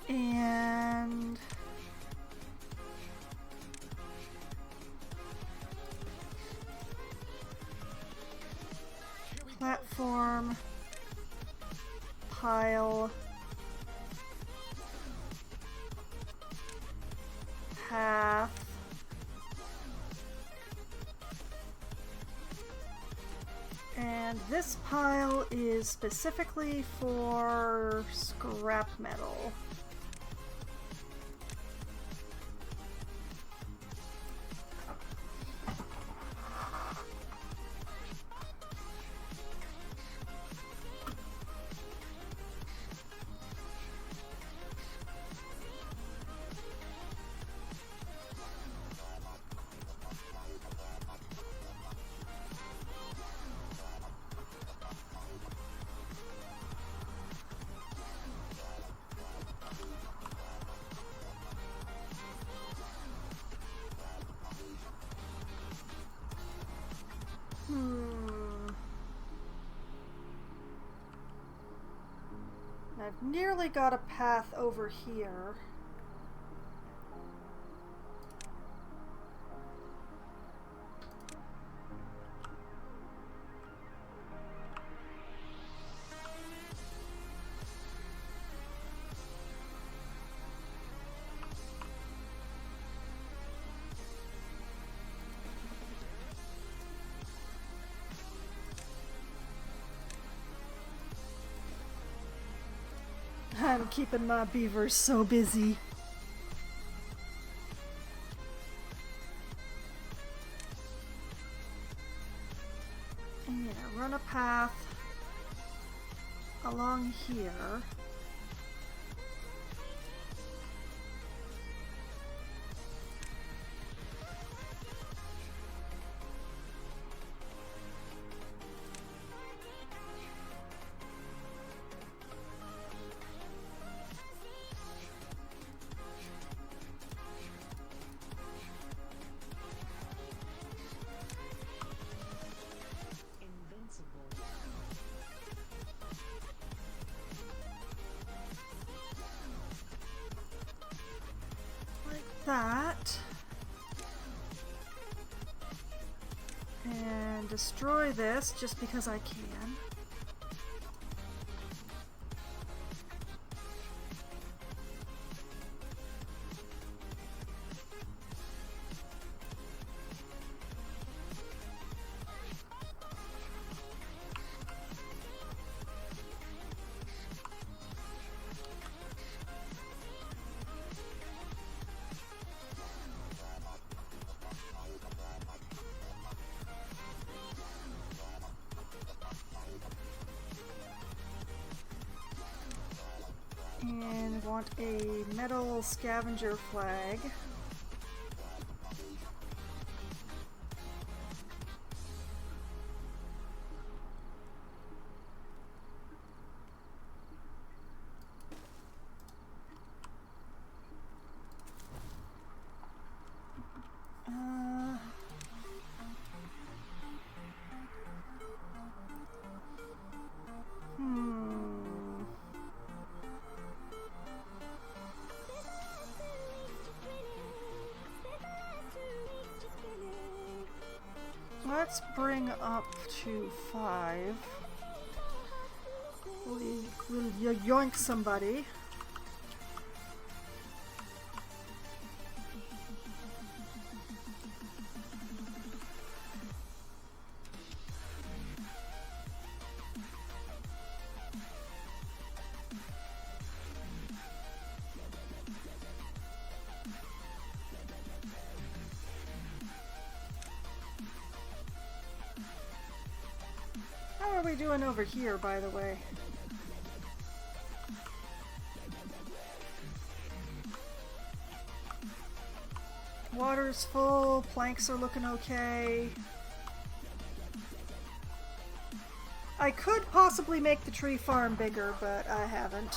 And platform, pile, path, and this pile is specifically for scrap metal. I've nearly got a path over here. I'm keeping my beavers so busy. And run a path along here. That and destroy this just because I can. And want a metal scavenger flag. Let's bring up to 5. We'll yoink somebody. How are we doing over here, by the way? Water's full, planks are looking okay. I could possibly make the tree farm bigger, but I haven't.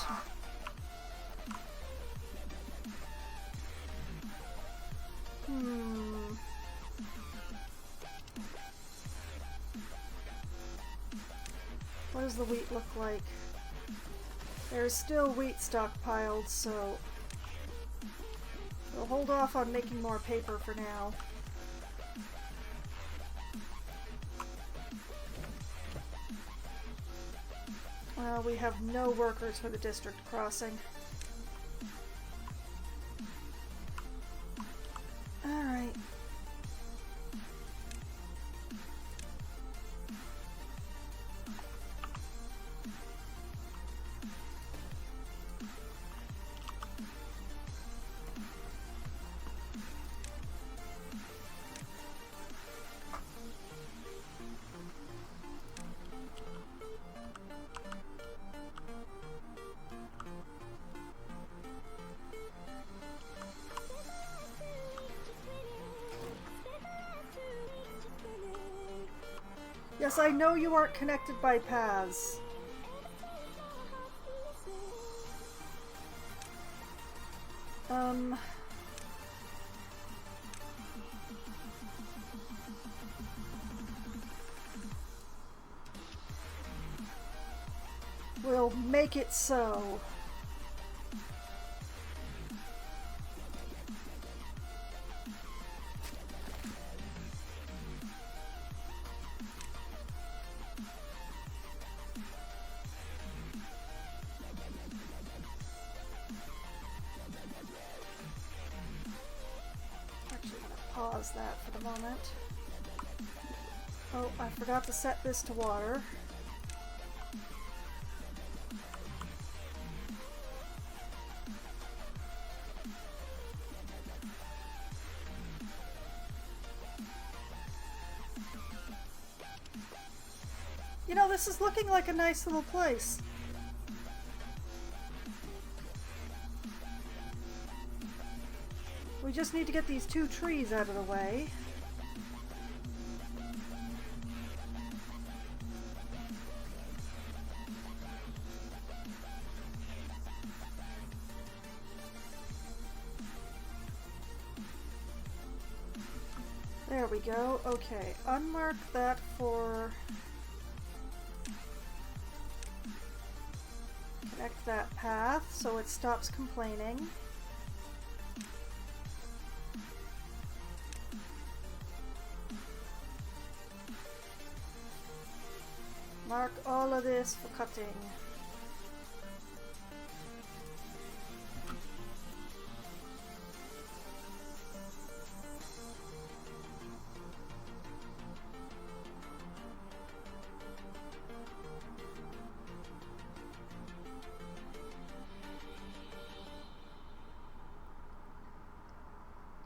What does the wheat look like? There's still wheat stockpiled, so we'll hold off on making more paper for now. Well, we have no workers for the district crossing. Alright. Yes, I know you aren't connected by paths. We'll make it so. Pause that for the moment. Oh, I forgot to set this to water. You know, this is looking like a nice little place. We just need to get these 2 trees out of the way. There we go. Okay, unmark that for... Connect that path so it stops complaining. Mark all of this for cutting.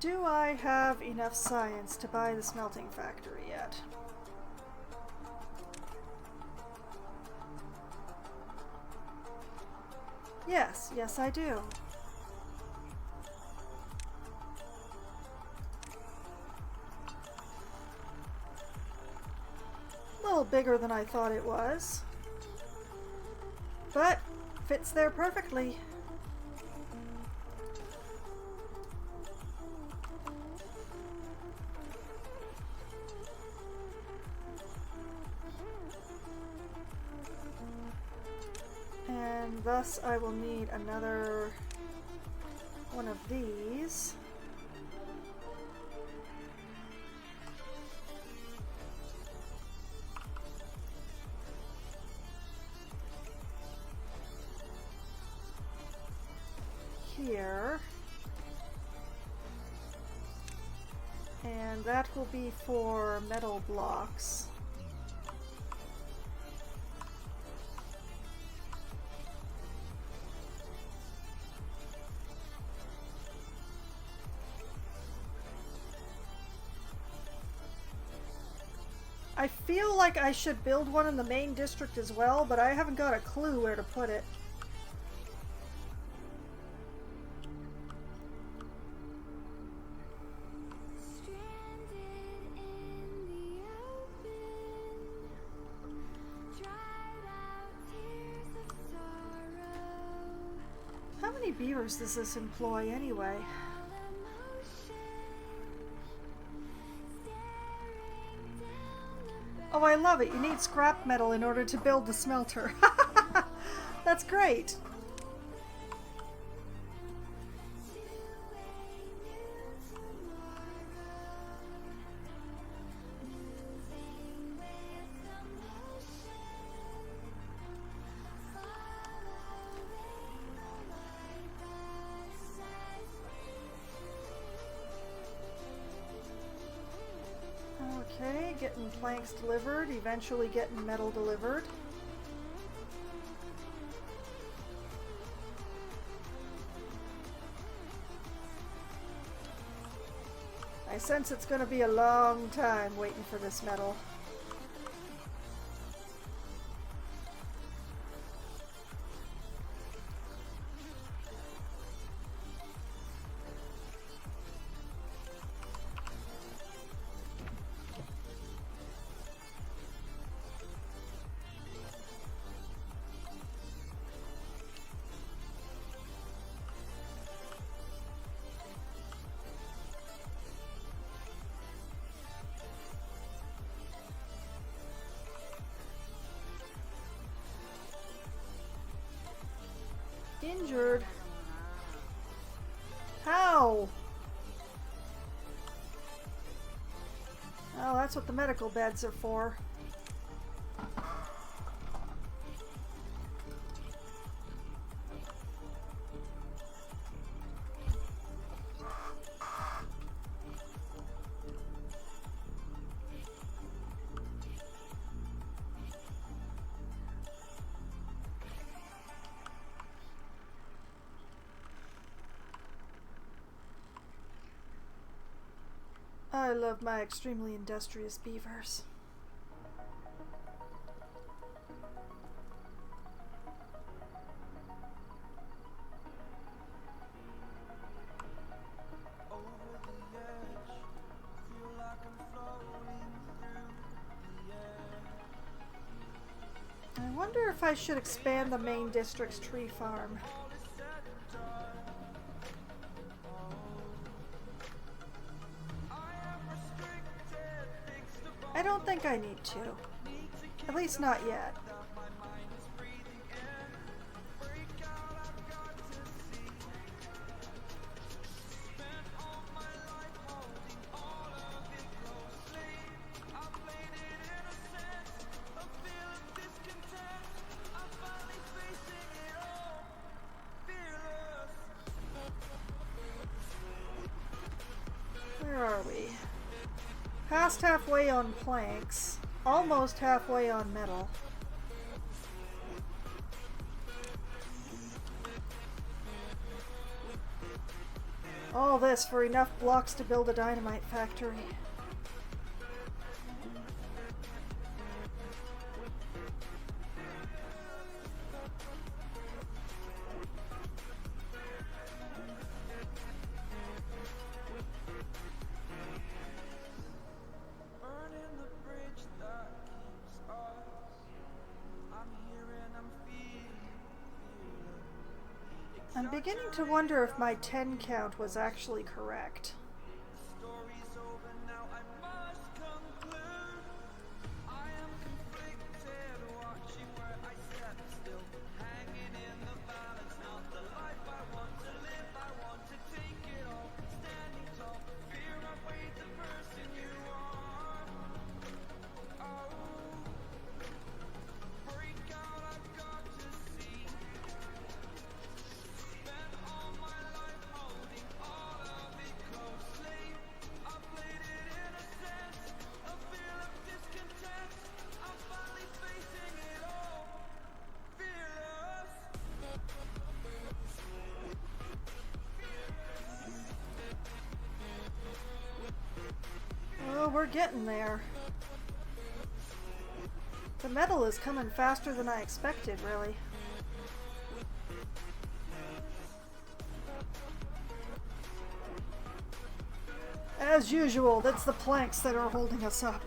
Do I have enough science to buy the smelting factory yet? Yes, yes I do. A little bigger than I thought it was, but fits there perfectly. And thus I will need another one of these. Here. And that will be for metal blocks. I feel like I should build one in the main district as well, but I haven't got a clue where to put it. beavers does this employ anyway? Oh, I love it. You need scrap metal in order to build the smelter. That's great. Okay, getting planks delivered, eventually getting metal delivered. I sense it's going to be a long time waiting for this metal. Injured? How? Oh, that's what the medical beds are for. I love my extremely industrious beavers. I wonder if I should expand the main district's tree farm. I don't think I need to. At least not yet. Where are we? Past halfway on planks, almost halfway on metal. All this for enough blocks to build a dynamite factory. I'm beginning to wonder if my 10 count was actually correct. Oh, we're getting there. The metal is coming faster than I expected, really. As usual, that's the planks that are holding us up.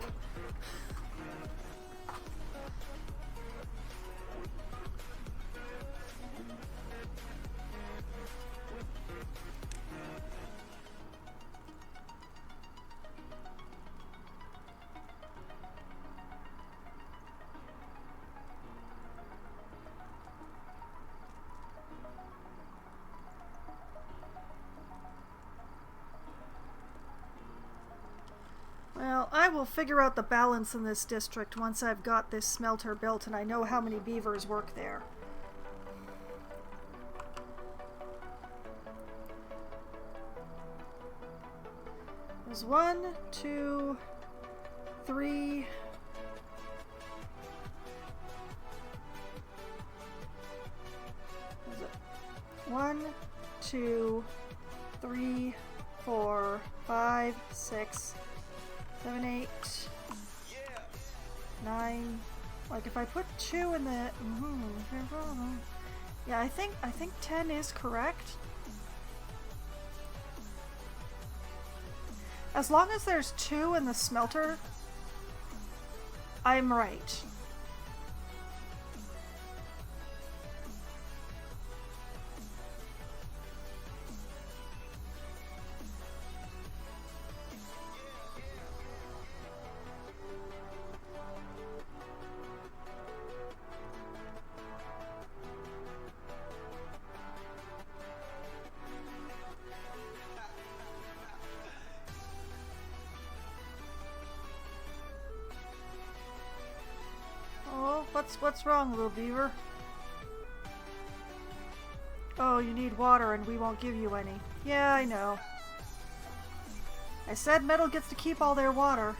will figure out the balance in this district once I've got this smelter built and I know how many beavers work there. There's 1, 2, 3... What is it? 1, 2, 3, 4, 5, 6, 7, 8, 9. Like if I put 2 in the... Yeah, I think 10 is correct. As long as there's 2 in the smelter, I'm right. What's wrong, little beaver? Oh, you need water and we won't give you any. Yeah, I know. I said Metal gets to keep all their water.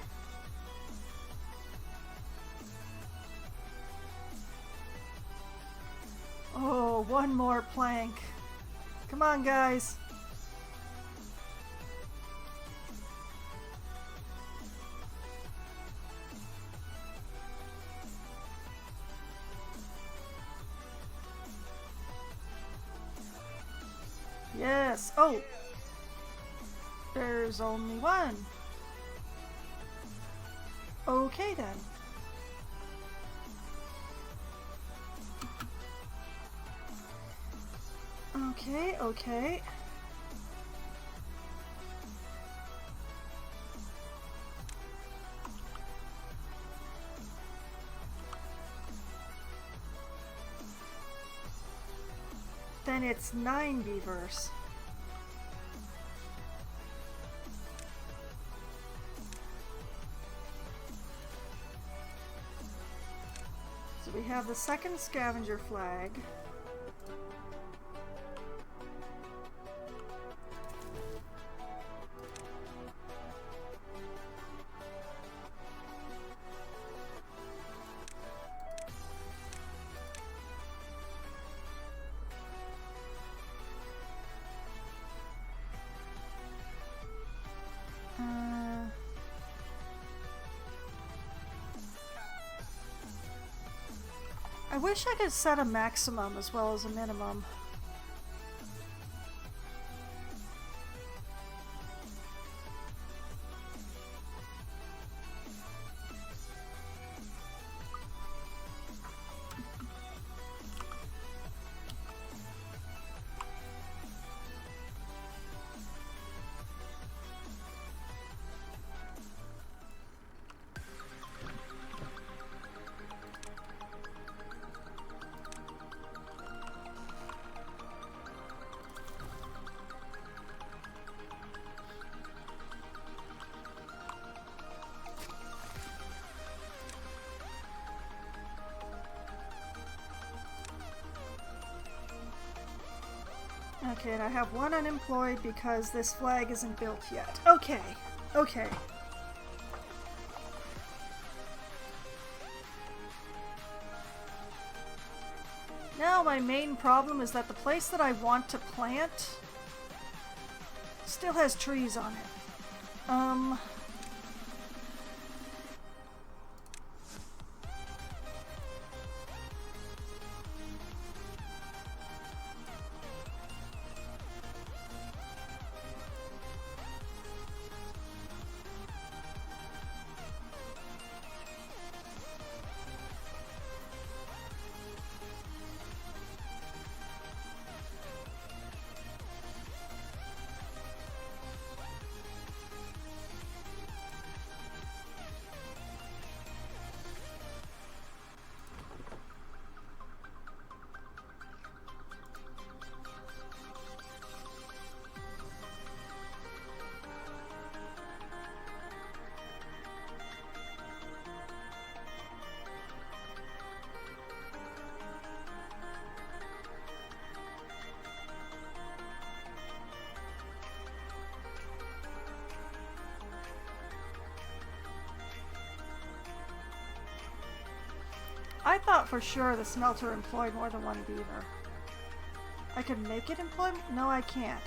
Oh, 1 more plank. Come on, guys. Yes. Oh! There's only 1. Okay then. Okay, okay. Then it's 9 beavers. So we have the second scavenger flag. I wish I could set a maximum as well as a minimum. Okay, and I have 1 unemployed because this flag isn't built yet. Okay, okay. Now my main problem is that the place that I want to plant still has trees on it. thought for sure the smelter employed more than one beaver. I could make it employ? No, I can't.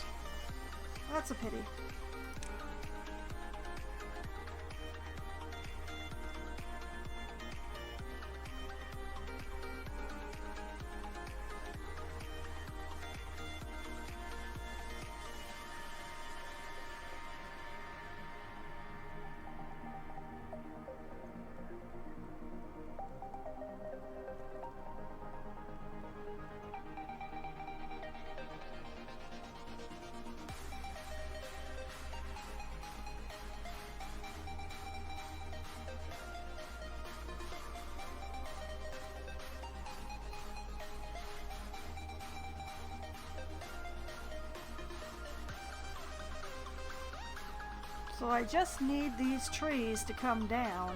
That's a pity. So I just need these trees to come down.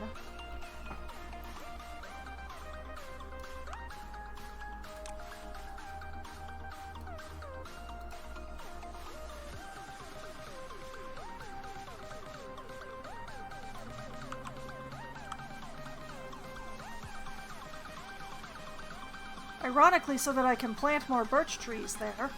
Ironically, so that I can plant more birch trees there.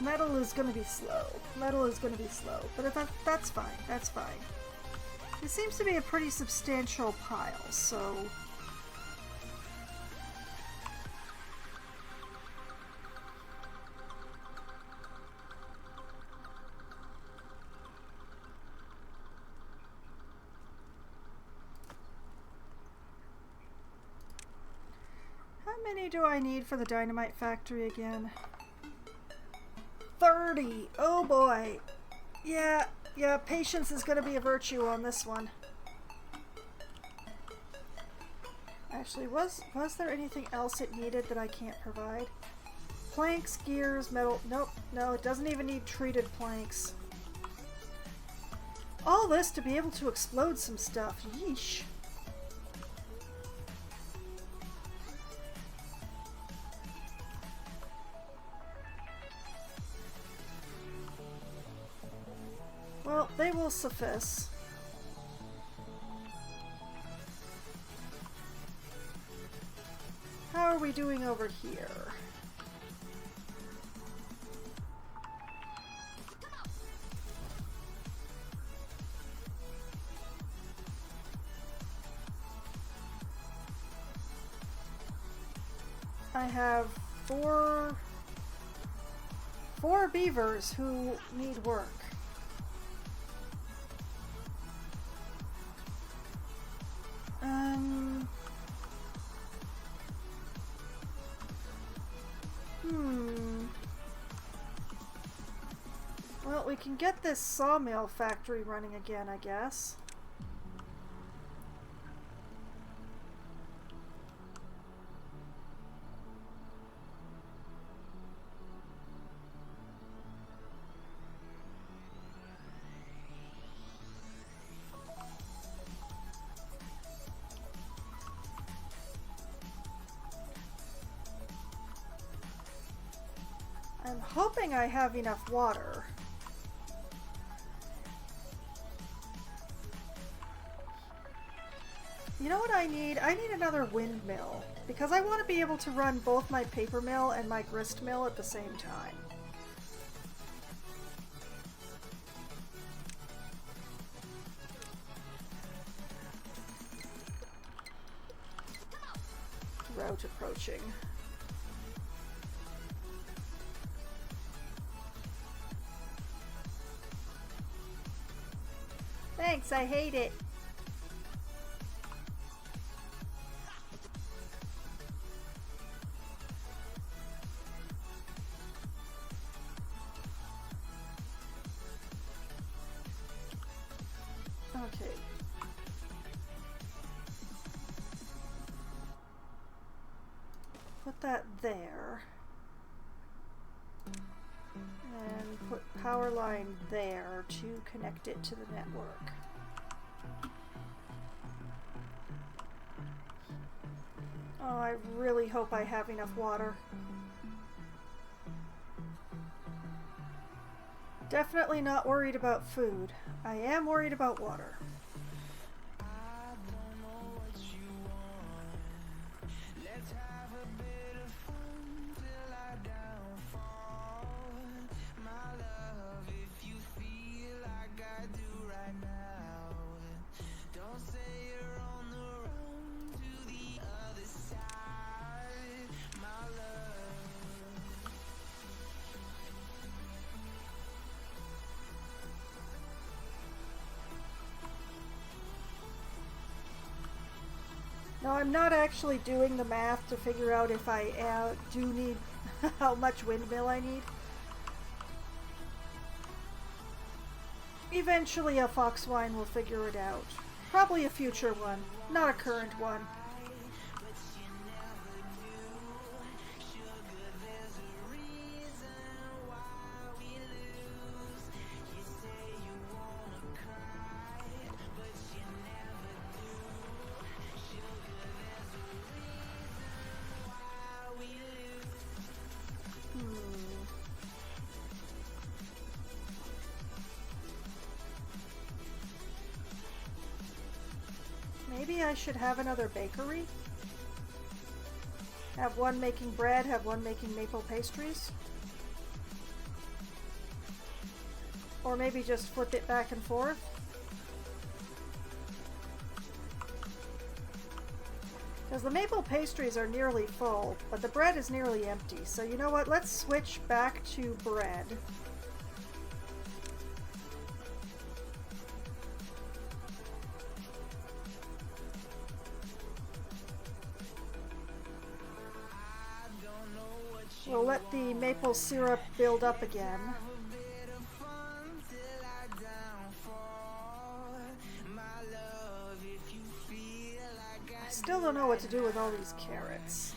Metal is going to be slow. Metal is going to be slow. But that's fine. That's fine. It seems to be a pretty substantial pile, so... How many do I need for the dynamite factory again? 30! Oh boy! Yeah, patience is going to be a virtue on this one. Actually, was there anything else it needed that I can't provide? Planks, gears, metal... Nope, no, it doesn't even need treated planks. All this to be able to explode some stuff. Yeesh. Well, they will suffice. How are we doing over here? I have four beavers who need work. Well, we can get this sawmill factory running again, I guess. I'm hoping I have enough water. You know what I need? I need another windmill, because I want to be able to run both my paper mill and my grist mill at the same time. Drought approaching. Thanks, I hate it. Okay. Put that there. And put power line there to connect it to the network. Oh, I really hope I have enough water. Definitely not worried about food. I am worried about water. No, I'm not actually doing the math to figure out if I do need how much windmill I need. Eventually a foxwine will figure it out. Probably a future one, not a current one. Maybe I should have another bakery? Have one making bread, have one making maple pastries? Or maybe just flip it back and forth? Because the maple pastries are nearly full, but the bread is nearly empty. So you know what, let's switch back to bread. We'll let the maple syrup build up again. I still don't know what to do with all these carrots.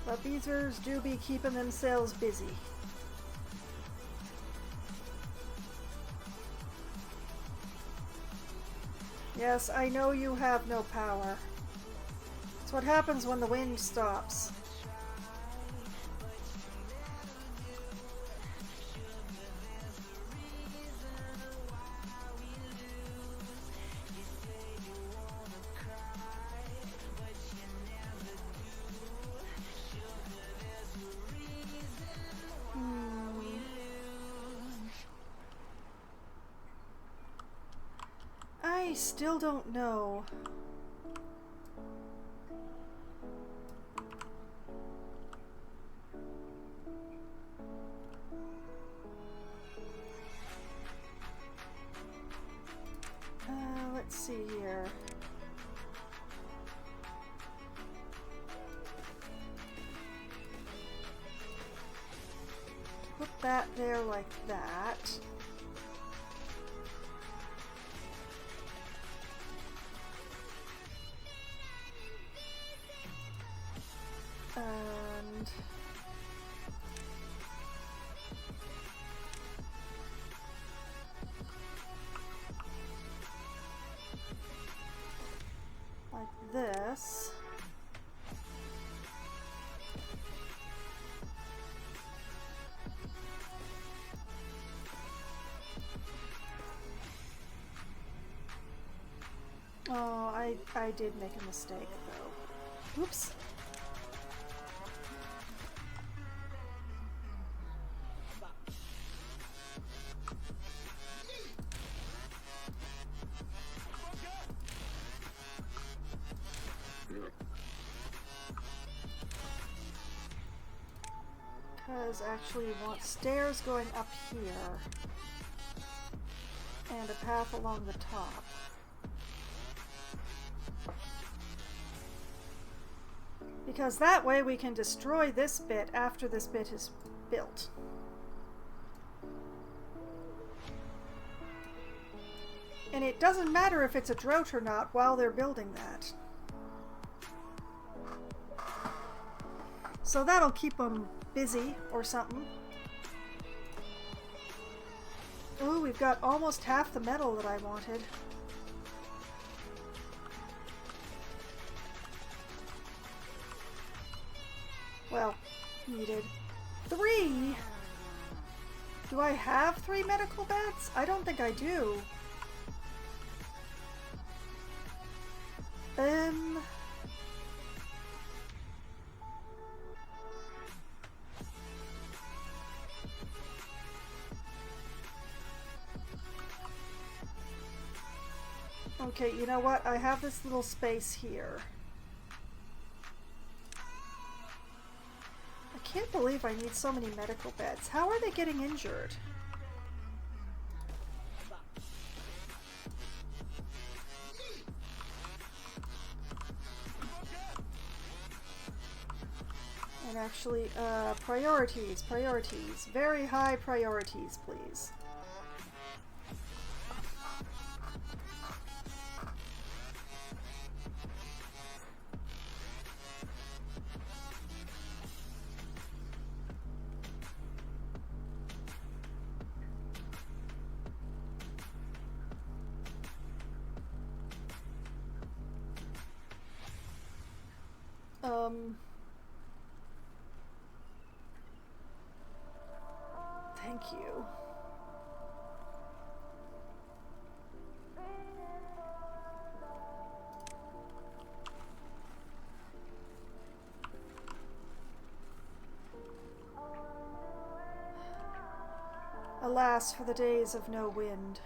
But beavers do be keeping themselves busy. Yes, I know you have no power. It's what happens when the wind stops. I still don't know. Let's see here. Put that there like that. And like this. Oh, I did make a mistake though. Oops. Because actually you want stairs going up here. And a path along the top. Because that way we can destroy this bit after this bit is built. And it doesn't matter if it's a drought or not while they're building that. So that'll keep them busy or something. Ooh, we've got almost half the metal that I wanted. Well, needed. 3! Do I have 3 medical beds? I don't think I do. Okay, you know what? I have this little space here. I can't believe I need so many medical beds. How are they getting injured? And actually, priorities. Very high priorities, please. Thank you. Alas, for the days of no wind.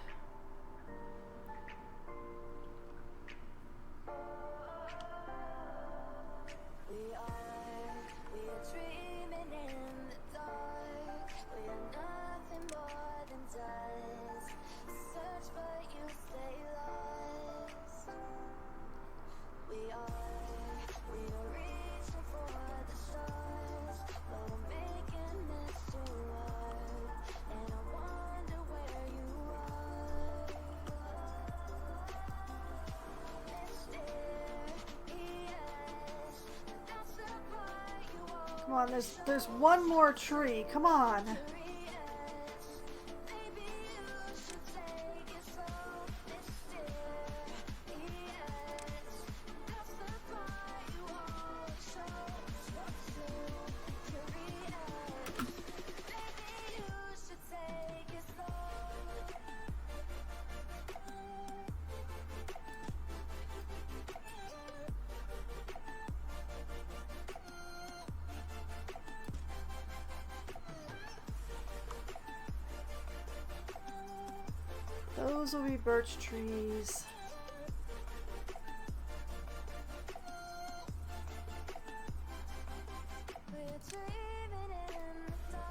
Come on, there's one more tree. Come on. Those will be birch trees.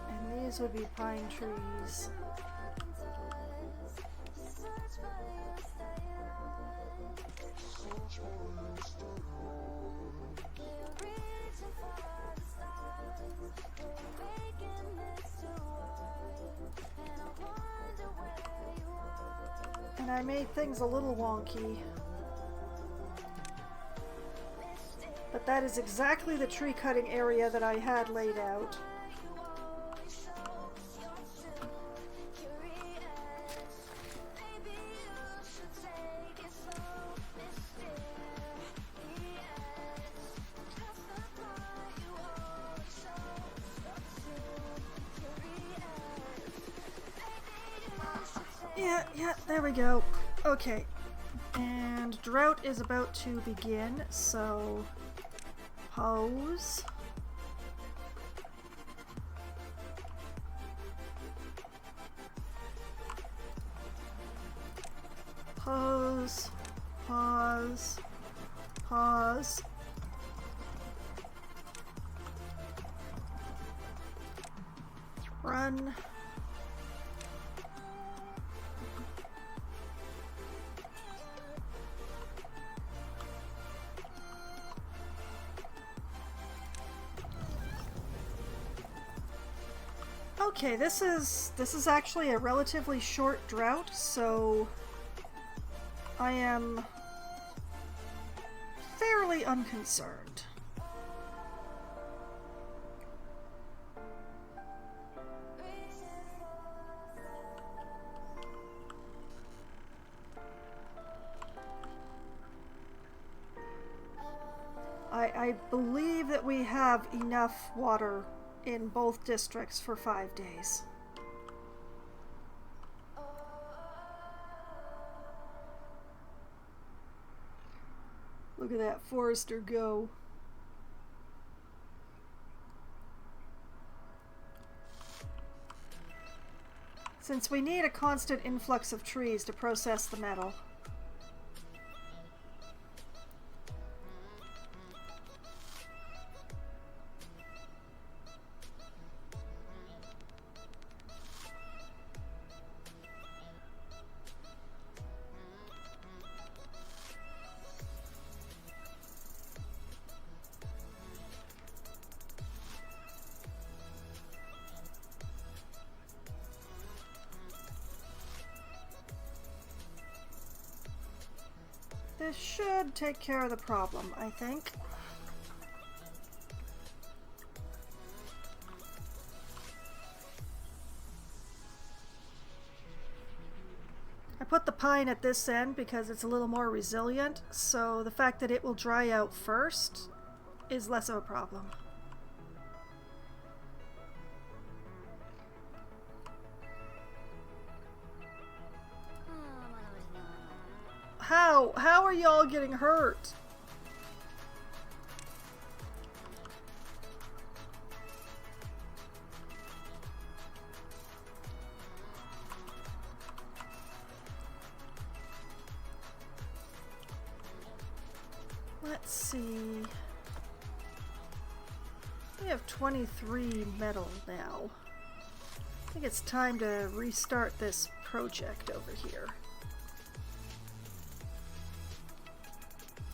And these would be pine trees. And I made things a little wonky. But that is exactly the tree cutting area that I had laid out. Yeah, there we go. Okay. And drought is about to begin, so hose. Pause. Pause. Pause. Run. Okay, this is actually a relatively short drought, so I am fairly unconcerned. I believe that we have enough water in both districts for 5 days. Look at that forester go. Since we need a constant influx of trees to process the metal. This should take care of the problem, I think. I put the pine at this end because it's a little more resilient, so the fact that it will dry out first is less of a problem. How are y'all getting hurt? Let's see. We have 23 metal now. I think it's time to restart this project over here.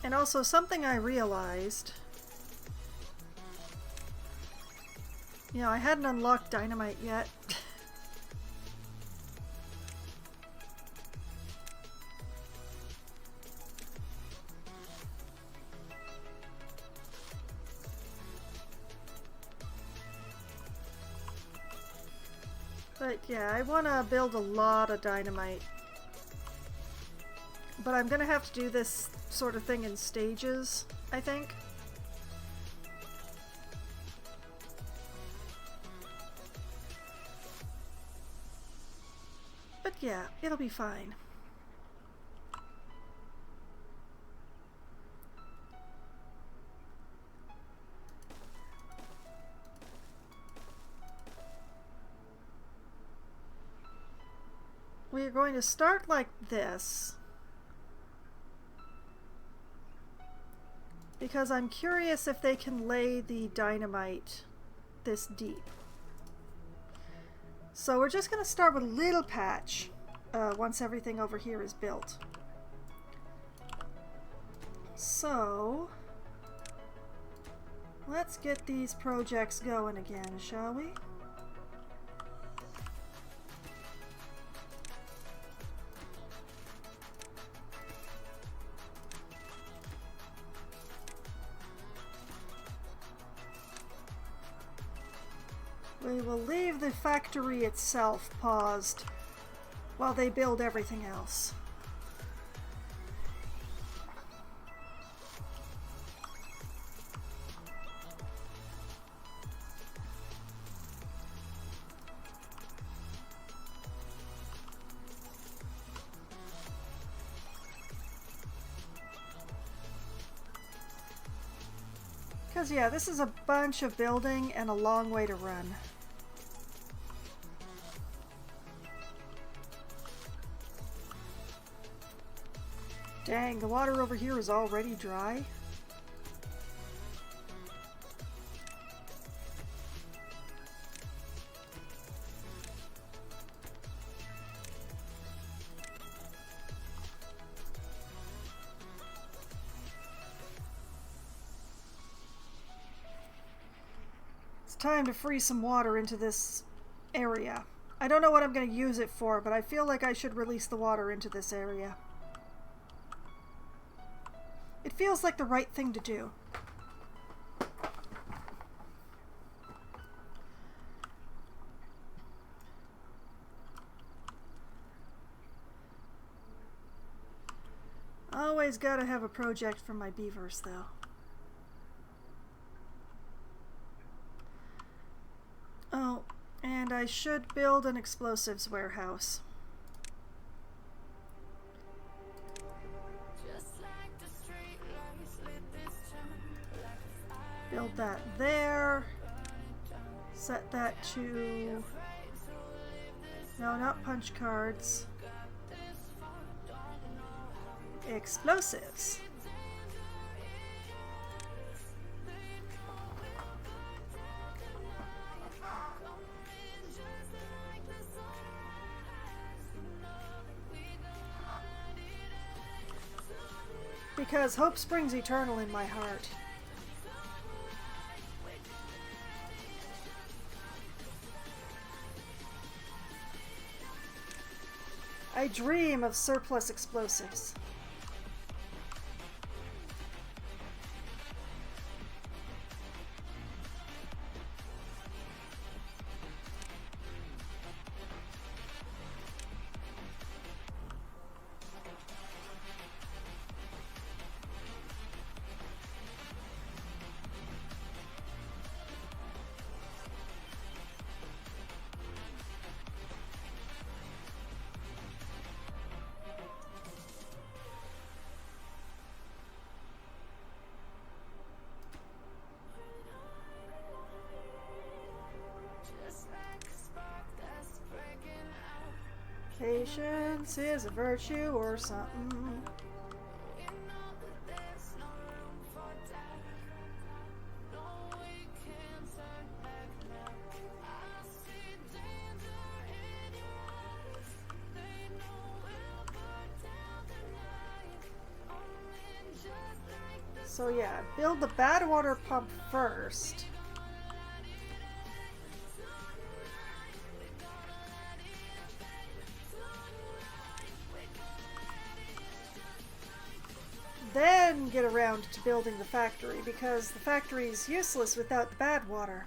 And also something I realized, you know, I hadn't unlocked dynamite yet. But yeah, I want to build a lot of dynamite. But I'm gonna have to do this sort of thing in stages, I think. But yeah, it'll be fine. We're going to start like this. Because I'm curious if they can lay the dynamite this deep. So we're just going to start with a little patch once everything over here is built. So let's get these projects going again, shall we? We will leave the factory itself paused while they build everything else. Because yeah, this is a bunch of building and a long way to run. Dang, the water over here is already dry. It's time to free some water into this area. I don't know what I'm going to use it for, but I feel like I should release the water into this area. It feels like the right thing to do. Always gotta have a project for my beavers, though. Oh, and I should build an explosives warehouse. Build that there. Set that to... No, not punch cards. Explosives. Because hope springs eternal in my heart. I dream of surplus explosives. Patience is a virtue or something. So yeah, build the badwater pump first. Then get around to building the factory, because the factory is useless without the bad water.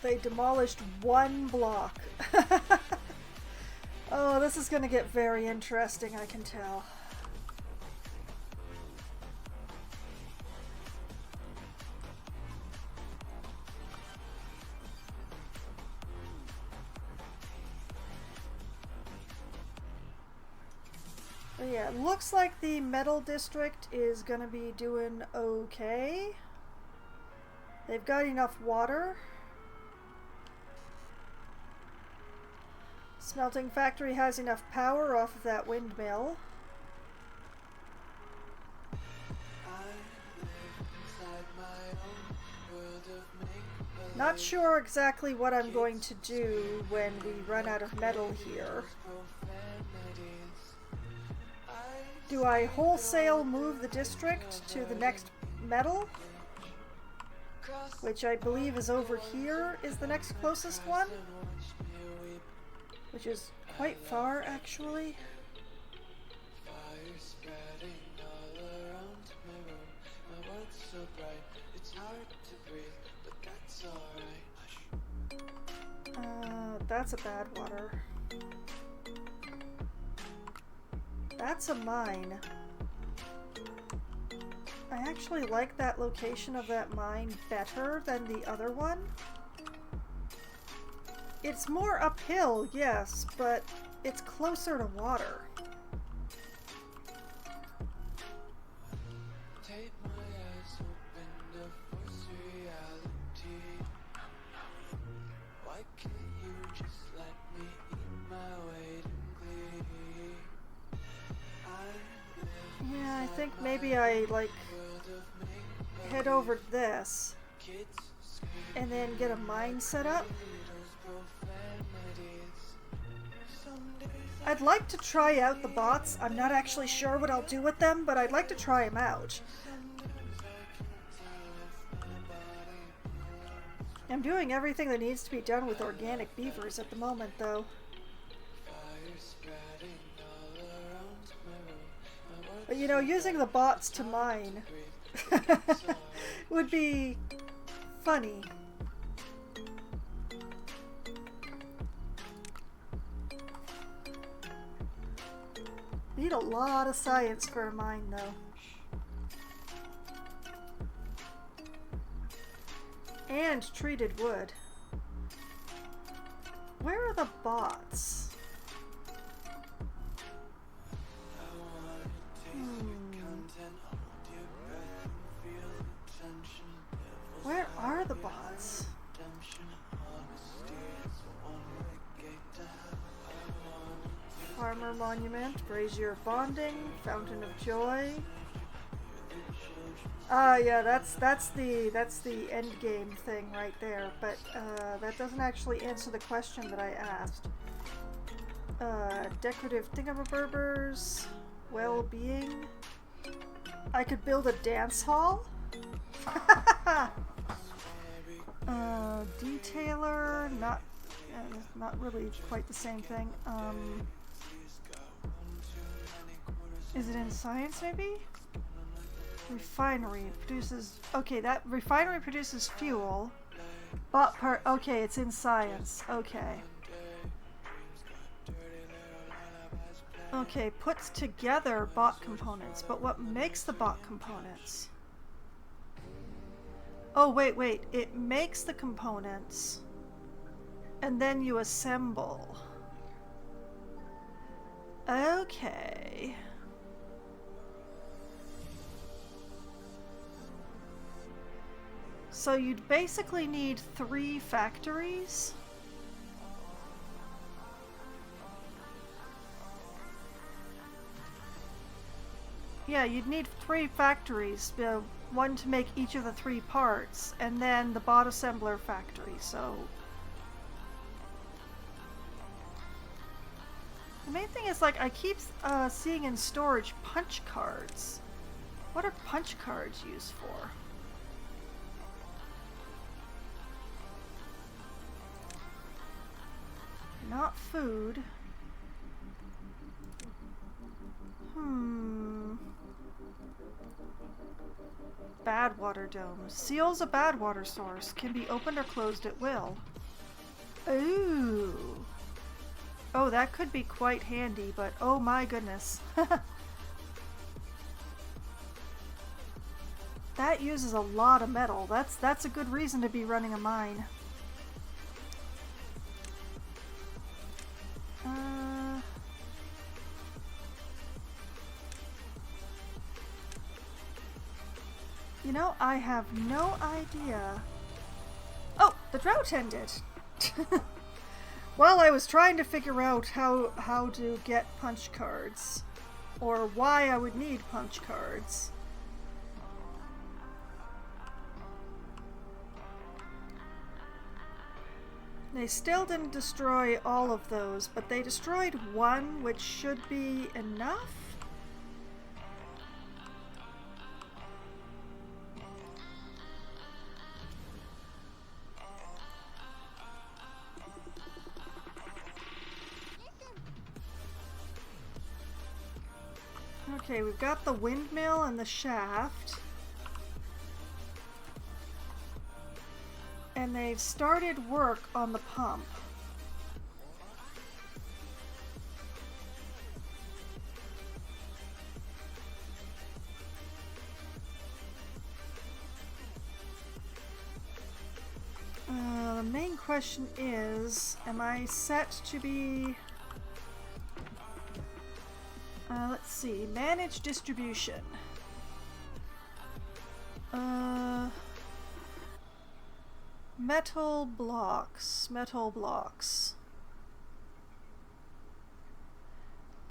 They demolished one block. Oh, this is going to get very interesting, I can tell. But yeah, it looks like the metal district is going to be doing okay. They've got enough water. Smelting factory has enough power off of that windmill. Not sure exactly what I'm going to do when we run out of metal here. Do I wholesale move the district to the next metal? Which I believe is over here, is the next closest one? Which is quite far, actually. That's a bad water. That's a mine. I actually like that location of that mine better than the other one. It's more uphill, yes, but it's closer to water. Yeah, I think maybe I, like, head over to this and then get a mine set up. I'd like to try out the bots. I'm not actually sure what I'll do with them, but I'd like to try them out. I'm doing everything that needs to be done with organic beavers at the moment, though. But you know, using the bots to mine would be funny. Need a lot of science for a mine, though. And treated wood. Where are the bots? Where are the bots? Farmer Monument, Brazier Bonding, Fountain of Joy. Yeah, that's the end game thing right there, but that doesn't actually answer the question that I asked. Decorative thingamabobbers, well-being. I could build a dance hall. Detailer, not really quite the same thing. Is it in science, maybe? Refinery produces... Okay, that refinery produces fuel. Bot part... Okay, it's in science. Okay. Okay, puts together bot components. But what makes the bot components? Oh, wait. It makes the components. And then you assemble. Okay. So you'd basically need 3 factories. Yeah, you'd need 3 factories, one to make each of the 3 parts, and then the bot assembler factory, so... The main thing is, like, I keep seeing in storage punch cards. What are punch cards used for? Not food. Badwater domes. Seals a badwater source. Can be opened or closed at will. Ooh. Oh, that could be quite handy, but oh my goodness. That uses a lot of metal. That's a good reason to be running a mine. You know, I have no idea. Oh, the drought ended. While I was trying to figure out how to get punch cards, or why I would need punch cards. They still didn't destroy all of those, but they destroyed one, which should be enough. Okay, we've got the windmill and the shaft. And they've started work on the pump. The main question is, am I set to be... let's see, manage distribution. Metal blocks.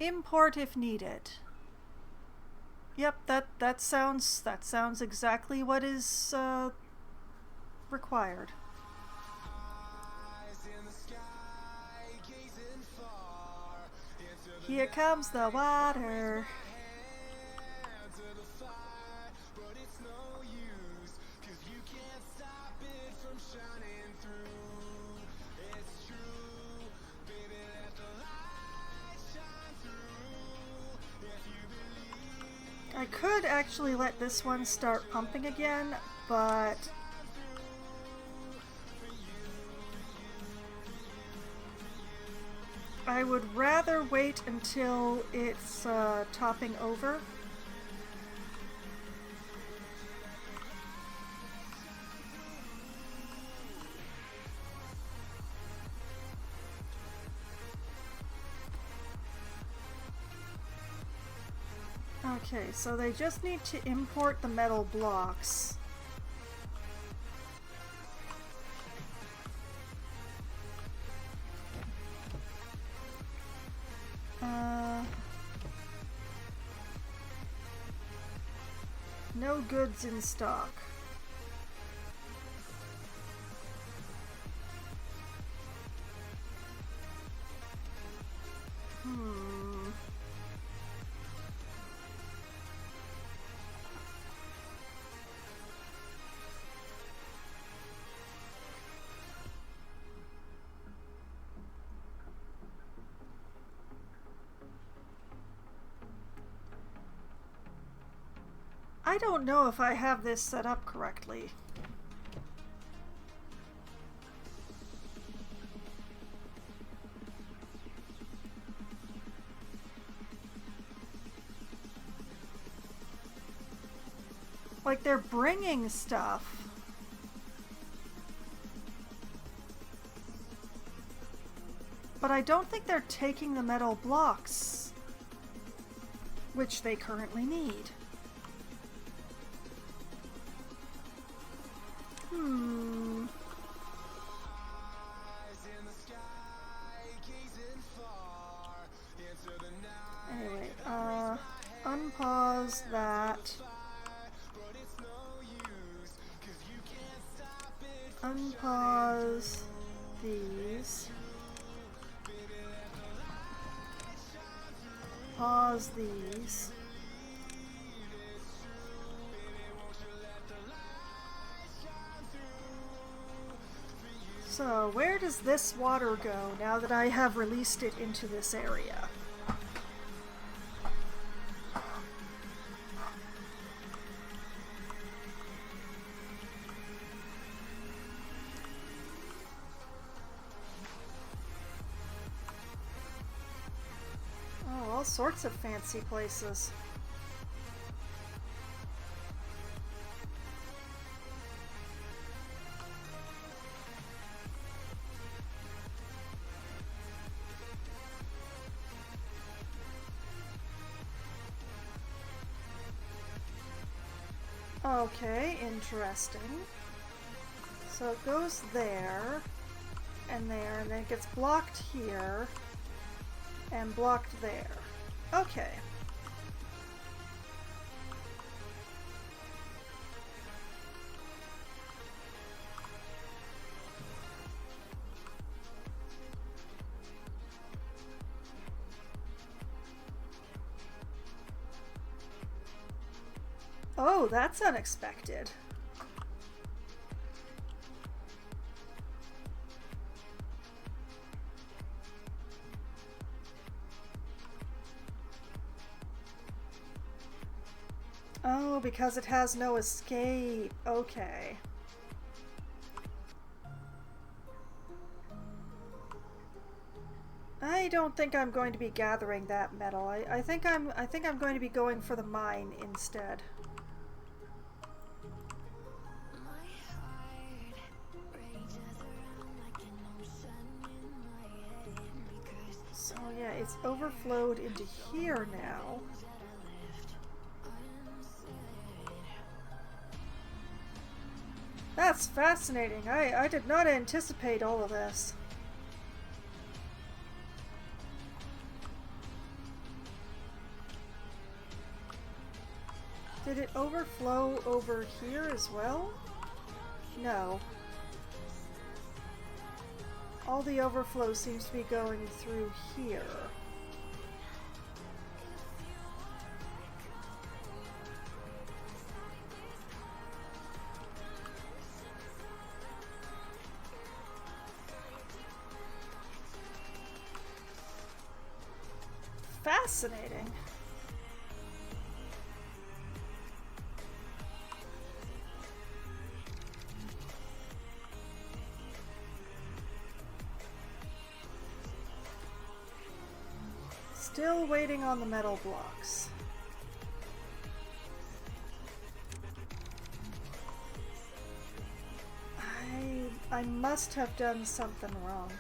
Import if needed. Yep, that sounds exactly what is required. Here comes the water. I could actually let this one start pumping again, but I would rather wait until it's topping over. Okay, so they just need to import the metal blocks. No goods in stock. I don't know if I have this set up correctly. Like, they're bringing stuff. But I don't think they're taking the metal blocks, which they currently need. Anyway, unpause that. Unpause these. Pause these. So, where does this water go now that I have released it into this area? Oh, all sorts of fancy places. Okay, interesting. So it goes there, and then it gets blocked here, and blocked there. Okay. Oh, that's unexpected. Oh, because it has no escape. Okay. I don't think I'm going to be gathering that metal. I think I'm going to be going for the mine instead. So yeah, it's overflowed into here now. That's fascinating. I did not anticipate all of this. Did it overflow over here as well? No. All the overflow seems to be going through here. Fascinating. Still waiting on the metal blocks. I must have done something wrong.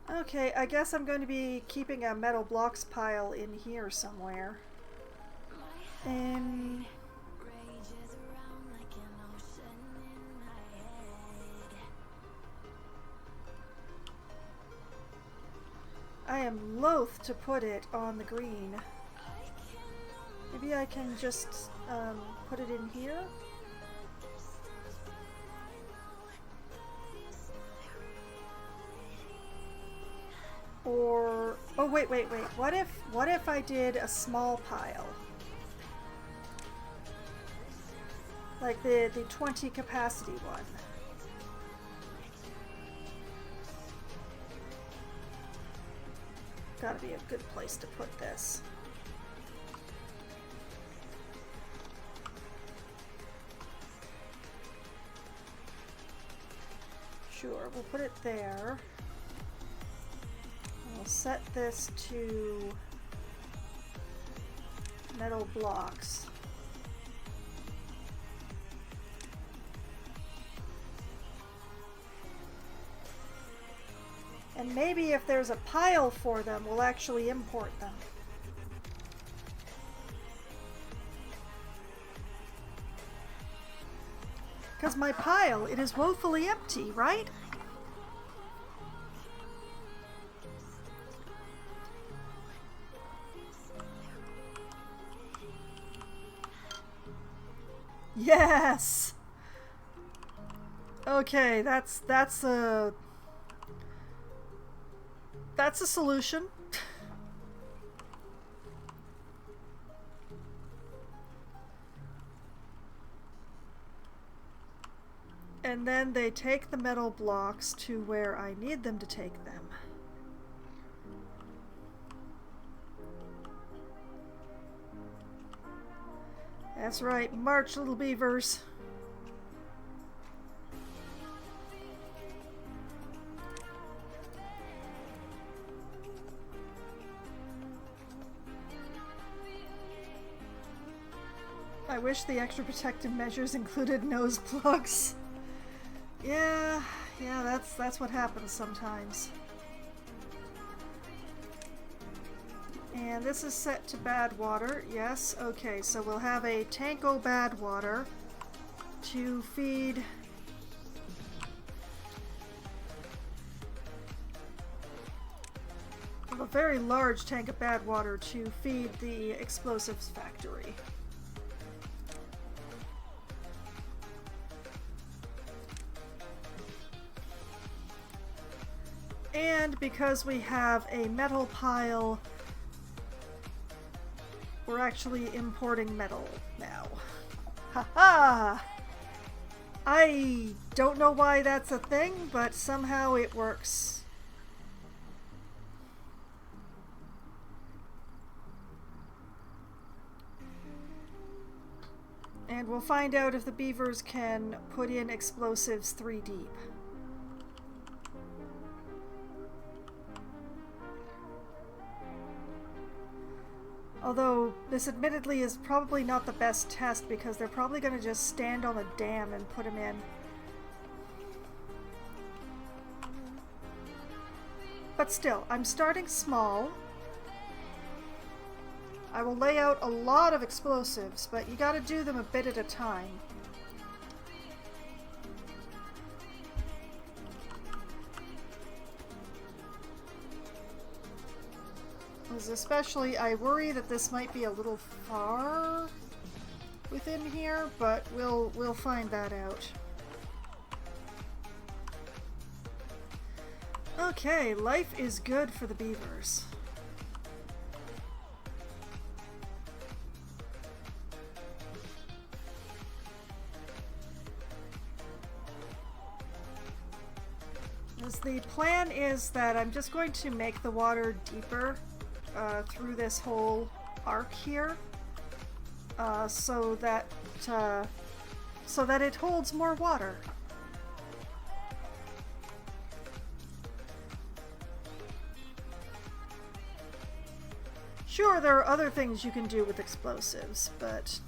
Okay, I guess I'm going to be keeping a metal blocks pile in here somewhere. I am loath to put it on the green. Maybe I can just put it in here? Or, oh wait. What if I did a small pile? Like the 20 capacity one. Gotta be a good place to put this. Sure, we'll put it there. We'll set this to metal blocks. And maybe if there's a pile for them, we'll actually import them. Because my pile, it is woefully empty, right? Yes! Okay, that's a solution. And then they take the metal blocks to where I need them to take them. That's right, march, little beavers. I wish the extra protective measures included nose plugs. Yeah, that's what happens sometimes. And this is set to badwater. Yes, okay, so we'll have a Tanko badwater to feed a very large tank of badwater to feed the explosives factory. And because we have a metal pile, we're actually importing metal now. Haha! I don't know why that's a thing, but somehow it works. And we'll find out if the beavers can put in explosives 3 deep. Although, this admittedly is probably not the best test because they're probably going to just stand on a dam and put them in. But still, I'm starting small. I will lay out a lot of explosives, but you gotta do them a bit at a time. Because especially, I worry that this might be a little far within here, but we'll find that out. Okay, life is good for the beavers. As the plan is that I'm just going to make the water deeper through this whole arc here, so that it holds more water. Sure, there are other things you can do with explosives, but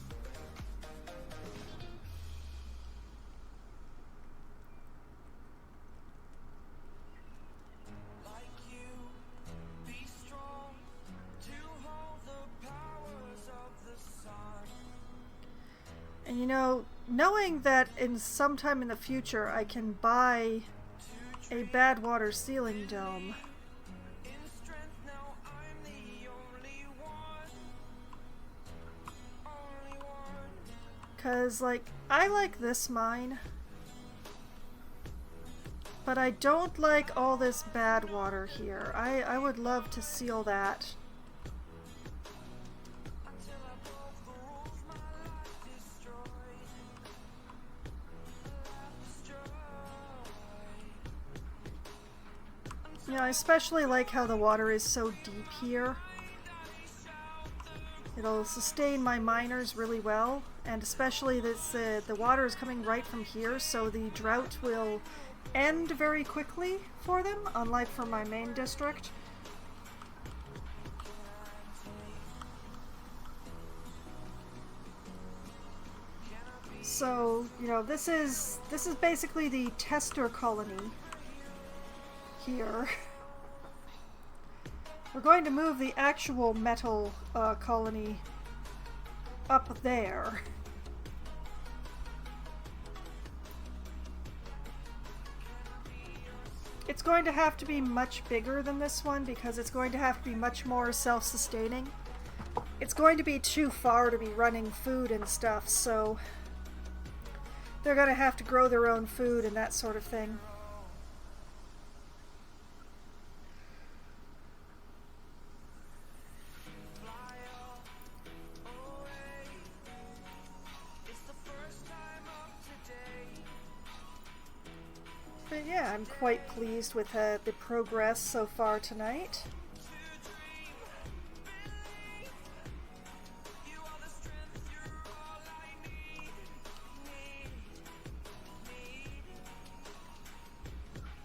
and you know, knowing that in sometime in the future I can buy a badwater sealing dome, because, like, I like this mine, but I don't like all this bad water here. I would love to seal that. You know, I especially like how the water is so deep here. It'll sustain my miners really well, and especially this the water is coming right from here, so the drought will end very quickly for them, unlike for my main district. So, you know, this is basically the tester colony here. We're going to move the actual metal colony up there. It's going to have to be much bigger than this one because it's going to have to be much more self-sustaining. It's going to be too far to be running food and stuff, so they're going to have to grow their own food and that sort of thing. But yeah, I'm quite pleased with the progress so far tonight.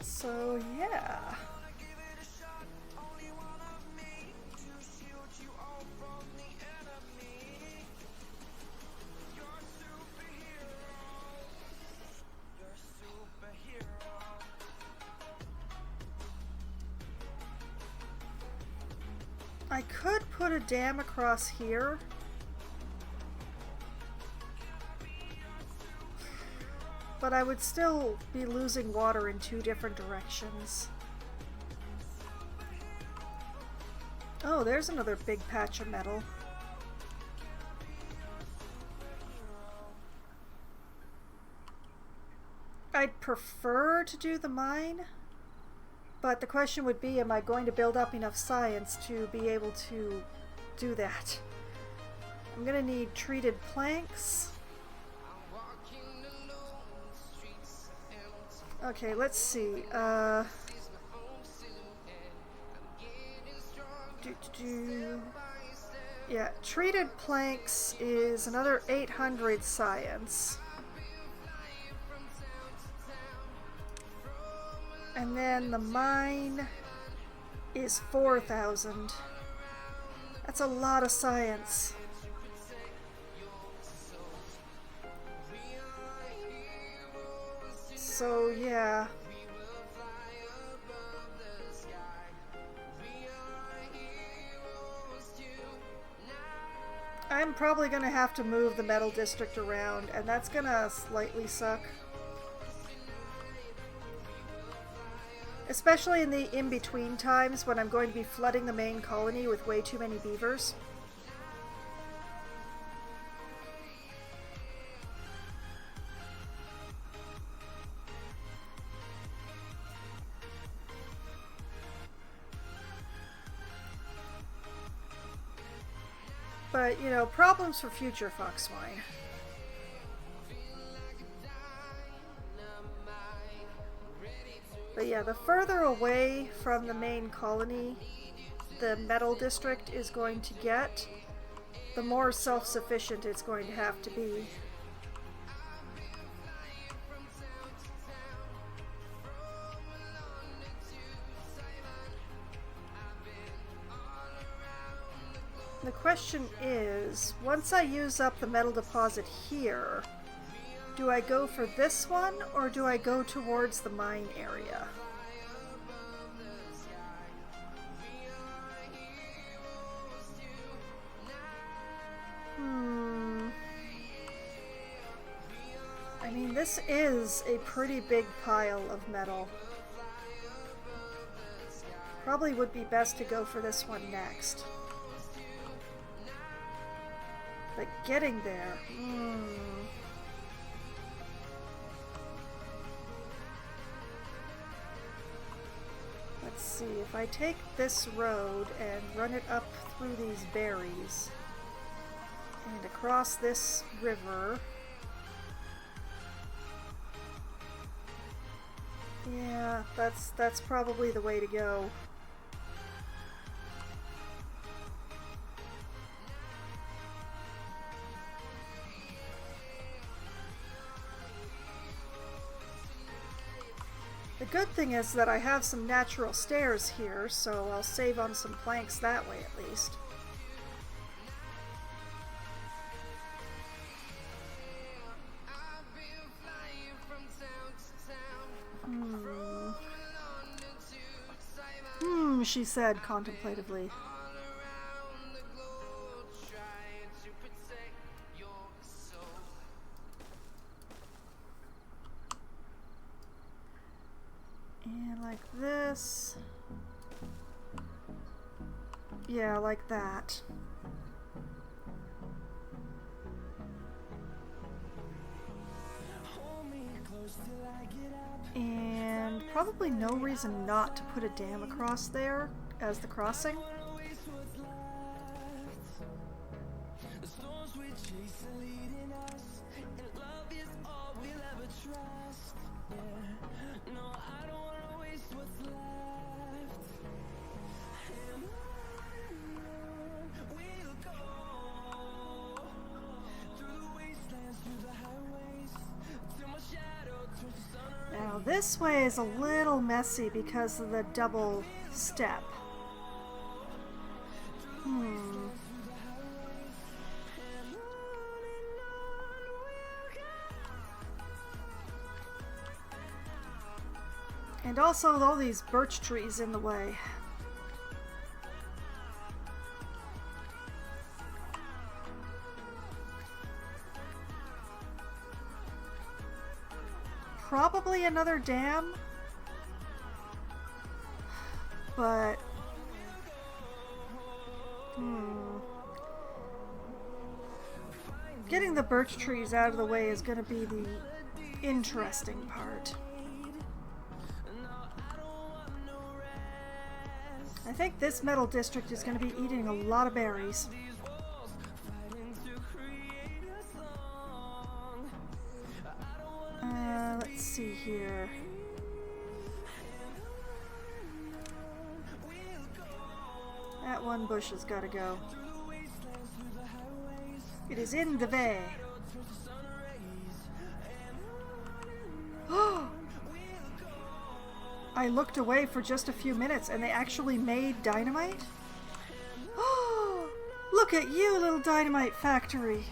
So yeah. I could put a dam across here. But I would still be losing water in two different directions. Oh, there's another big patch of metal. I'd prefer to do the mine. But the question would be, am I going to build up enough science to be able to do that? I'm going to need treated planks. Okay, let's see. Yeah, treated planks is another 800 science. And then the mine is 4,000. That's a lot of science. So yeah. I'm probably gonna have to move the metal district around, and that's gonna slightly suck. especially in the in-between times when I'm going to be flooding the main colony with way too many beavers. But, you know, problems for future fox swine. But yeah, the further away from the main colony the metal district is going to get, the more self-sufficient it's going to have to be. The question is, once I use up the metal deposit here, do I go for this one or do I go towards the mine area? I mean, this is a pretty big pile of metal. Probably would be best to go for this one next. But getting there, Let's see, if I take this road and run it up through these berries and across this river. Yeah, that's probably the way to go. The good thing is that I have some natural stairs here, so I'll save on some planks that way at least. She said contemplatively. And like this. Yeah, like that. And probably no reason not to put a dam across there as the crossing. Now this way is a little messy because of the double step. And also all these birch trees in the way. Probably another dam, but getting the birch trees out of the way is going to be the interesting part. I think this metal district is going to be eating a lot of berries. Let's see here. That one bush has got to go. It is in the way. I looked away for just a few minutes and they actually made dynamite? Look at you, little dynamite factory.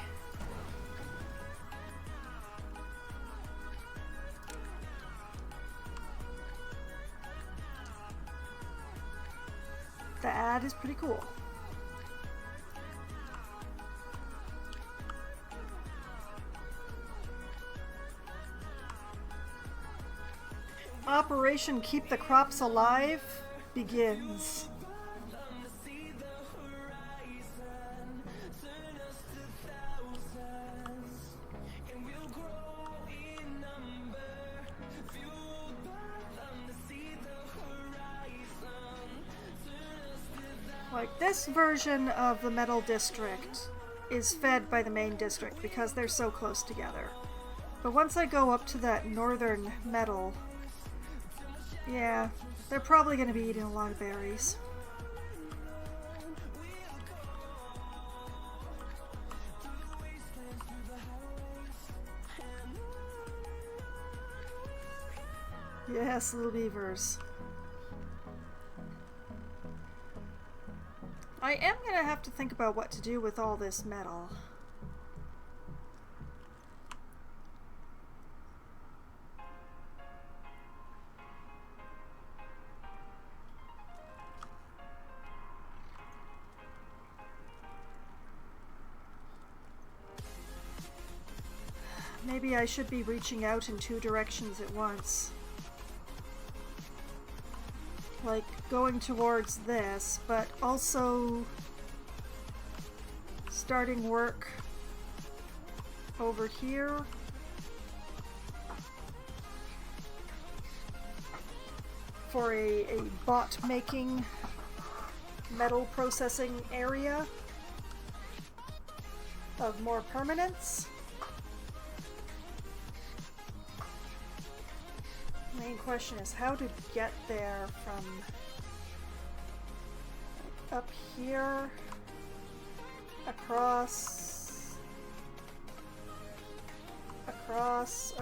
That is pretty cool. Operation Keep the Crops Alive begins. Like, this version of the Metal District is fed by the main district because they're so close together. But once I go up to that northern metal, yeah, they're probably going to be eating a lot of berries. Yes, little beavers. I am going to have to think about what to do with all this metal. Maybe I should be reaching out in 2 directions at once. Like, going towards this, but also starting work over here. For a bot making metal processing area of more permanence. Main question is how to get there from up here, across, across.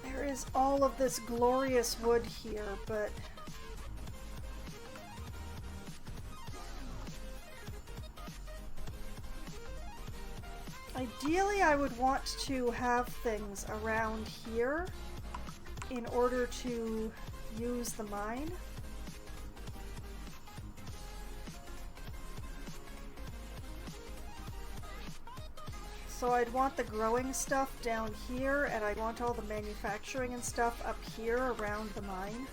There is all of this glorious wood here, but ideally, I would want to have things around here in order to use the mine. So I'd want the growing stuff down here, and I'd want all the manufacturing and stuff up here around the mine.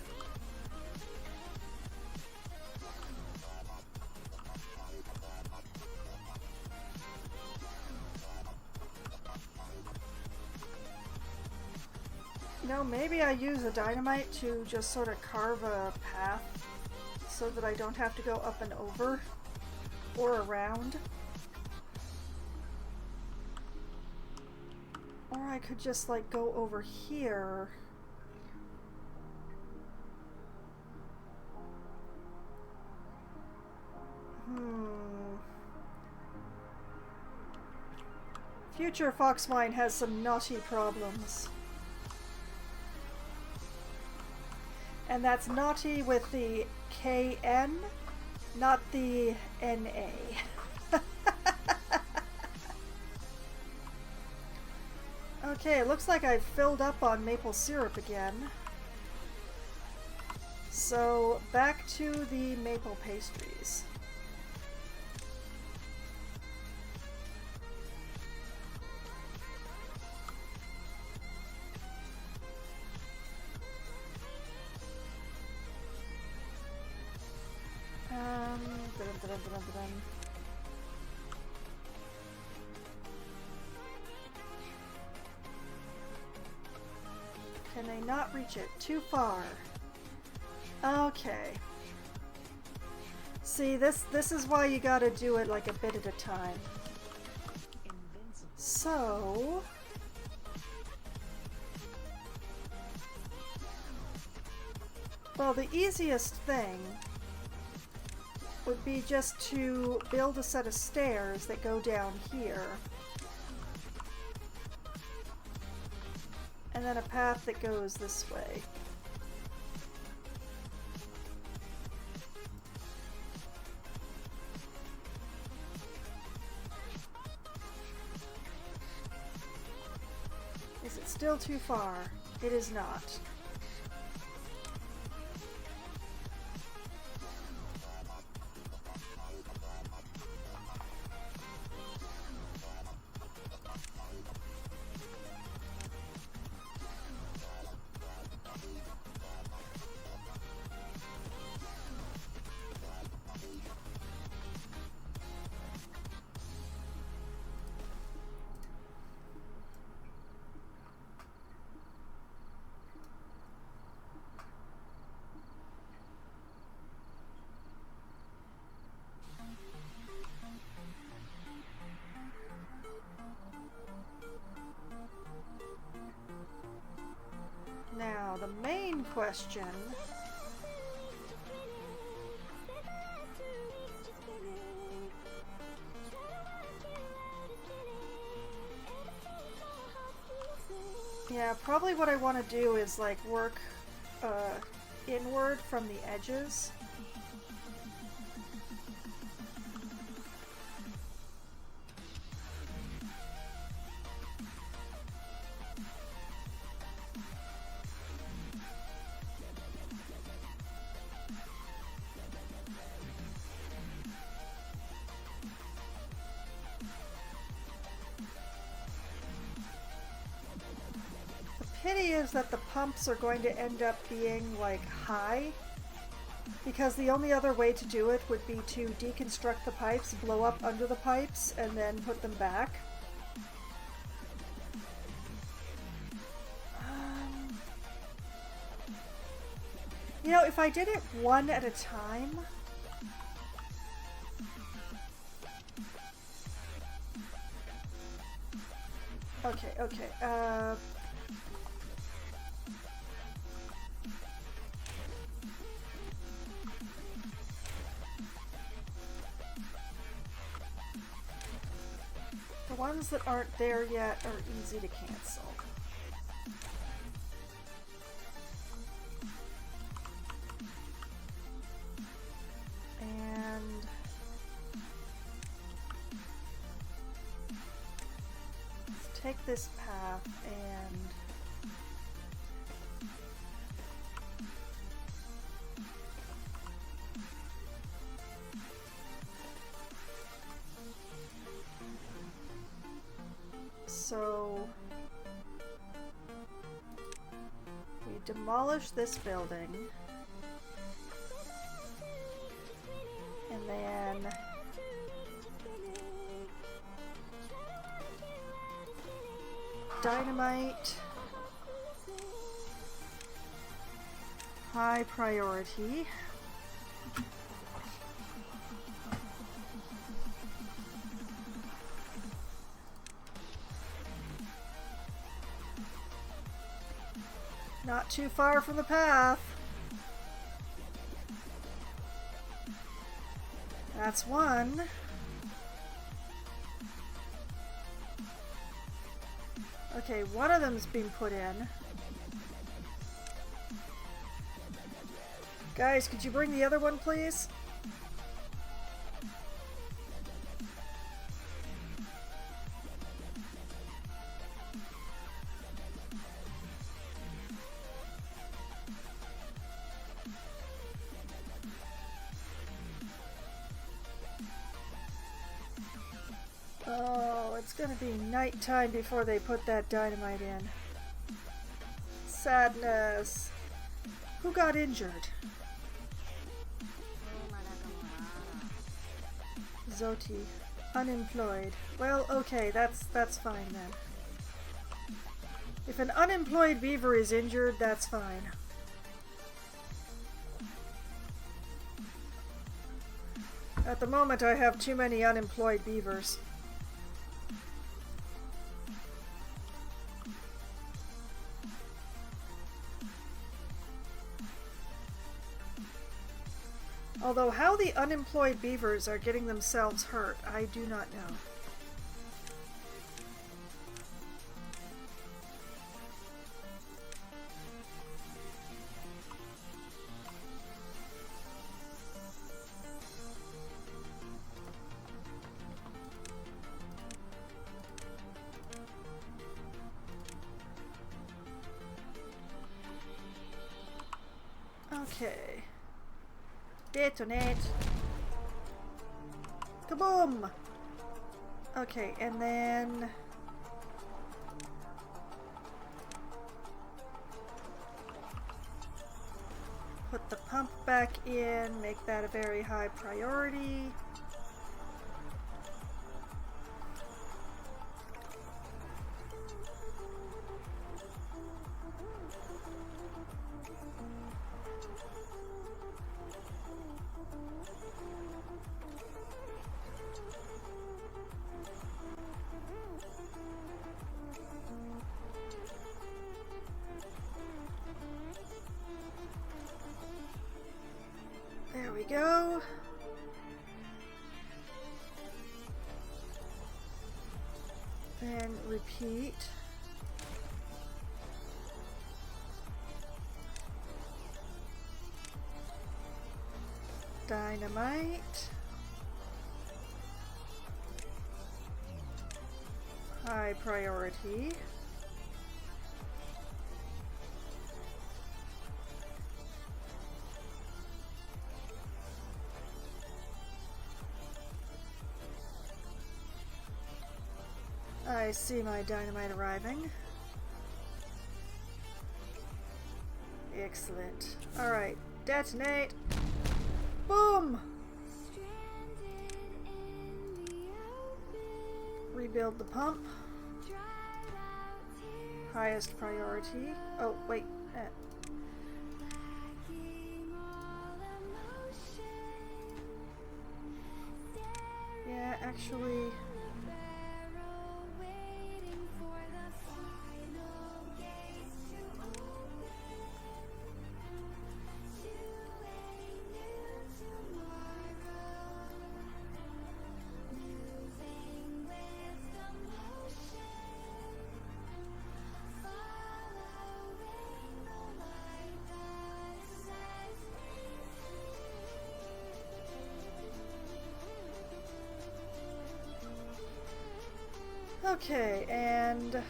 You know, maybe I use a dynamite to just sort of carve a path so that I don't have to go up and over or around. Or I could just like go over here. Future Foxmine has some naughty problems. And that's naughty with the KN, not the NA. Okay, it looks like I've filled up on maple syrup again. So, back to the maple pastries. Can I not reach it? Too far. Okay. See, this is why you gotta do it like a bit at a time. So... well, the easiest thing would be just to build a set of stairs that go down here. And then a path that goes this way. Is it still too far? It is not. question. Yeah, probably what I want to do is like work inward from the edges. Pity is that the pumps are going to end up being like high, because the only other way to do it would be to deconstruct the pipes, blow up under the pipes, and then put them back. You know, if I did it one at a time... Okay. The ones that aren't there yet are easy to cancel. And let's take this path and so we demolish this building, and then dynamite, high priority. Not too far from the path. That's one. Okay, one of them's been put in. Guys, could you bring the other one, please? Oh, it's gonna be nighttime before they put that dynamite in. Sadness. Who got injured? Zoti. Unemployed. Well, okay, that's fine then. If an unemployed beaver is injured, that's fine. At the moment, I have too many unemployed beavers. Although how the unemployed beavers are getting themselves hurt, I do not know. Okay. Detonate. Kaboom! Okay, and then... put the pump back in, make that a very high priority. And repeat. Dynamite. High priority. I see my dynamite arriving. Excellent. Alright, detonate. Boom! Rebuild the pump. Highest priority. Oh, wait. Yeah, actually... Okay, and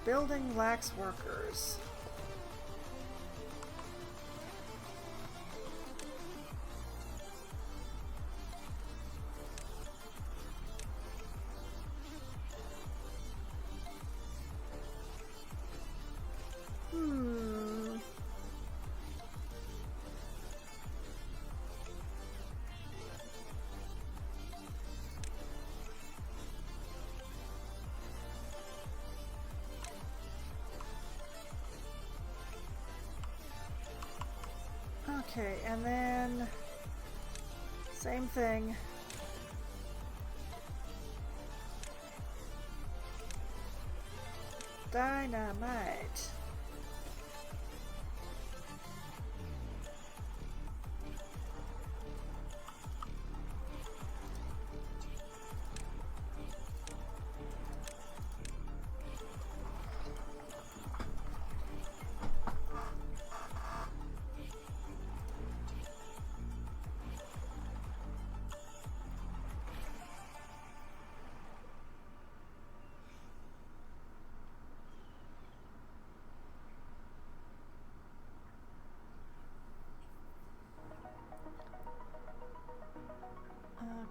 building lacks workers. Okay, and then same thing. Dynamite.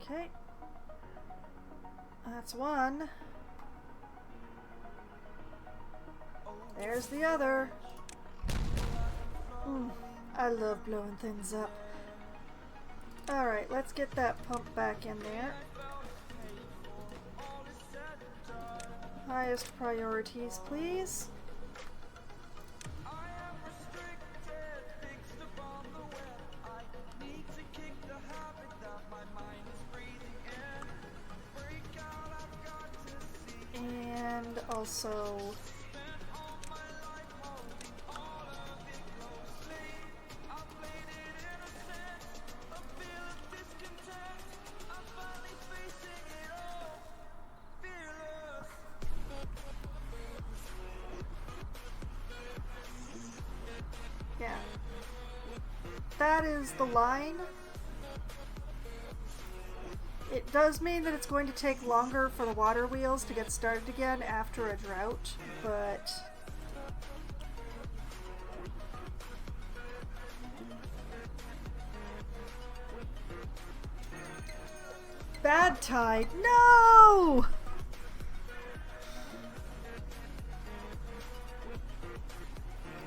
Okay. That's one. There's the other. I love blowing things up. Alright, let's get that pump back in there. Highest priorities, please. And also yeah, that is the line. It does mean that it's going to take longer for the water wheels to get started again after a drought, but bad tide. No!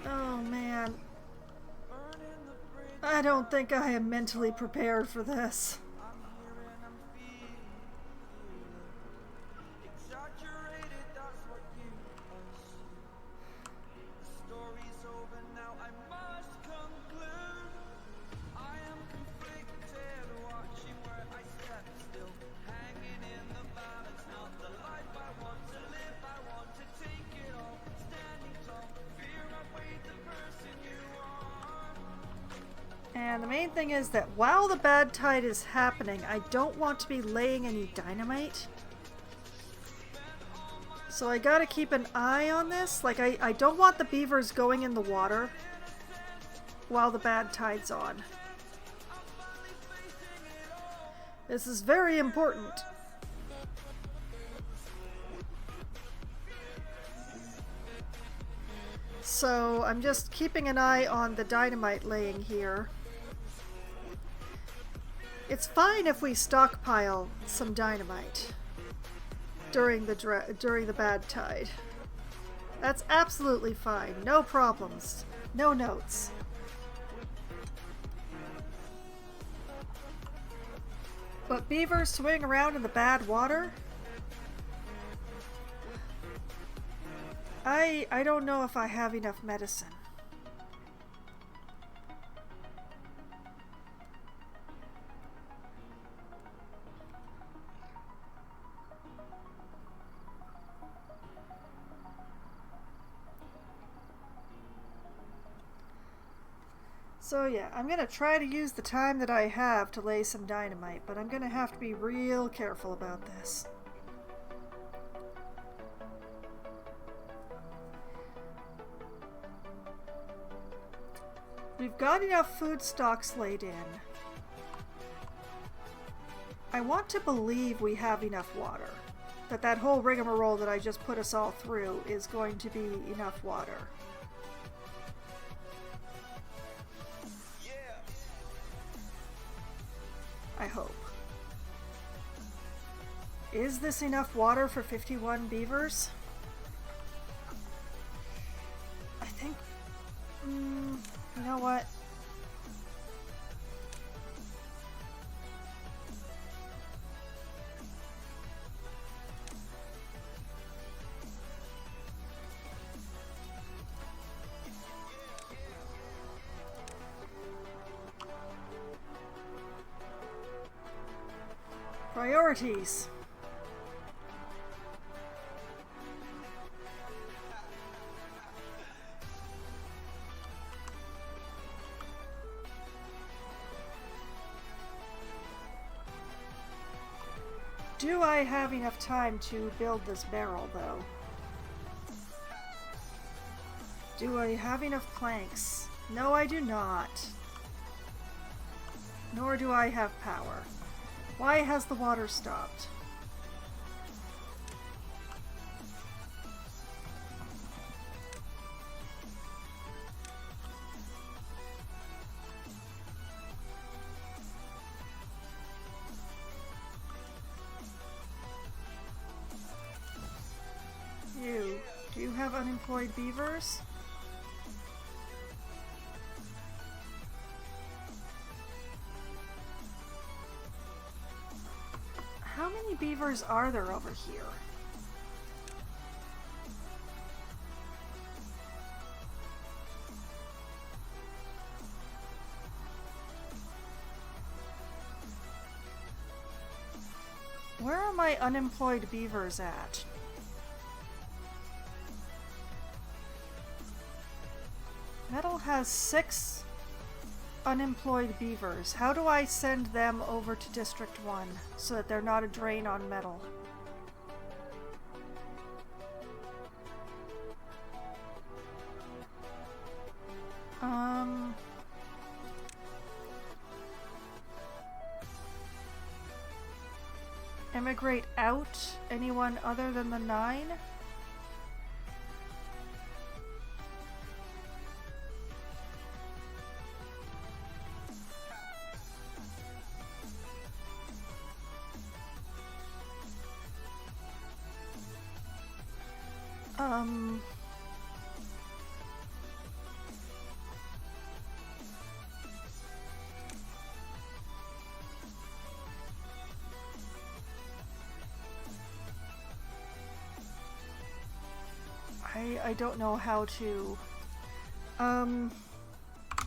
Oh man. I don't think I am mentally prepared for this. And the main thing is that while the bad tide is happening, I don't want to be laying any dynamite. So I gotta keep an eye on this. Like, I don't want the beavers going in the water while the bad tide's on. This is very important. So I'm just keeping an eye on the dynamite laying here. It's fine if we stockpile some dynamite during the bad tide. That's absolutely fine. No problems. No notes. But beavers swimming around in the bad water? I don't know if I have enough medicine. So yeah, I'm gonna try to use the time that I have to lay some dynamite, but I'm gonna have to be real careful about this. We've got enough food stocks laid in. I want to believe we have enough water. That whole rigmarole that I just put us all through is going to be enough water. I hope. Is this enough water for 51 beavers? I think... you know what? Priorities. Do I have enough time to build this barrel, though? Do I have enough planks? No, I do not. Nor do I have power. Why has the water stopped? Do you have unemployed beavers? How many beavers are there over here? Where are my unemployed beavers at? Metal has 6 unemployed beavers. How do I send them over to District 1 so that they're not a drain on metal? Emigrate out? Anyone other than the 9? I don't know how to...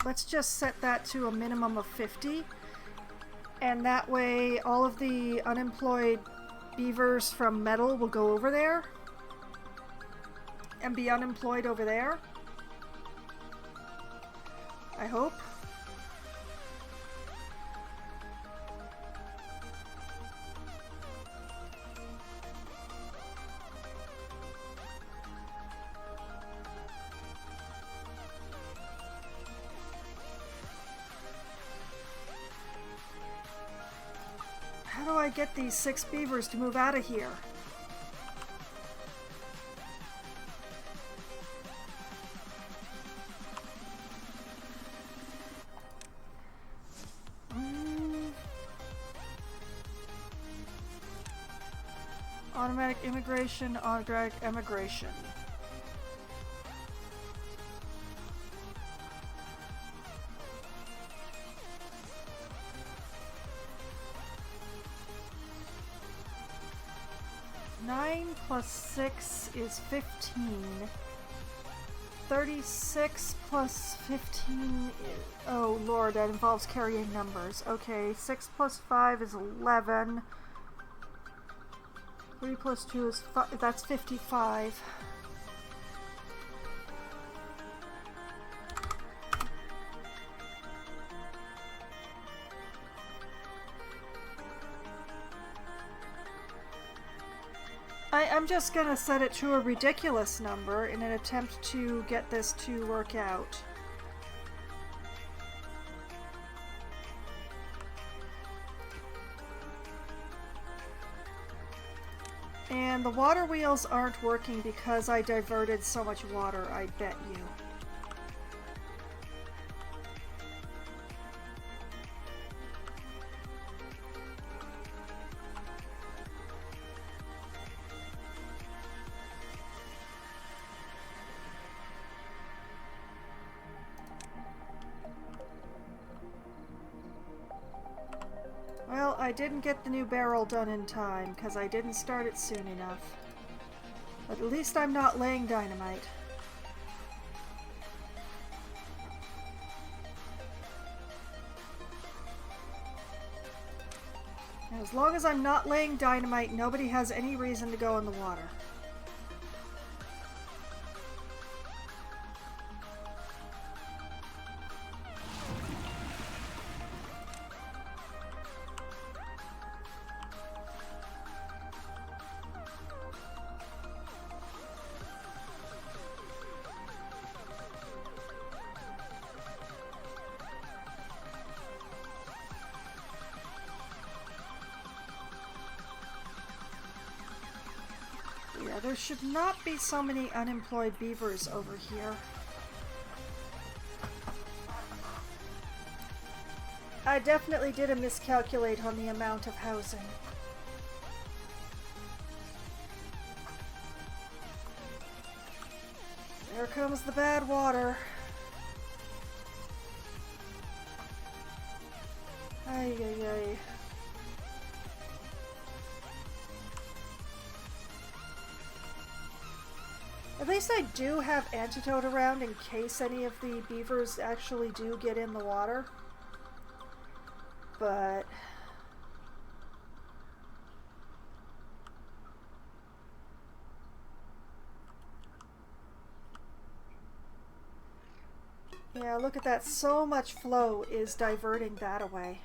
let's just set that to a minimum of 50. And that way all of the unemployed beavers from metal will go over there. And be unemployed over there. I hope. I get these 6 beavers to move out of here? Automatic immigration, automatic emigration. Nine plus 6 is 15. 36 plus 15 is... Oh lord, that involves carrying numbers. Okay, 6 plus 5 is 11. 3 plus 2 is 5. That's 55. I'm just gonna set it to a ridiculous number in an attempt to get this to work out. And the water wheels aren't working because I diverted so much water, I bet you. Well, I didn't get the new barrel done in time, because I didn't start it soon enough. But at least I'm not laying dynamite. And as long as I'm not laying dynamite, nobody has any reason to go in the water. Yeah, there should not be so many unemployed beavers over here. I definitely did a miscalculate on the amount of housing. There comes the bad water. Ay, ay, ay. At least I do have antidote around in case any of the beavers actually do get in the water. But... yeah, look at that. So much flow is diverting that away.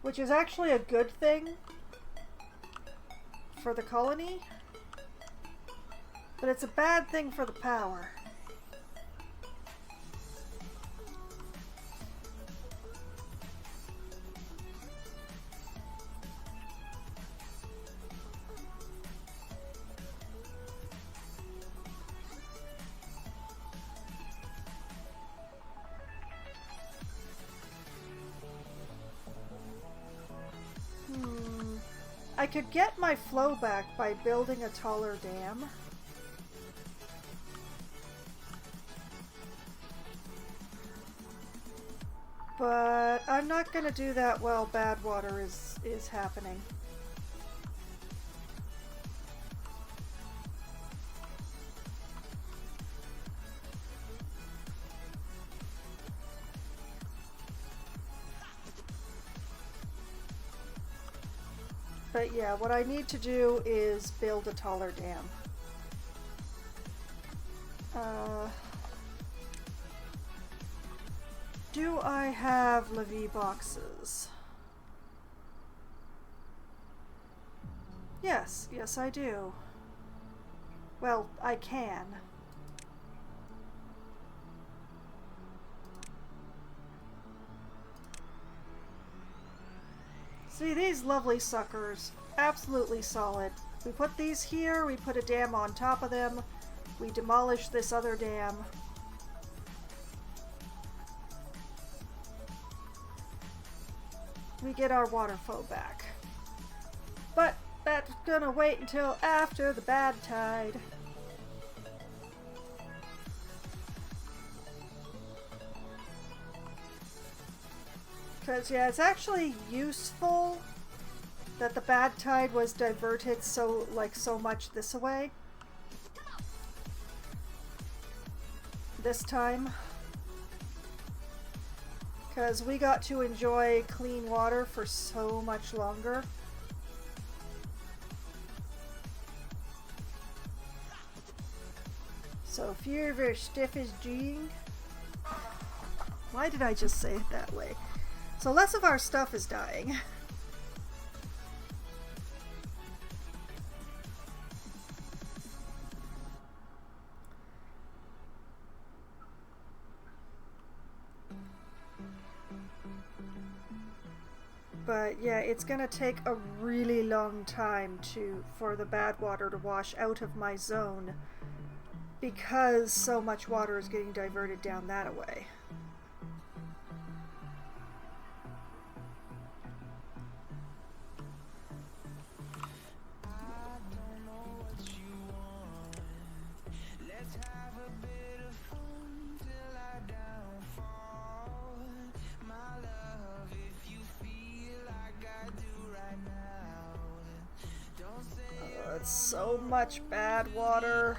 Which is actually a good thing for the colony. But it's a bad thing for the power. I could get my flow back by building a taller dam. But I'm not going to do that while bad water is happening. But yeah, what I need to do is build a taller dam. Do I have Levy boxes? Yes, yes I do. Well, I can. See these lovely suckers. Absolutely solid. We put these here, we put a dam on top of them, we demolish this other dam. We get our water flow back. But that's gonna wait until after the bad tide. Because, yeah, it's actually useful that the bad tide was diverted so much this way. This time. Because we got to enjoy clean water for so much longer. So if you're very stiff as Jing. Why did I just say it that way? So less of our stuff is dying. But yeah, it's gonna take a really long time for the bad water to wash out of my zone because so much water is getting diverted down that way. It's so much bad water.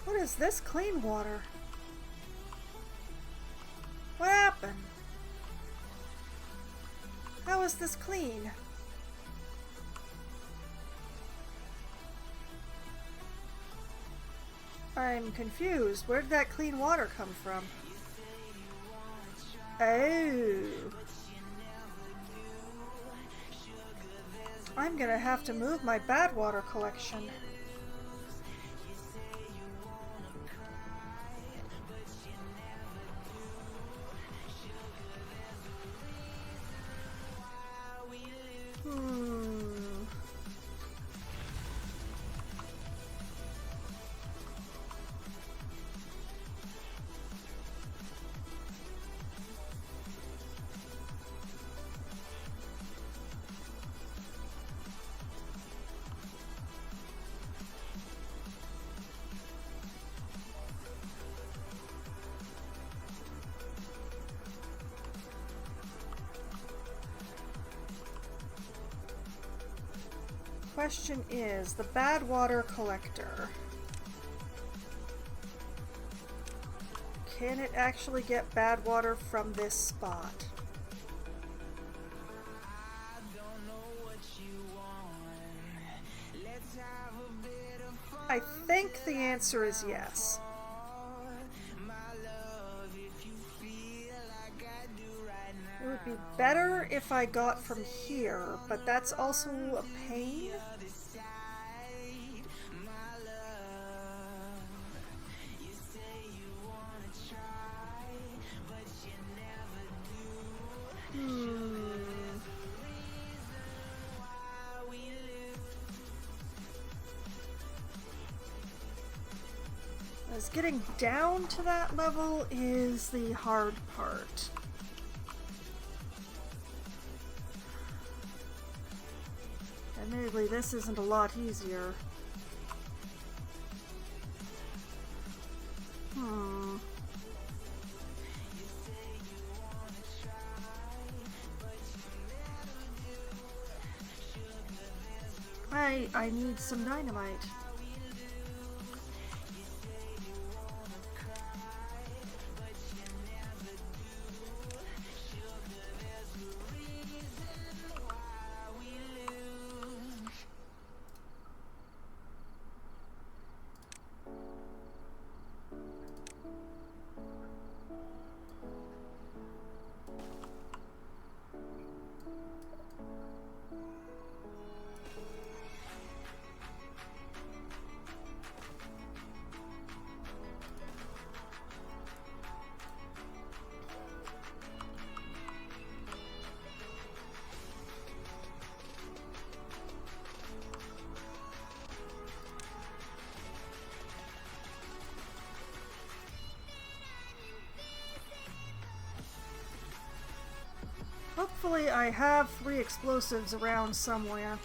What is this clean water? What happened? How is this clean? I'm confused. Where did that clean water come from? Oh. I'm gonna have to move my bad water collection. Question is, the bad water collector, can it actually get bad water from this spot? I think the answer is yes. It would be better if I got from here, but that's also a pain. As getting down to that level is the hard part. Admittedly, this isn't a lot easier. I need some dynamite. Hopefully I have 3 explosives around somewhere.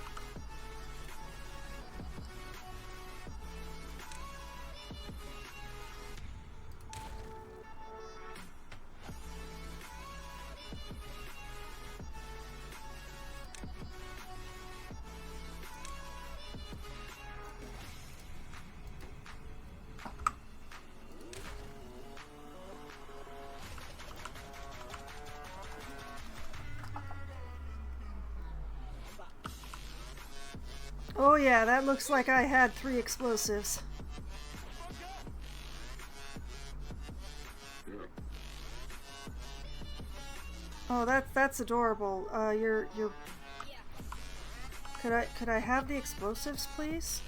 Oh yeah, that looks like I had 3 explosives. Oh, that's adorable. You're. Could I have the explosives, please?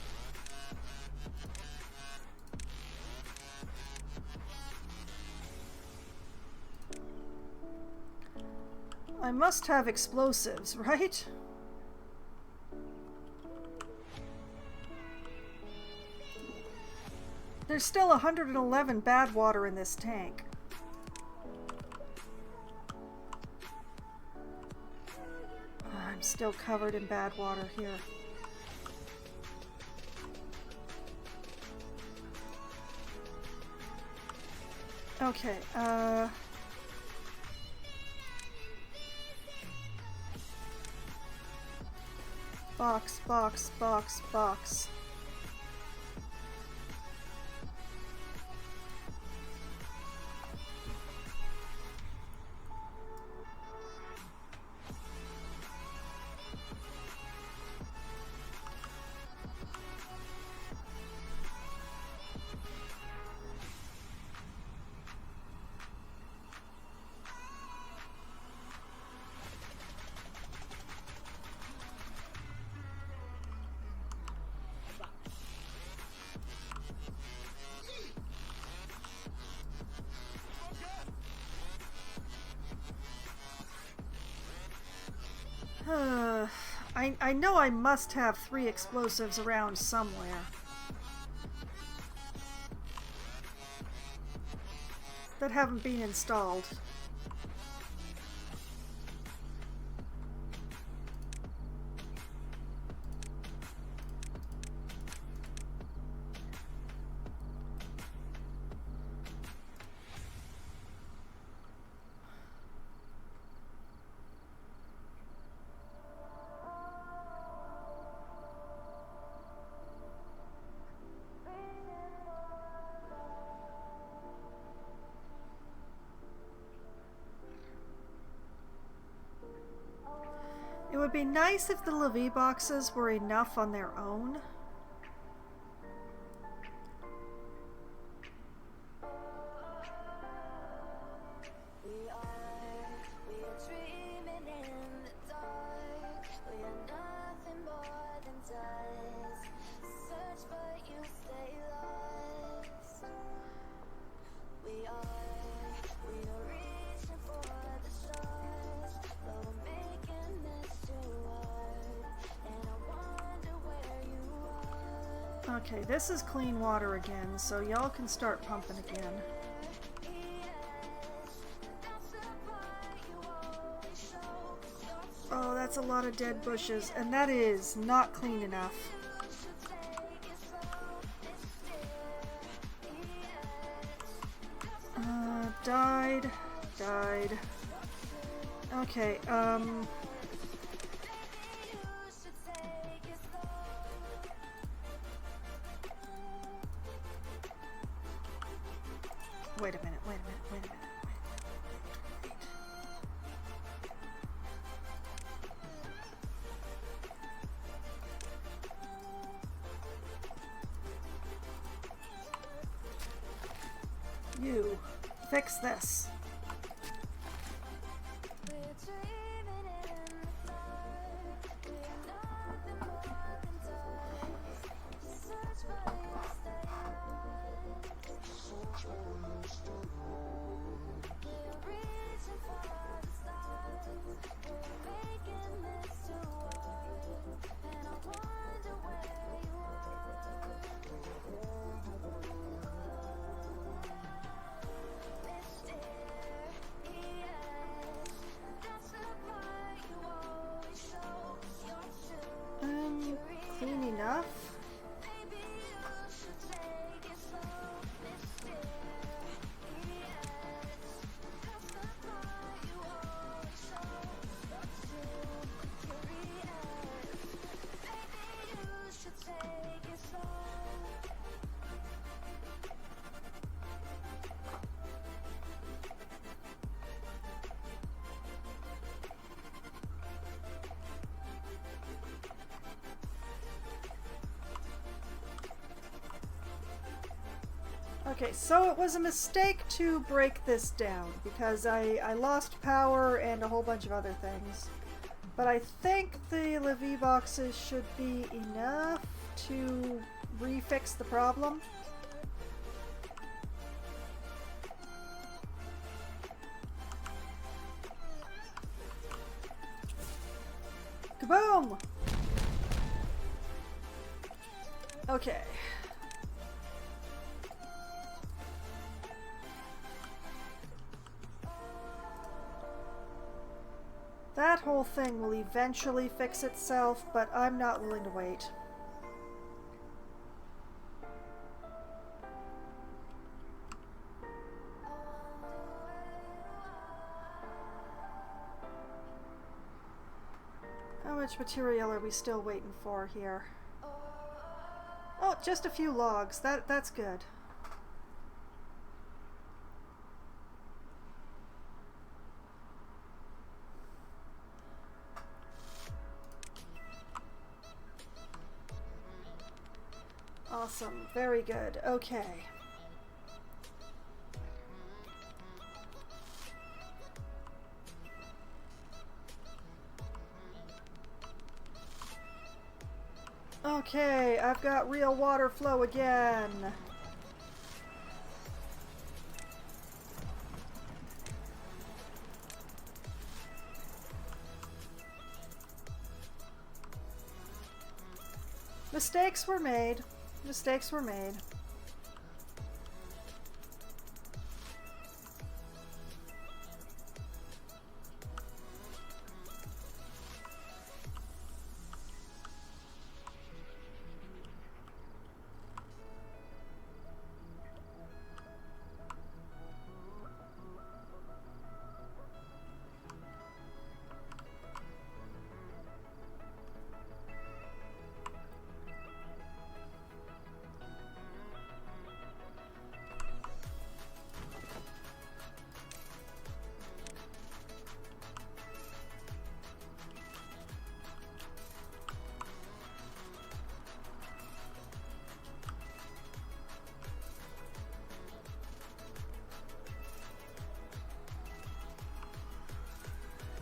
I must have explosives, right? There's still 111 bad water in this tank. I'm still covered in bad water here. Okay, box, box, box, box. I know I must have 3 explosives around somewhere. That haven't been installed. It would be nice if the Levy boxes were enough on their own. Okay, this is clean water again, so y'all can start pumping again. Oh, that's a lot of dead bushes, and that is not clean enough. Died. Okay, wait a minute. You fix this. Okay, so it was a mistake to break this down because I lost power and a whole bunch of other things. But I think the Levy boxes should be enough to refix the problem. Kaboom! Okay. That whole thing will eventually fix itself, but I'm not willing to wait. How much material are we still waiting for here? Oh, just a few logs. That's good. Awesome. Very good. Okay. Okay, I've got real water flow again. Mistakes were made. Mistakes were made.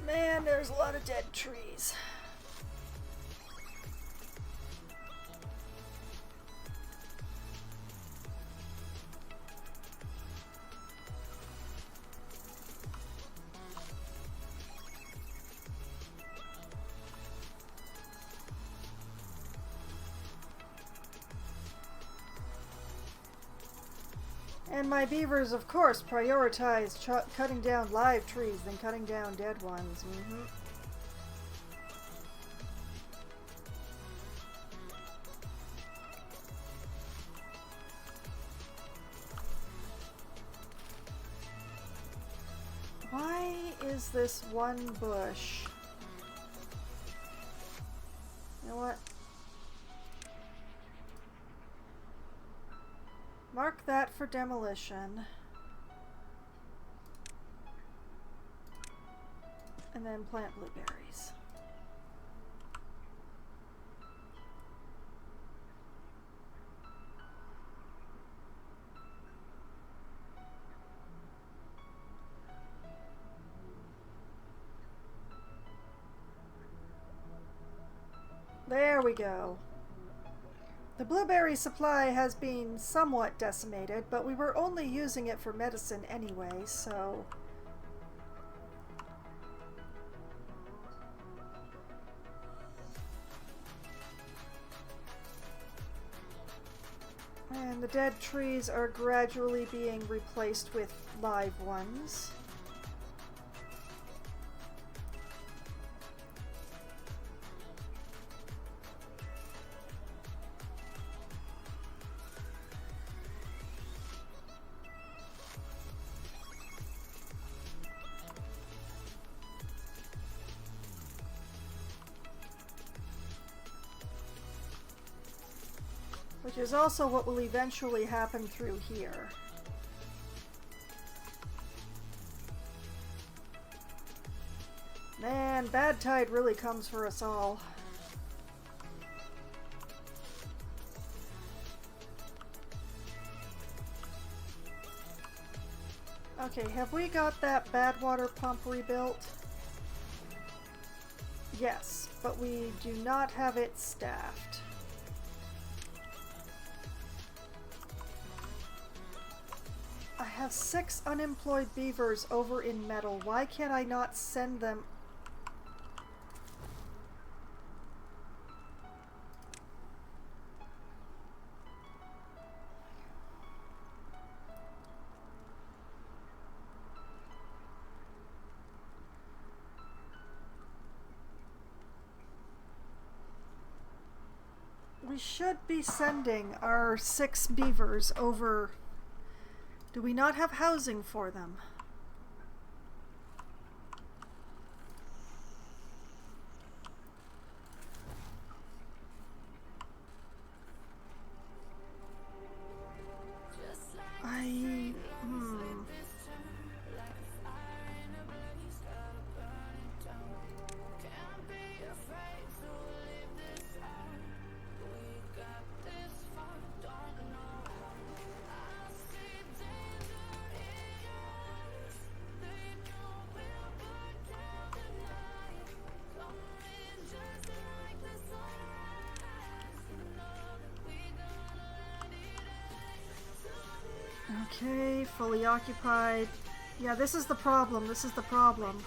Man, there's a lot of dead trees. And my beavers, of course, prioritize cutting down live trees than cutting down dead ones. Why is this one bush? You know what? Mark that for demolition. And then plant blueberries. There we go. The blueberry supply has been somewhat decimated, but we were only using it for medicine anyway, so... And the dead trees are gradually being replaced with live ones. Which is also what will eventually happen through here. Man, bad tide really comes for us all. Okay, have we got that badwater pump rebuilt? Yes, but we do not have it staffed. I have 6 unemployed beavers over in metal. Why can't I not send them? We should be sending our 6 beavers over. Do we not have housing for them? Okay, fully occupied. Yeah, this is the problem. This is the problem.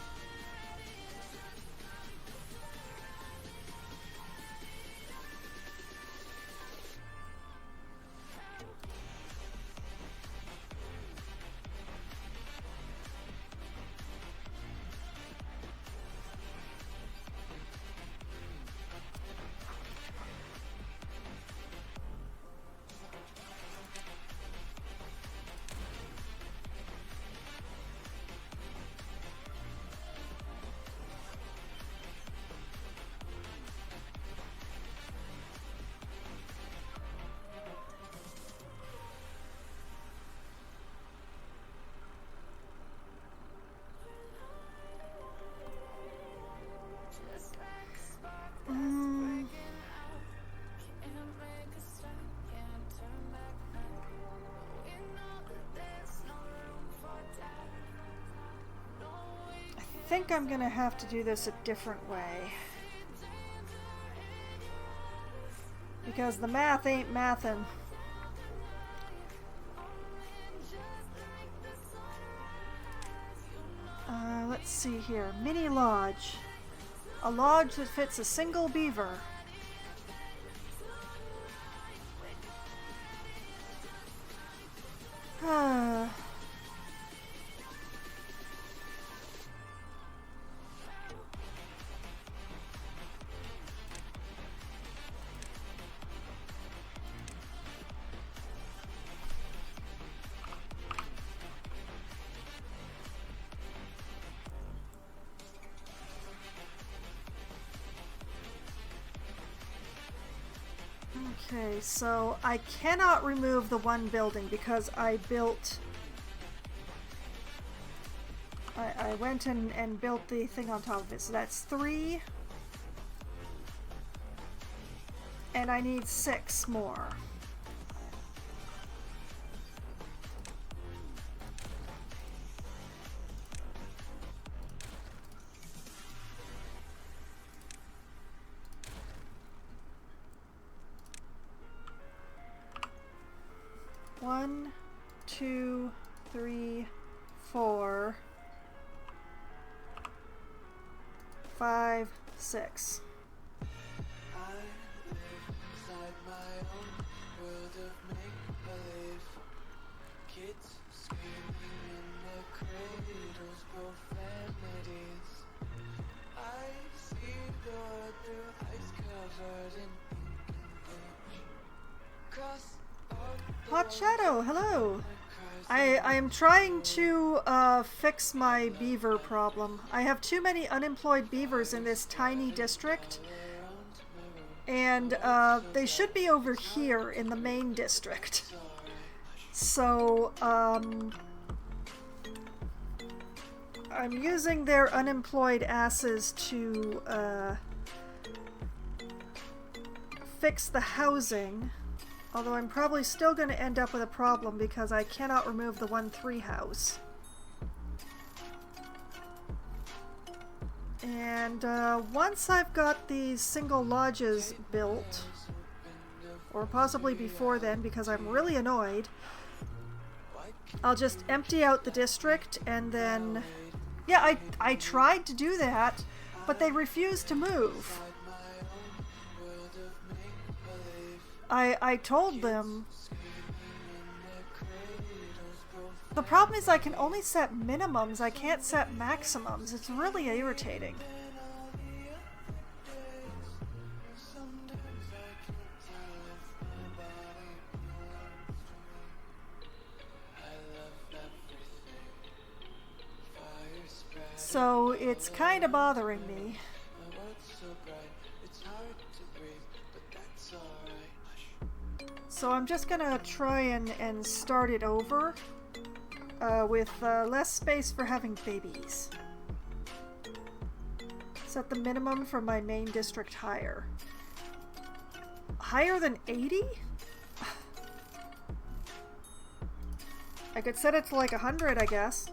I think I'm gonna have to do this a different way. Because the math ain't mathin'. Let's see here. Mini lodge. A lodge that fits a single beaver. Okay, so I cannot remove the one building because I went and built the thing on top of it. So that's 3. And I need 6 more. One, 2, 3, 4, 5, 6. I live inside my own world of make-believe. Kids screaming in their cradles, profanities. I see the world through ice covered in ink and bleach. Cross Hot Shadow, hello! I am trying to fix my beaver problem. I have too many unemployed beavers in this tiny district, And they should be over here in the main district. So, I'm using their unemployed asses to fix the housing. Although I'm probably still going to end up with a problem because I cannot remove the 1-3 house. And once I've got these single lodges built, or possibly before then because I'm really annoyed, I'll just empty out the district and then... Yeah, I tried to do that, but they refused to move. I told them... The problem is I can only set minimums, I can't set maximums. It's really irritating. So it's kind of bothering me. So I'm just gonna try and start it over with less space for having babies. Set the minimum for my main district higher. Higher than 80? I could set it to like 100, I guess.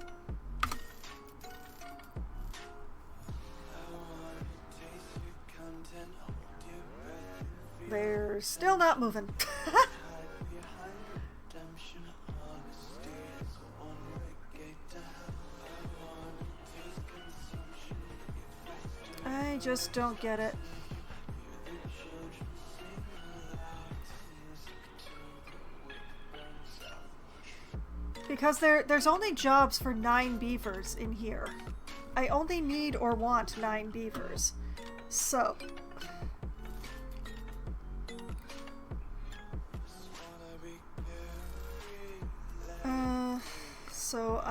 They're still not moving. I just don't get it. Because there's only jobs for 9 beavers in here. I only need or want 9 beavers. So... So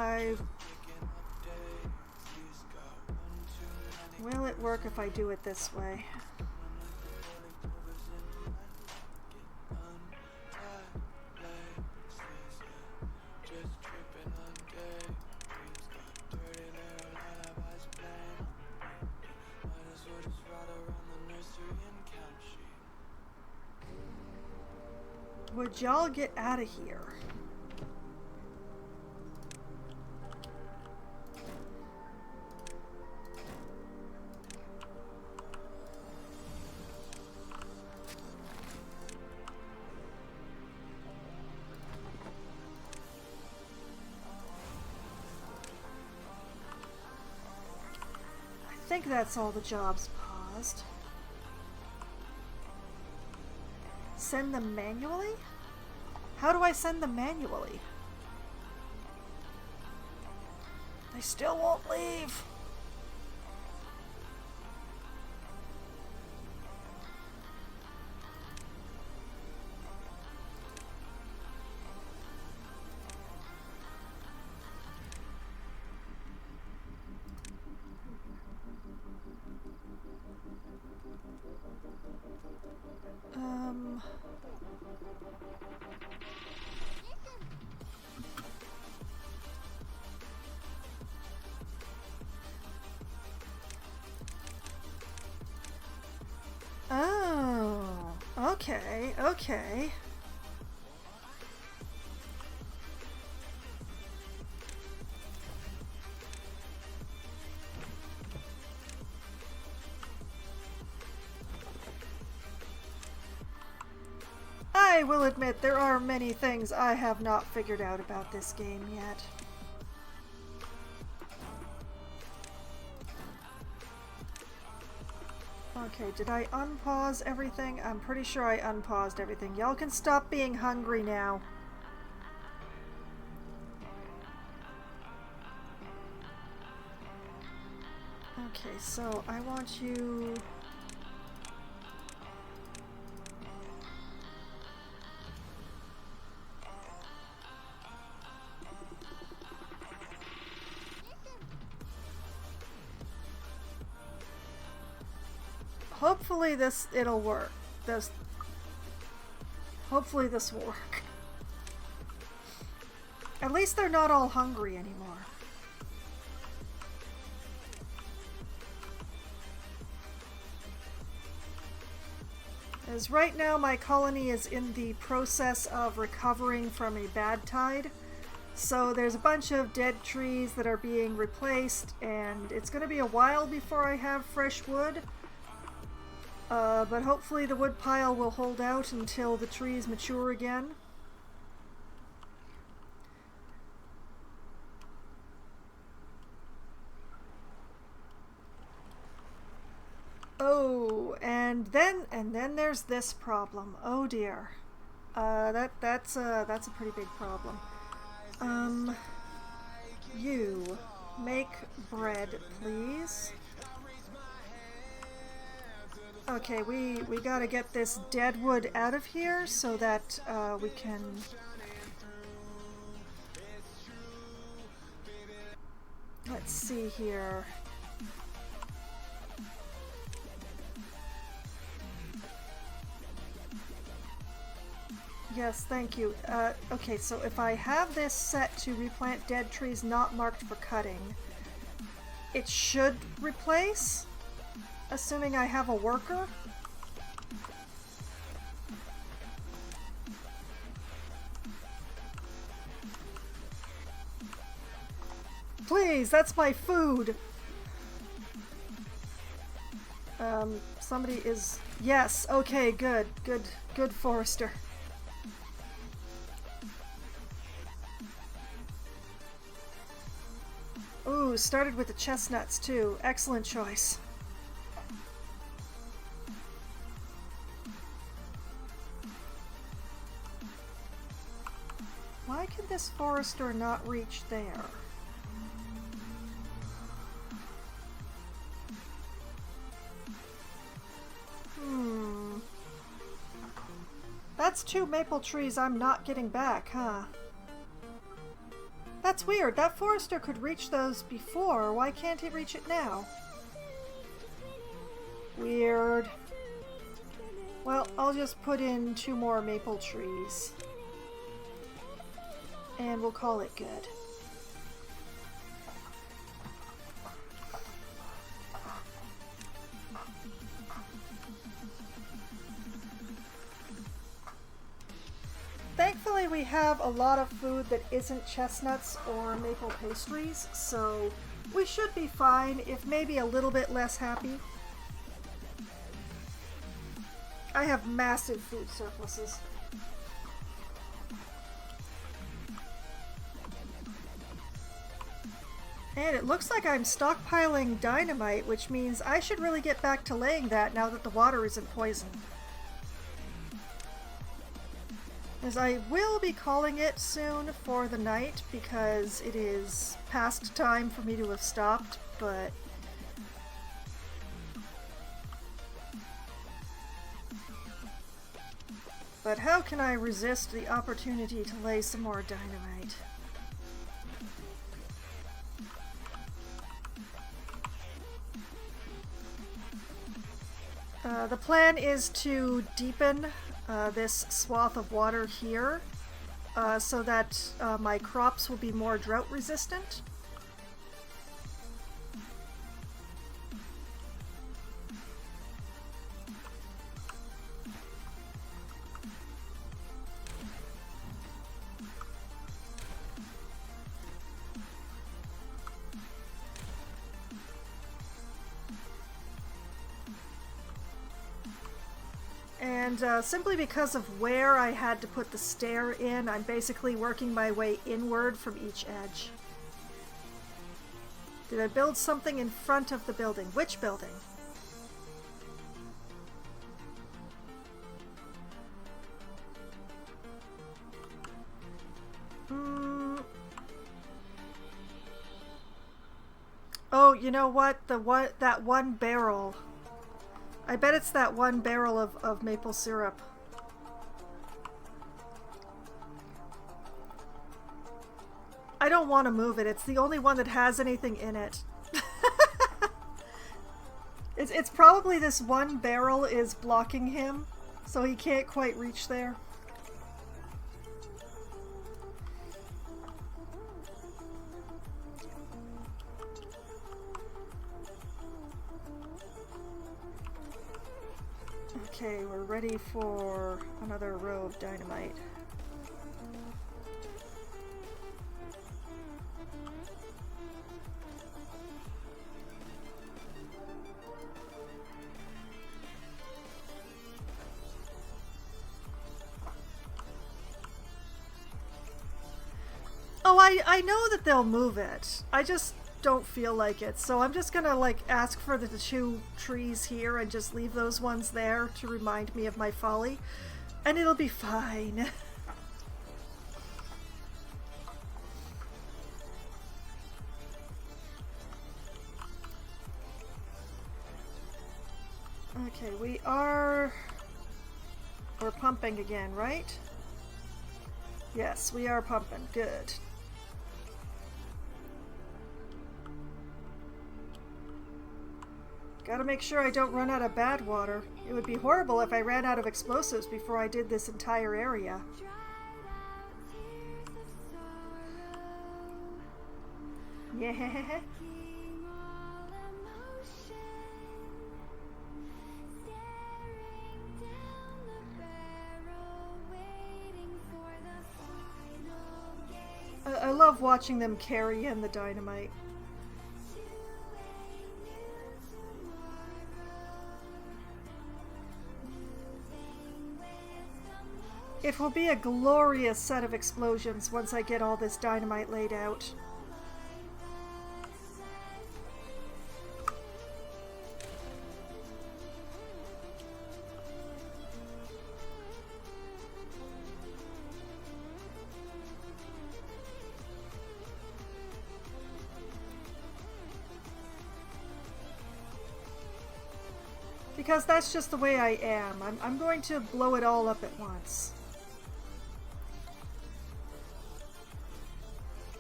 will it work if I do it this way? Would y'all get out of here? I think that's all the jobs paused. Send them manually? How do I send them manually? They still won't leave. Oh, okay, okay. I will admit there are many things I have not figured out about this game yet. Okay, did I unpause everything? I'm pretty sure I unpaused everything. Y'all can stop being hungry now. Okay, so I want you... Hopefully it'll work. this... Hopefully this will work. At least they're not all hungry anymore. As right now my colony is in the process of recovering from a bad tide. So there's a bunch of dead trees that are being replaced, and it's going to be a while before I have fresh wood. But hopefully the wood pile will hold out until the trees mature again. Oh, and then there's this problem. Oh dear. That's a pretty big problem. You make bread, please. Okay, we gotta get this dead wood out of here so that we can... Let's see here. Yes, thank you. Okay, so if I have this set to replant dead trees not marked for cutting, it should replace, assuming I have a worker. Please, that's my food! Somebody is... Yes, okay, good, Forrester. Ooh, started with the chestnuts too. Excellent choice. Why can this forester not reach there? That's 2 maple trees I'm not getting back, huh? That's weird. That forester could reach those before. Why can't he reach it now? Weird. Well, I'll just put in 2 more maple trees. And we'll call it good. Thankfully, we have a lot of food that isn't chestnuts or maple pastries, so we should be fine, if maybe a little bit less happy. I have massive food surpluses. And it looks like I'm stockpiling dynamite, which means I should really get back to laying that now that the water isn't poisoned. As I will be calling it soon for the night because it is past time for me to have stopped, but how can I resist the opportunity to lay some more dynamite? The plan is to deepen this swath of water here so that my crops will be more drought resistant. And simply because of where I had to put the stair in, I'm basically working my way inward from each edge. Did I build something in front of the building? Which building? Oh, you know what? That one barrel. I bet it's that one barrel of maple syrup. I don't want to move it. It's the only one that has anything in it. It's probably this one barrel is blocking him So he can't quite reach there. Okay, we're ready for another row of dynamite. Oh, I know that they'll move it. I just don't feel like it. So I'm just gonna like ask for the two trees here and just leave those ones there to remind me of my folly. And it'll be fine. Okay, we're pumping again, right? Yes, we are pumping. Good. Gotta make sure I don't run out of bad water. It would be horrible if I ran out of explosives before I did this entire area. Yeah. I love watching them carry in the dynamite. It will be a glorious set of explosions once I get all this dynamite laid out. Because that's just the way I am. I'm going to blow it all up at once.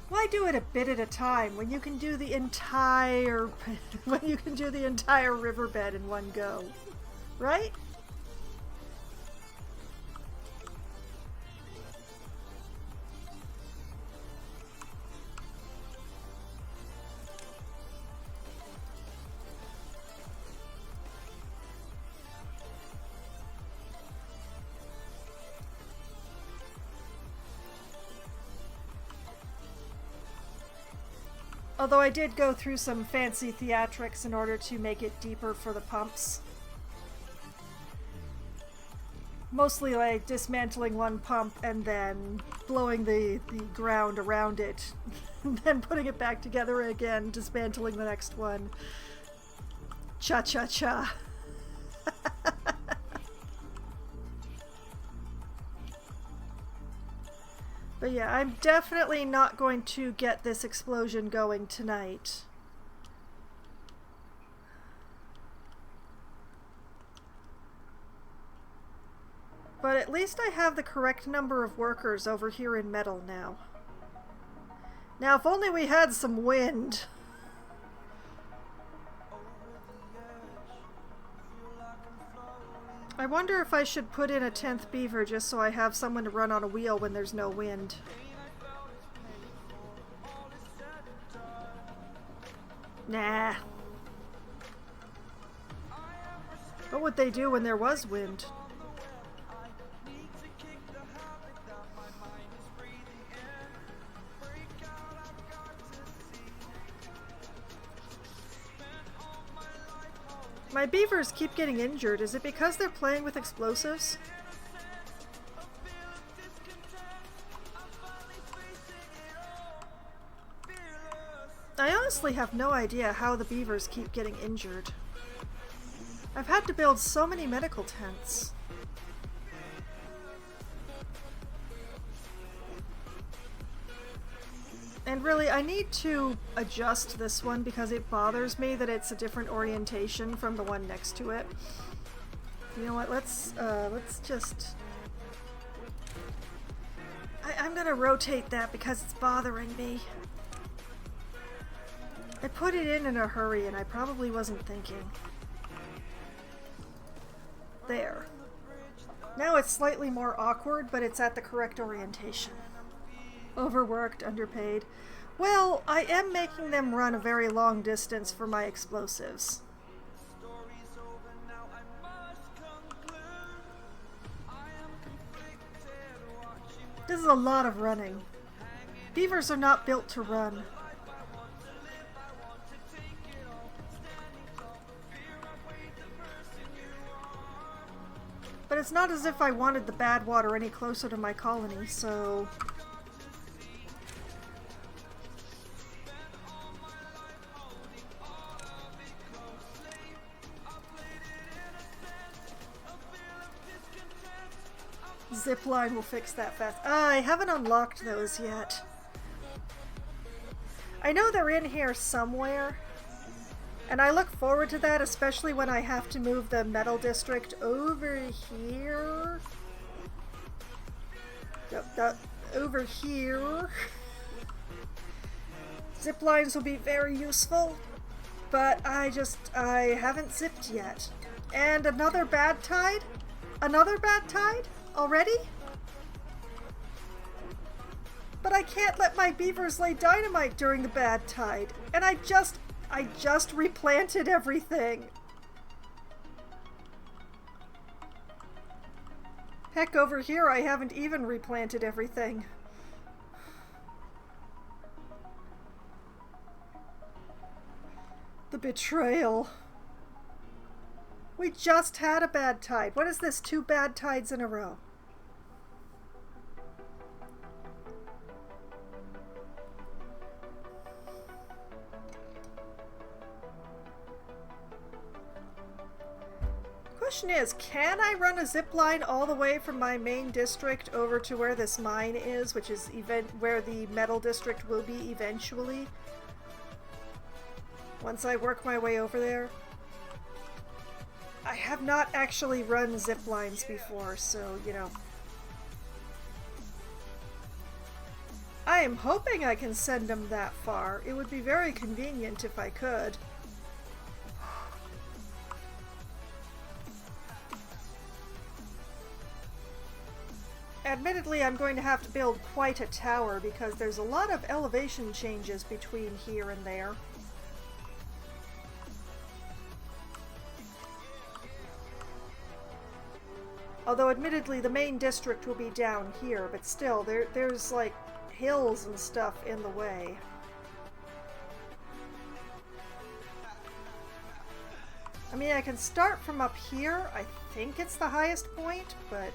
Why do it a bit at a time when you can do the entire riverbed in one go, right? Although I did go through some fancy theatrics in order to make it deeper for the pumps. Mostly like dismantling one pump and then blowing the ground around it. And then putting it back together again, dismantling the next one. Cha-cha-cha. But yeah, I'm definitely not going to get this explosion going tonight. But at least I have the correct number of workers over here in metal now. Now, if only we had some wind. I wonder if I should put in a 10th beaver just so I have someone to run on a wheel when there's no wind. Nah. What would they do when there was wind? My beavers keep getting injured. Is it because they're playing with explosives? I honestly have no idea how the beavers keep getting injured. I've had to build so many medical tents. And really, I need to adjust this one because it bothers me that it's a different orientation from the one next to it. You know what? Let's just... I'm gonna rotate that because it's bothering me. I put it in a hurry and I probably wasn't thinking. There. Now it's slightly more awkward, but it's at the correct orientation. Overworked, underpaid. Well, I am making them run a very long distance for my explosives. This is a lot of running. Beavers are not built to run. But it's not as if I wanted the badwater any closer to my colony, so... Zipline will fix that fast. I haven't unlocked those yet. I know they're in here somewhere, and I look forward to that, especially when I have to move the metal district over here. Over here. Zip lines will be very useful, but I haven't zipped yet. And another bad tide? Another bad tide? Already? But I can't let my beavers lay dynamite during the bad tide. And I just replanted everything. Heck, over here I haven't even replanted everything. The betrayal. We just had a bad tide. What is this? 2 bad tides in a row. Question is, can I run a zip line all the way from my main district over to where this mine is, which is where the metal district will be eventually? Once I work my way over there? I have not actually run zip lines before, so, you know. I am hoping I can send them that far. It would be very convenient if I could. Admittedly, I'm going to have to build quite a tower because there's a lot of elevation changes between here and there. Although admittedly the main district will be down here, but still there's like hills and stuff in the way. I mean, I can start from up here. I think it's the highest point, but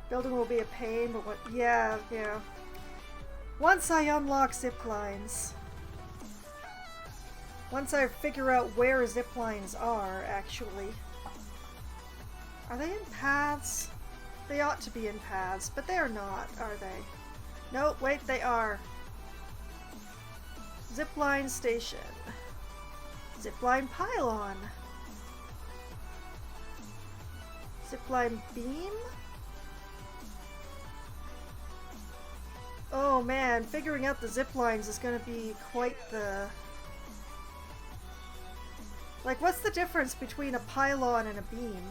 building will be a pain, but what? Yeah. Once I unlock zip lines. Once I figure out where zip lines are, actually. Are they in paths? They ought to be in paths, but they're not, are they? No, wait, they are. Zipline station. Zipline pylon. Zipline beam? Oh man, figuring out the zip lines is going to be quite the... Like, what's the difference between a pylon and a beam?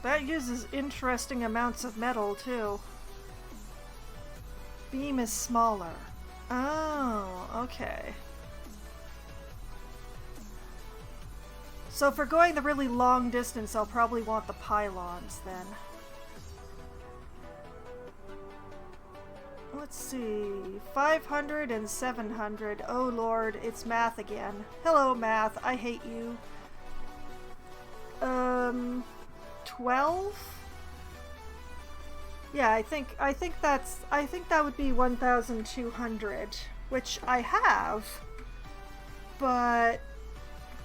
That uses interesting amounts of metal, too. Beam is smaller. Oh, okay. So for going the really long distance, I'll probably want the pylons, then. Let's see, 500 and 700. Oh lord, it's math again. Hello math, I hate you. 12? Yeah, I think that would be 1,200, which I have. But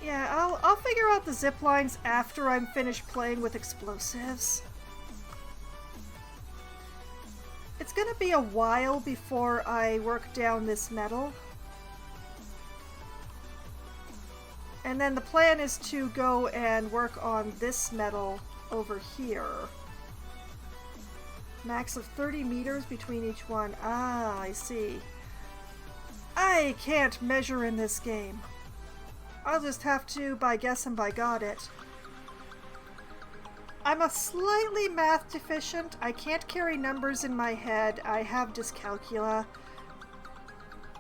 yeah, I'll figure out the zip lines after I'm finished playing with explosives. It's gonna be a while before I work down this metal. And then the plan is to go and work on this metal over here. Max of 30 meters between each one. Ah, I see. I can't measure in this game. I'll just have to, by guess and by God it. I'm a slightly math deficient. I can't carry numbers in my head. I have dyscalculia.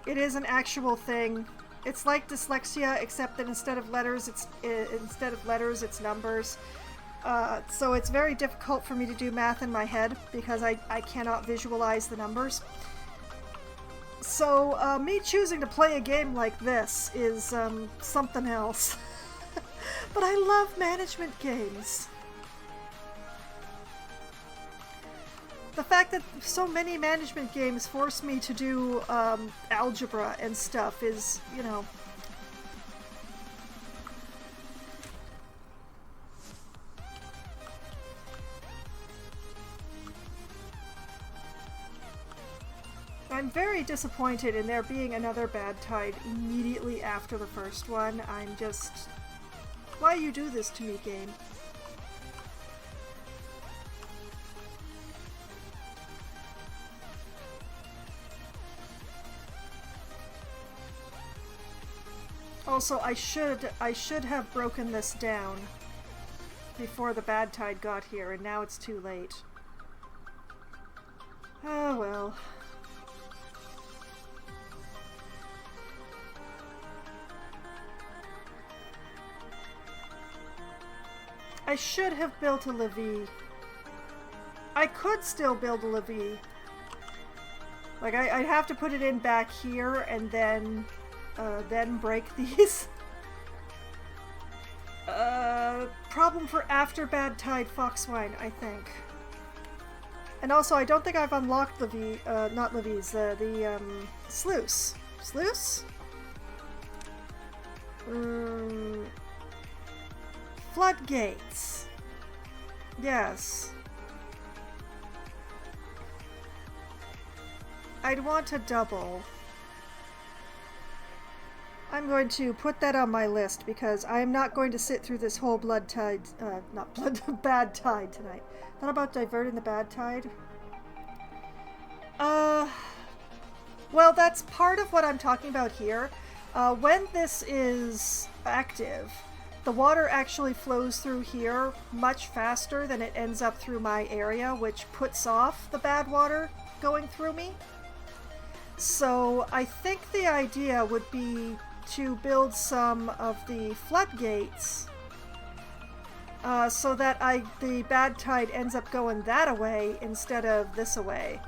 It is an actual thing. It's like dyslexia, except that instead of letters, it's numbers. So it's very difficult for me to do math in my head because I cannot visualize the numbers. So me choosing to play a game like this is something else. But I love management games. The fact that so many management games force me to do algebra and stuff is, you know... I'm very disappointed in there being another bad tide immediately after the first one. I'm just... Why you do this to me, game? Also, I should have broken this down before the bad tide got here, and now it's too late. Oh well. I should have built a levee. I could still build a levee. Like, I'd have to put it in back here and then break these. Problem for after bad tide foxwine, I think. And also, I don't think I've unlocked levee, not levees, the sluice. Sluice? Floodgates. Yes. I'd want a double. I'm going to put that on my list because I am not going to sit through this whole bad tide tonight. Thought about diverting the bad tide. Well, that's part of what I'm talking about here. When this is active, the water actually flows through here much faster than it ends up through my area, which puts off the bad water going through me. So I think the idea would be to build some of the floodgates so that the bad tide ends up going that away instead of this away.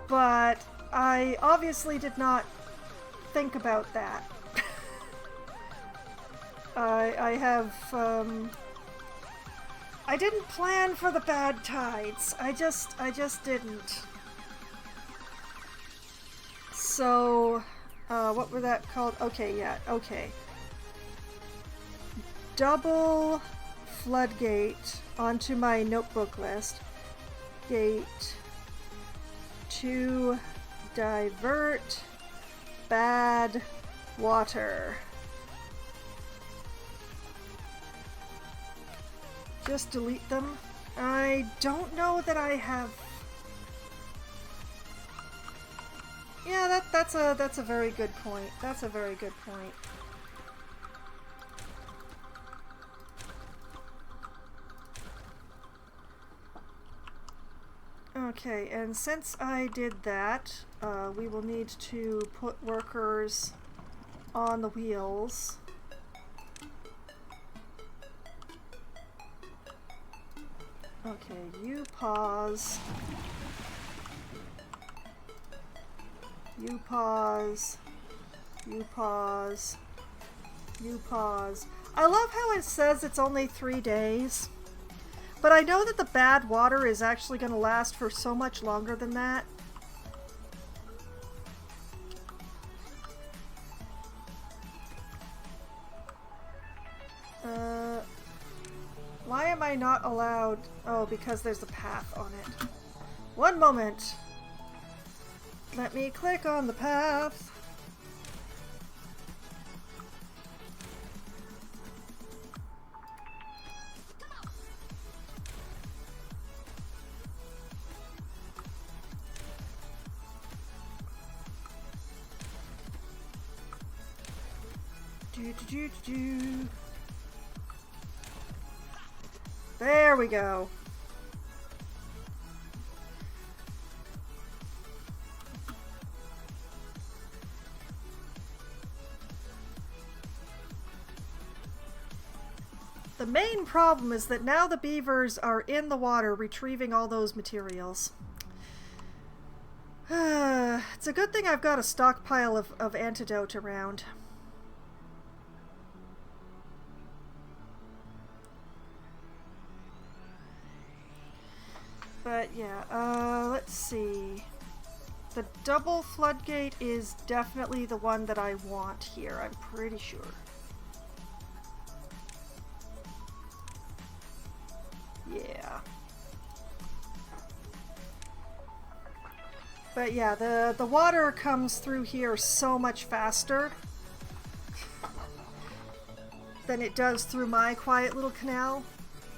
But I obviously did not think about that. I didn't plan for the bad tides. I just didn't. So, what were that called? Okay, yeah, okay. Double floodgate onto my notebook list. Gate to divert bad water. Just delete them. I don't know that I have... Yeah, that's a very good point. That's a very good point. Okay, and since I did that, we will need to put workers on the wheels. Okay, you pause. You pause. You pause. You pause. I love how it says it's only 3 days. But I know that the bad water is actually going to last for so much longer than that. Why am I not allowed? Oh, because there's a path on it. One moment. Let me click on the path. There we go. The main problem is that now the beavers are in the water retrieving all those materials. It's a good thing I've got a stockpile of antidote around. But yeah, let's see. The double floodgate is definitely the one that I want here, I'm pretty sure. Yeah. But yeah, the water comes through here so much faster than it does through my quiet little canal.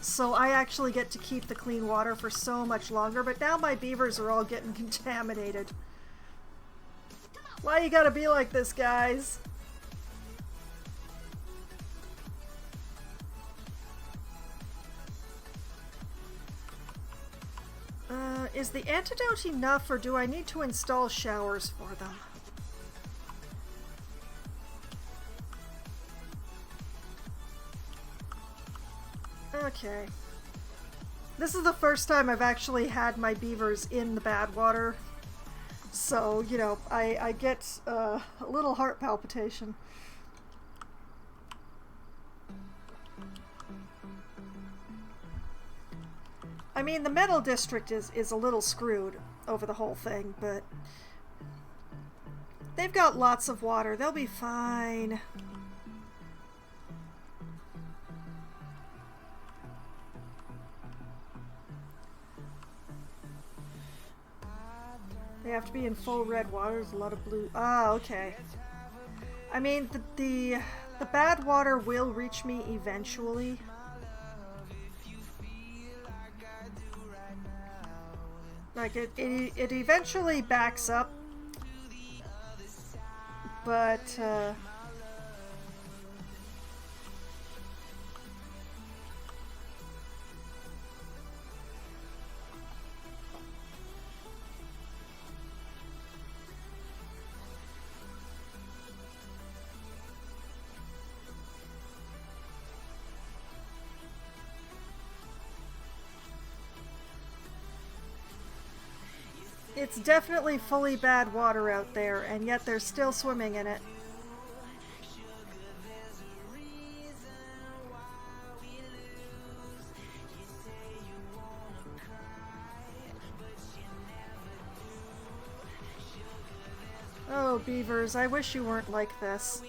So I actually get to keep the clean water for so much longer, but now my beavers are all getting contaminated. Why you gotta be like this, guys? Is the antidote enough, or do I need to install showers for them? Okay. This is the first time I've actually had my beavers in the badwater. So, you know, I get a little heart palpitation. I mean, the metal district is a little screwed over the whole thing, but they've got lots of water. They'll be fine. They have to be in full red water. There's a lot of blue. Ah, okay. I mean, the bad water will reach me eventually. Like, it eventually backs up, but, it's definitely fully bad water out there, and yet they're still swimming in it. Oh, beavers, I wish you weren't like this.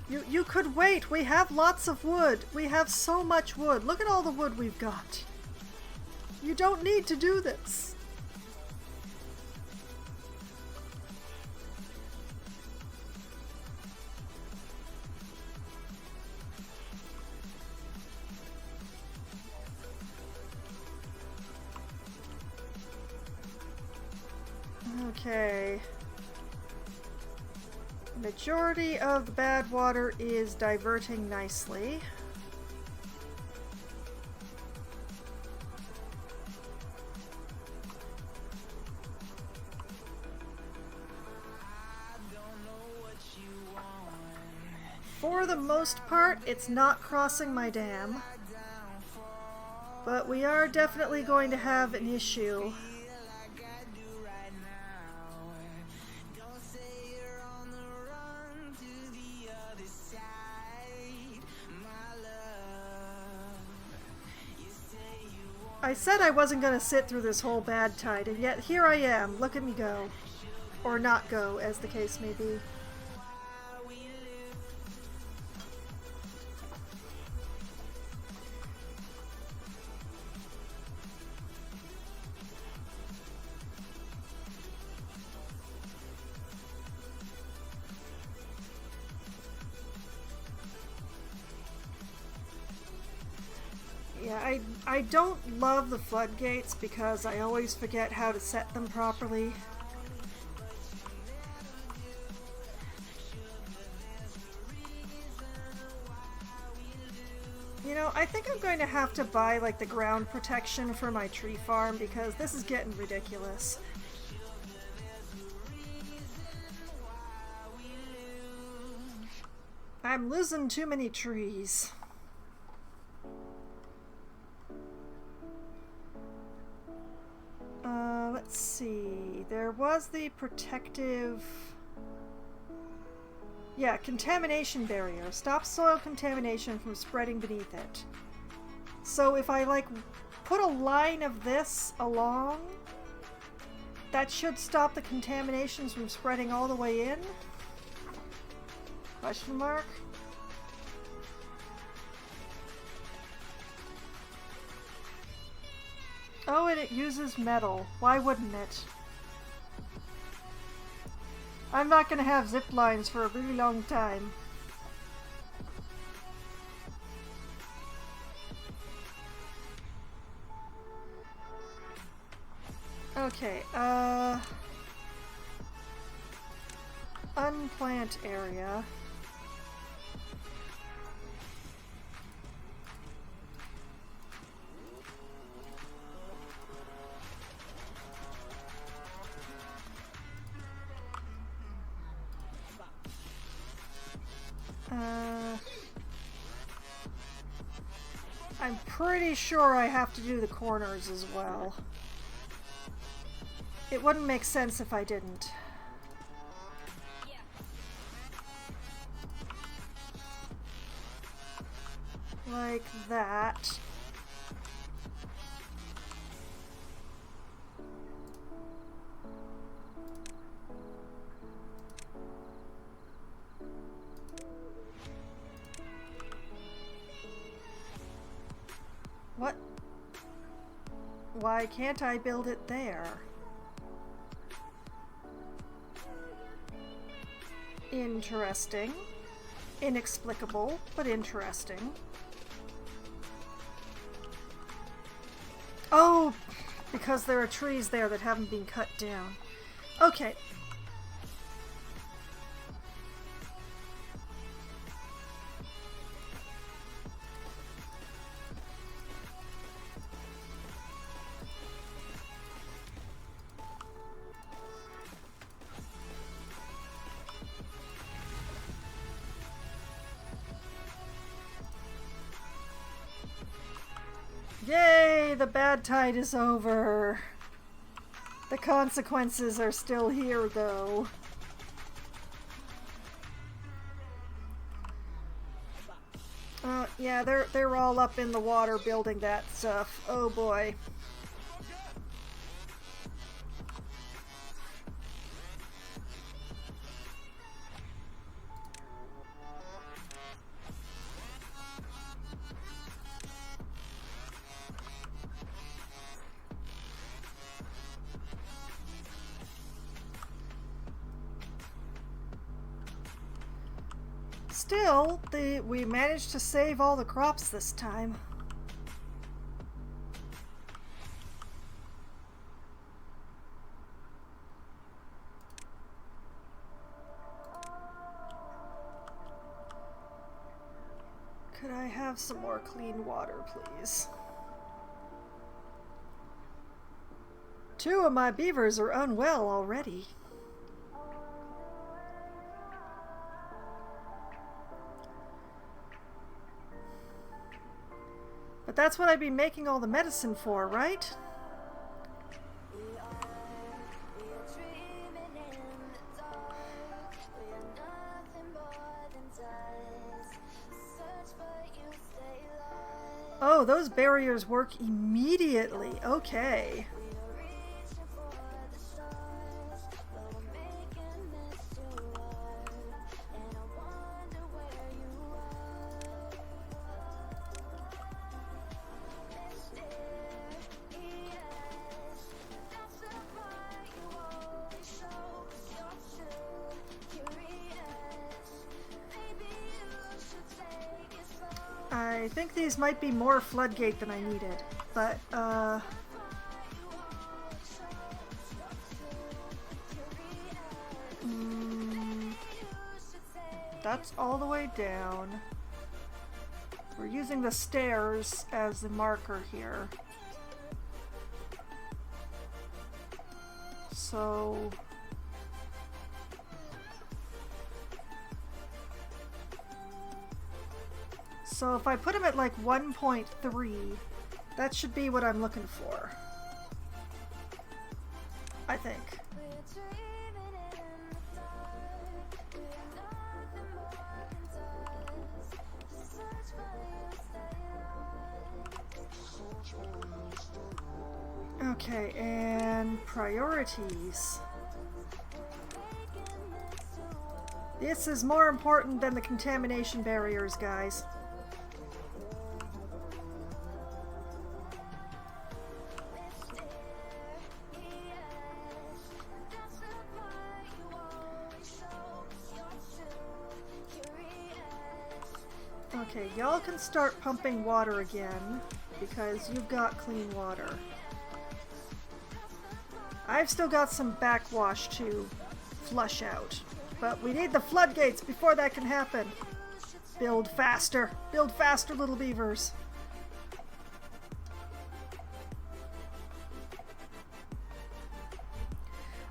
You could wait. We have lots of wood. We have so much wood. Look at all the wood we've got. You don't need to do this. Okay. Majority of the bad water is diverting nicely. For the most part, it's not crossing my dam, but we are definitely going to have an issue. I said I wasn't going to sit through this whole bad tide, and yet here I am. Look at me go. Or not go, as the case may be. Yeah, I don't love the floodgates because I always forget how to set them properly. going to have to buy like the ground protection for my tree farm because this is getting ridiculous. I'm losing too many trees. Let's see. There was the protective... Yeah, contamination barrier. Stop soil contamination from spreading beneath it. So if I, like, put a line of this along, that should stop the contaminations from spreading all the way in? Question mark? Oh, and it uses metal. Why wouldn't it? I'm not gonna have zip lines for a really long time. Okay, unplant area. I'm pretty sure I have to do the corners as well. It wouldn't make sense if I didn't. Like that. What? Why can't I build it there? Interesting. Inexplicable, but interesting. Oh, because there are trees there that haven't been cut down. Okay. Yay! The bad tide is over. The consequences are still here, though. Yeah, they're all up in the water building that stuff. Oh boy. Still, we managed to save all the crops this time. Could I have some more clean water, please? 2 of my beavers are unwell already. But that's what I'd be making all the medicine for, right? Oh, those barriers work immediately. Okay. I think these might be more floodgate than I needed, but, that's all the way down. We're using the stairs as the marker here. So if I put them at like 1.3, that should be what I'm looking for. I think. Okay, and priorities. This is more important than the contamination barriers, guys. Okay, y'all can start pumping water again because you've got clean water. I've still got some backwash to flush out, but we need the floodgates before that can happen. Build faster. Build faster, little beavers.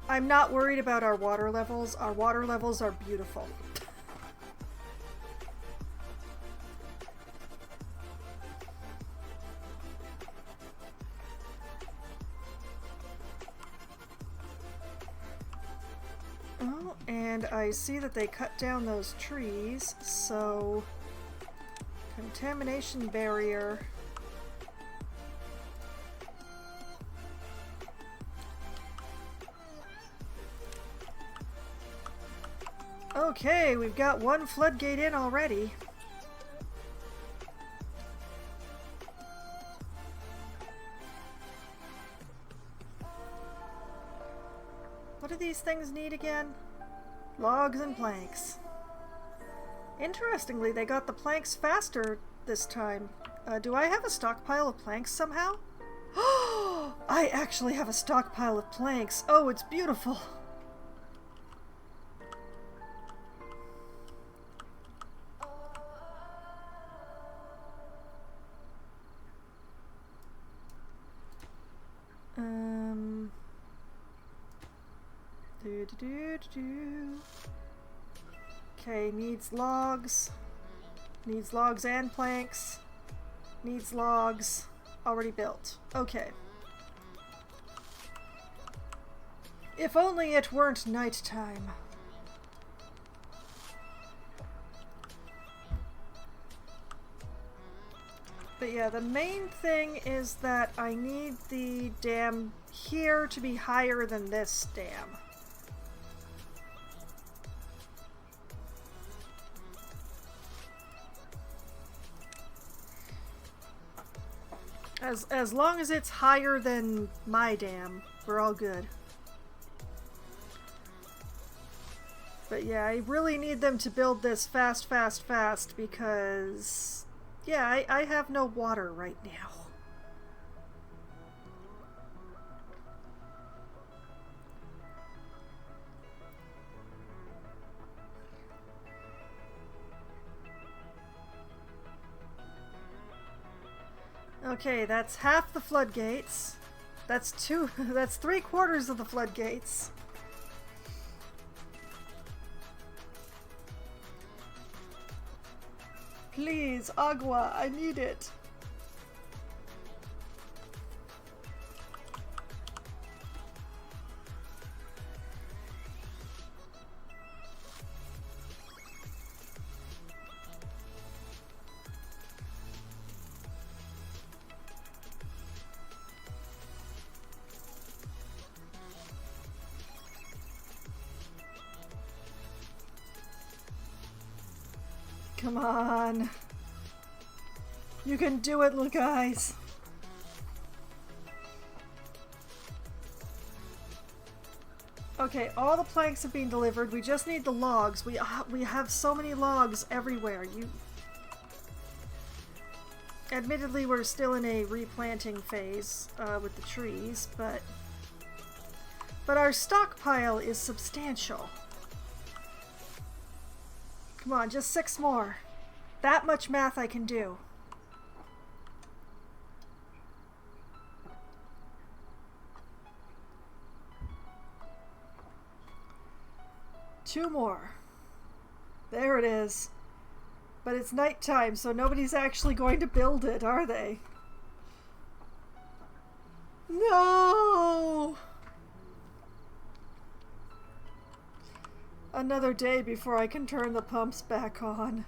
I'm not worried about our water levels. Our water levels are beautiful. Oh, and I see that they cut down those trees, so contamination barrier. Okay, we've got one floodgate in already. What do these things need again? Logs and planks. Interestingly, they got the planks faster this time. Do I have a stockpile of planks somehow? Oh, I actually have a stockpile of planks. Oh, it's beautiful. Okay, needs logs. Needs logs and planks. Needs logs. Already built. Okay. If only it weren't nighttime. But yeah, the main thing is that I need the dam here to be higher than this dam. As long as it's higher than my dam, we're all good. But yeah, I really need them to build this fast because, yeah, I have no water right now. Okay, that's half the floodgates. That's 3/4 of the floodgates. Please, agua, I need it. Come on. You can do it, little guys. Okay, all the planks have been delivered. We just need the logs. We have so many logs everywhere. Admittedly, we're still in a replanting phase with the trees, but our stockpile is substantial. Come on, just 6 more. That much math I can do. 2 more. There it is. But it's nighttime, so nobody's actually going to build it, are they? No! Another day before I can turn the pumps back on.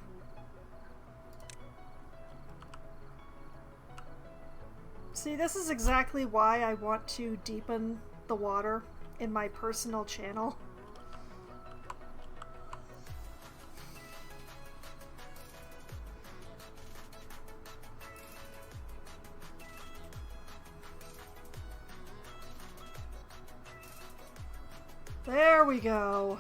See, this is exactly why I want to deepen the water in my personal channel. There we go.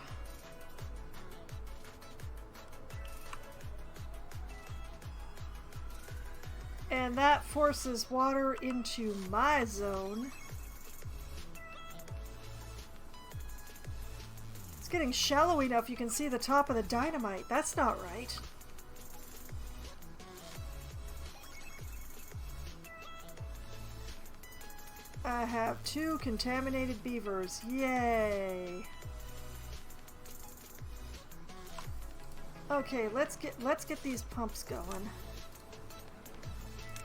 And that forces water into my zone. It's getting shallow enough you can see the top of the dynamite. That's not right. I have 2 contaminated beavers. Yay! Okay, let's get these pumps going.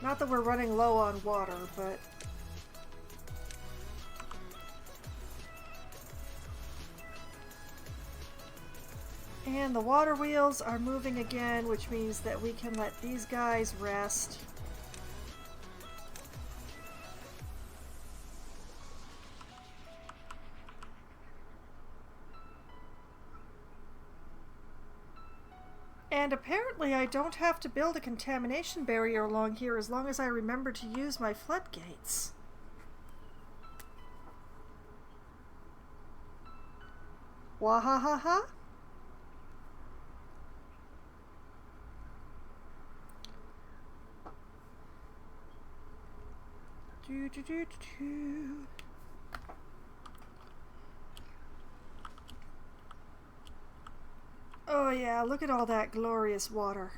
Not that we're running low on water, but and the water wheels are moving again, which means that we can let these guys rest. And apparently I don't have to build a contamination barrier along here as long as I remember to use my floodgates. Wahahaha. Do do do do. Oh yeah, look at all that glorious water.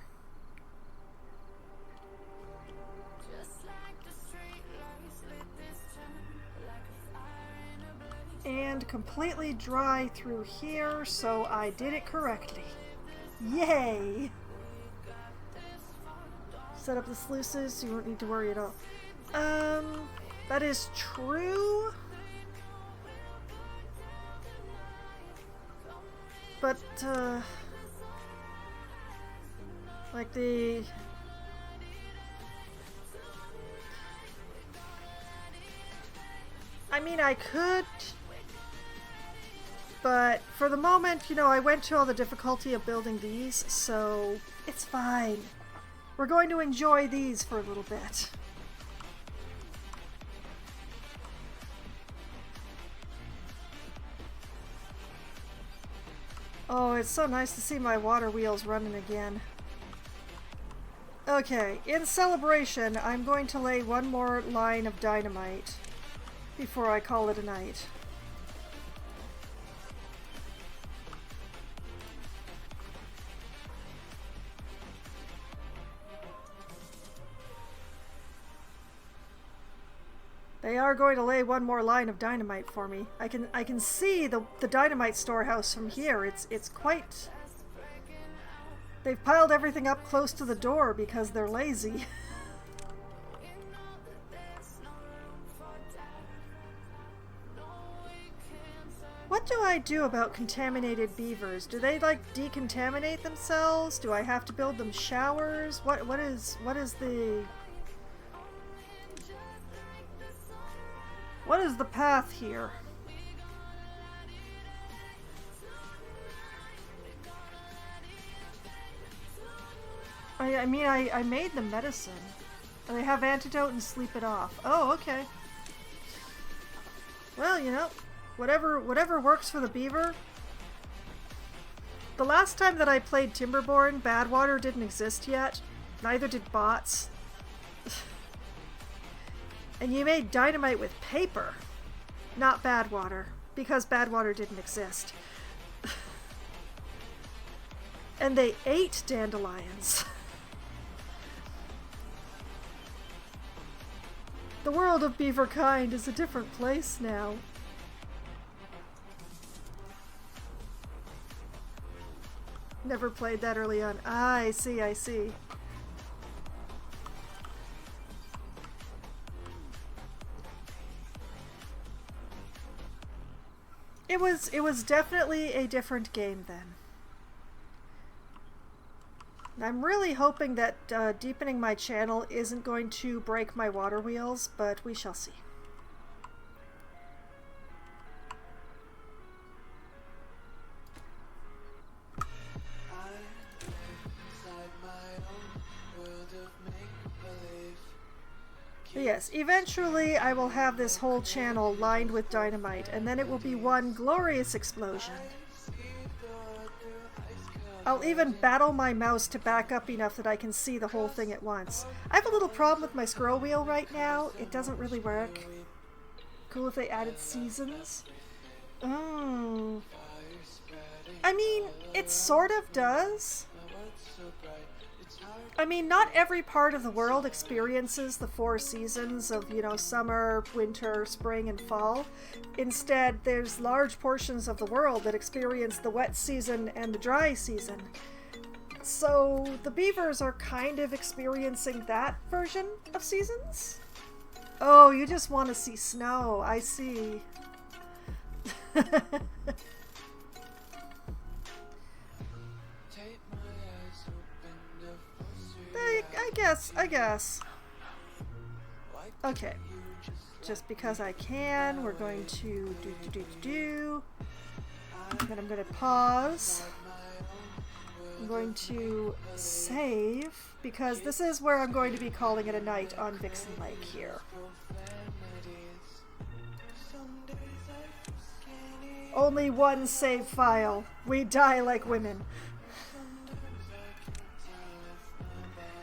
And completely dry through here, so I did it correctly. Yay! Set up the sluices so you won't need to worry at all. That is true. But, like the... I mean, I could, but for the moment, you know, I went to all the difficulty of building these, so it's fine. We're going to enjoy these for a little bit. Oh, it's so nice to see my water wheels running again. Okay, in celebration, I'm going to lay one more line of dynamite before I call it a night. They are going to lay one more line of dynamite for me. I can see the dynamite storehouse from here. It's quite... They've piled everything up close to the door because they're lazy. What do I do about contaminated beavers? Do they like decontaminate themselves? Do I have to build them showers? What is the path here? I mean, I made the medicine. And they have antidote and sleep it off. Oh, okay. Well, you know, whatever works for the beaver. The last time that I played Timberborn, badwater didn't exist yet. Neither did bots. And you made dynamite with paper, not badwater, because badwater didn't exist. And they ate dandelions. The world of beaver kind is a different place now. Never played that early on. Ah, I see, I see. It was definitely a different game then. I'm really hoping that deepening my channel isn't going to break my water wheels, but we shall see. But yes, eventually I will have this whole channel lined with dynamite, and then it will be one glorious explosion. I'll even battle my mouse to back up enough that I can see the whole thing at once. I have a little problem with my scroll wheel right now. It doesn't really work. Cool if they added seasons. I mean, it sort of does. I mean, not every part of the world experiences the 4 seasons of, you know, summer, winter, spring, and fall. Instead, there's large portions of the world that experience the wet season and the dry season. So the beavers are kind of experiencing that version of seasons. Oh, you just want to see snow. I see. I guess. Okay. Just because I can, we're going to do. Then I'm going to pause. I'm going to save, because this is where I'm going to be calling it a night on Vixen Lake here. Only one save file. We die like women.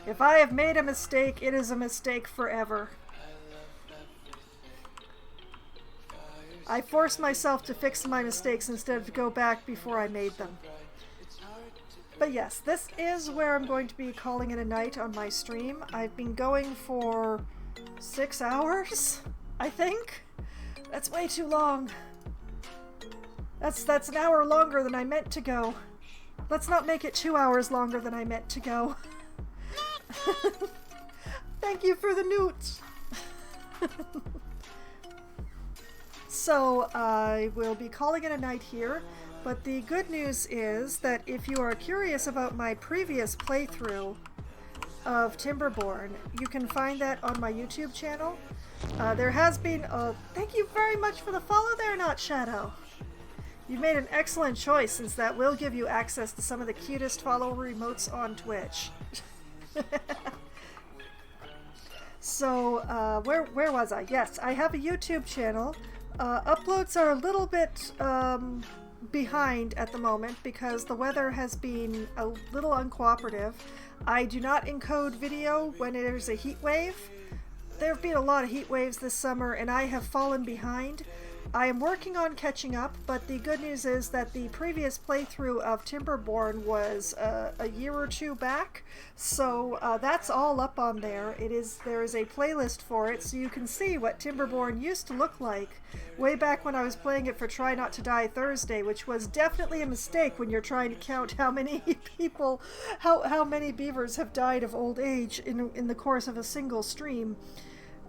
If I have made a mistake, it is a mistake forever. I force myself to fix my mistakes instead of to go back before I made them. But yes, this is where I'm going to be calling it a night on my stream. I've been going for 6 hours, I think. That's way too long. That's an hour longer than I meant to go. Let's not make it 2 hours longer than I meant to go. Thank you for the newt. So I will be calling it a night here, but the good news is that if you are curious about my previous playthrough of Timberborn, you can find that on my YouTube channel. There has been a... Thank you very much for the follow there, Not Shadow. You've made an excellent choice, since that will give you access to some of the cutest follower emotes on Twitch. So, where was I? Yes, I have a YouTube channel. Uploads are a little bit behind at the moment because the weather has been a little uncooperative. I do not encode video when there's a heat wave. There have been a lot of heat waves this summer and I have fallen behind. I am working on catching up, but the good news is that the previous playthrough of Timberborn was a year or 2 back, so that's all up on there. There is a playlist for it, so you can see what Timberborn used to look like way back when I was playing it for Try Not to Die Thursday, which was definitely a mistake when you're trying to count how many people, how many beavers have died of old age in the course of a single stream.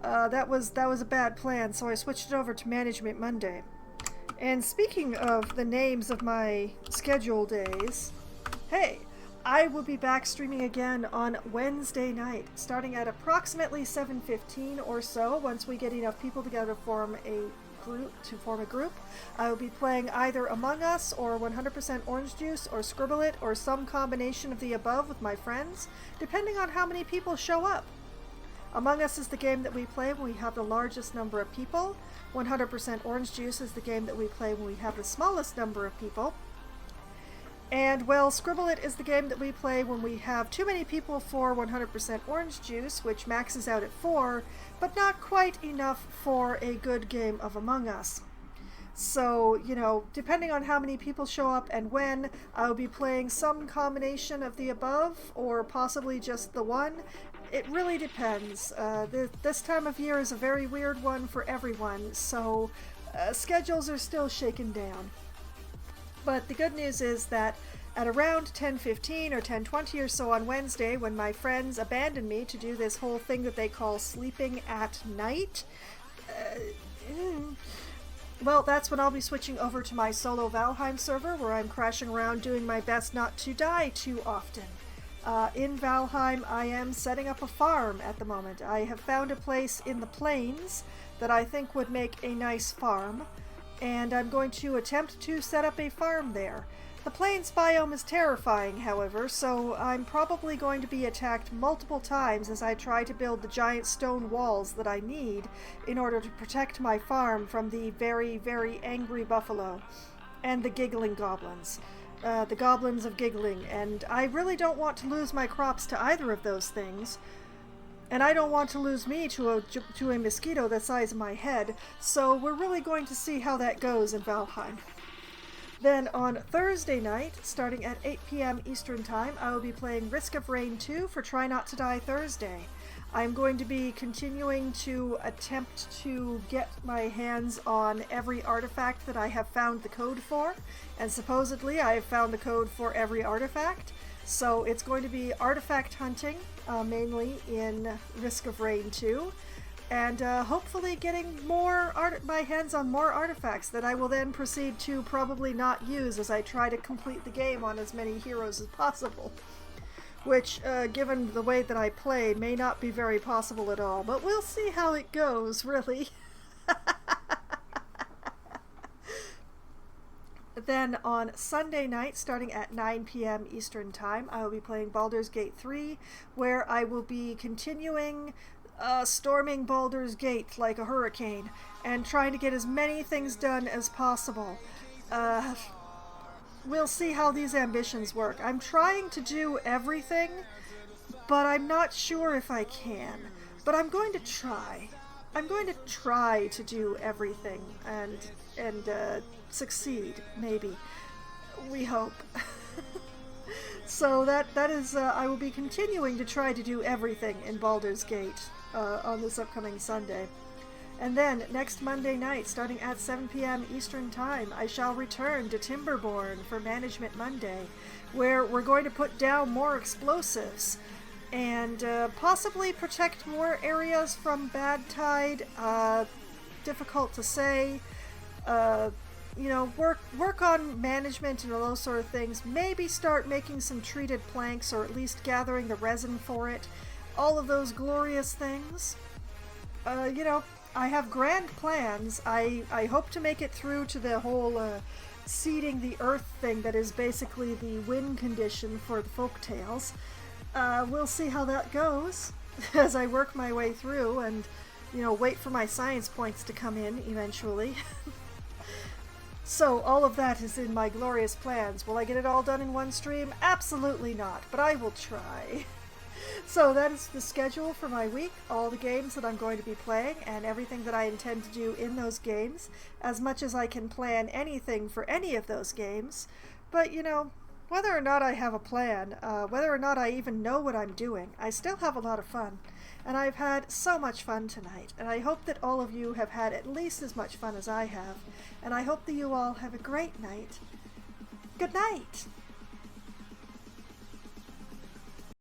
That was a bad plan, so I switched it over to Management Monday. And speaking of the names of my schedule days, hey, I will be back streaming again on Wednesday night, starting at approximately 7:15 or so. Once we get enough people together to form a group, I will be playing either Among Us or 100% Orange Juice or Scribble It or some combination of the above with my friends, depending on how many people show up. Among Us is the game that we play when we have the largest number of people. 100% Orange Juice is the game that we play when we have the smallest number of people. And, well, Scribble It is the game that we play when we have too many people for 100% Orange Juice, which maxes out at 4, but not quite enough for a good game of Among Us. So, you know, depending on how many people show up and when, I'll be playing some combination of the above, or possibly just the one. It really depends. This time of year is a very weird one for everyone, so schedules are still shaken down. But the good news is that At around 10:15 or 10:20 or so on Wednesday, when my friends abandoned me to do this whole thing that they call sleeping at night, well, that's when I'll be switching over to my solo Valheim server, where I'm crashing around doing my best not to die too often. In Valheim, I am setting up a farm at the moment. I have found a place in the plains that I think would make a nice farm, and I'm going to attempt to set up a farm there. The plains biome is terrifying, however, so I'm probably going to be attacked multiple times as I try to build the giant stone walls that I need in order to protect my farm from the very, very angry buffalo and the giggling goblins. The goblins of giggling, and I really don't want to lose my crops to either of those things. And I don't want to lose me to a mosquito the size of my head, so we're really going to see how that goes in Valheim. Then on Thursday night, starting at 8 p.m. Eastern Time, I will be playing Risk of Rain 2 for Try Not to Die Thursday. I'm going to be continuing to attempt to get my hands on every artifact that I have found the code for, and supposedly I have found the code for every artifact. So it's going to be artifact hunting, mainly in Risk of Rain 2, and hopefully getting my hands on more artifacts that I will then proceed to probably not use as I try to complete the game on as many heroes as possible. Which, given the way that I play, may not be very possible at all, but we'll see how it goes, really. Then on Sunday night, starting at 9 p.m. Eastern Time, I will be playing Baldur's Gate 3, where I will be continuing storming Baldur's Gate like a hurricane, and trying to get as many things done as possible. We'll see how these ambitions work. I'm trying to do everything, but I'm not sure if I can. But I'm going to try. I'm going to try to do everything and succeed, maybe. We hope. So that is, I will be continuing to try to do everything in Baldur's Gate on this upcoming Sunday. And then, next Monday night, starting at 7 p.m. Eastern Time, I shall return to Timberborn for Management Monday, where we're going to put down more explosives and possibly protect more areas from bad tide. Difficult to say. Work on management and those sort of things. Maybe start making some treated planks, or at least gathering the resin for it. All of those glorious things. I have grand plans. I hope to make it through to the whole seeding the earth thing that is basically the win condition for the folktales. We'll see how that goes as I work my way through and, wait for my science points to come in eventually. So all of that is in my glorious plans. Will I get it all done in one stream? Absolutely not, but I will try. So that is the schedule for my week, all the games that I'm going to be playing, and everything that I intend to do in those games, as much as I can plan anything for any of those games. But, whether or not I have a plan, whether or not I even know what I'm doing, I still have a lot of fun. And I've had so much fun tonight, and I hope that all of you have had at least as much fun as I have, and I hope that you all have a great night. Good night!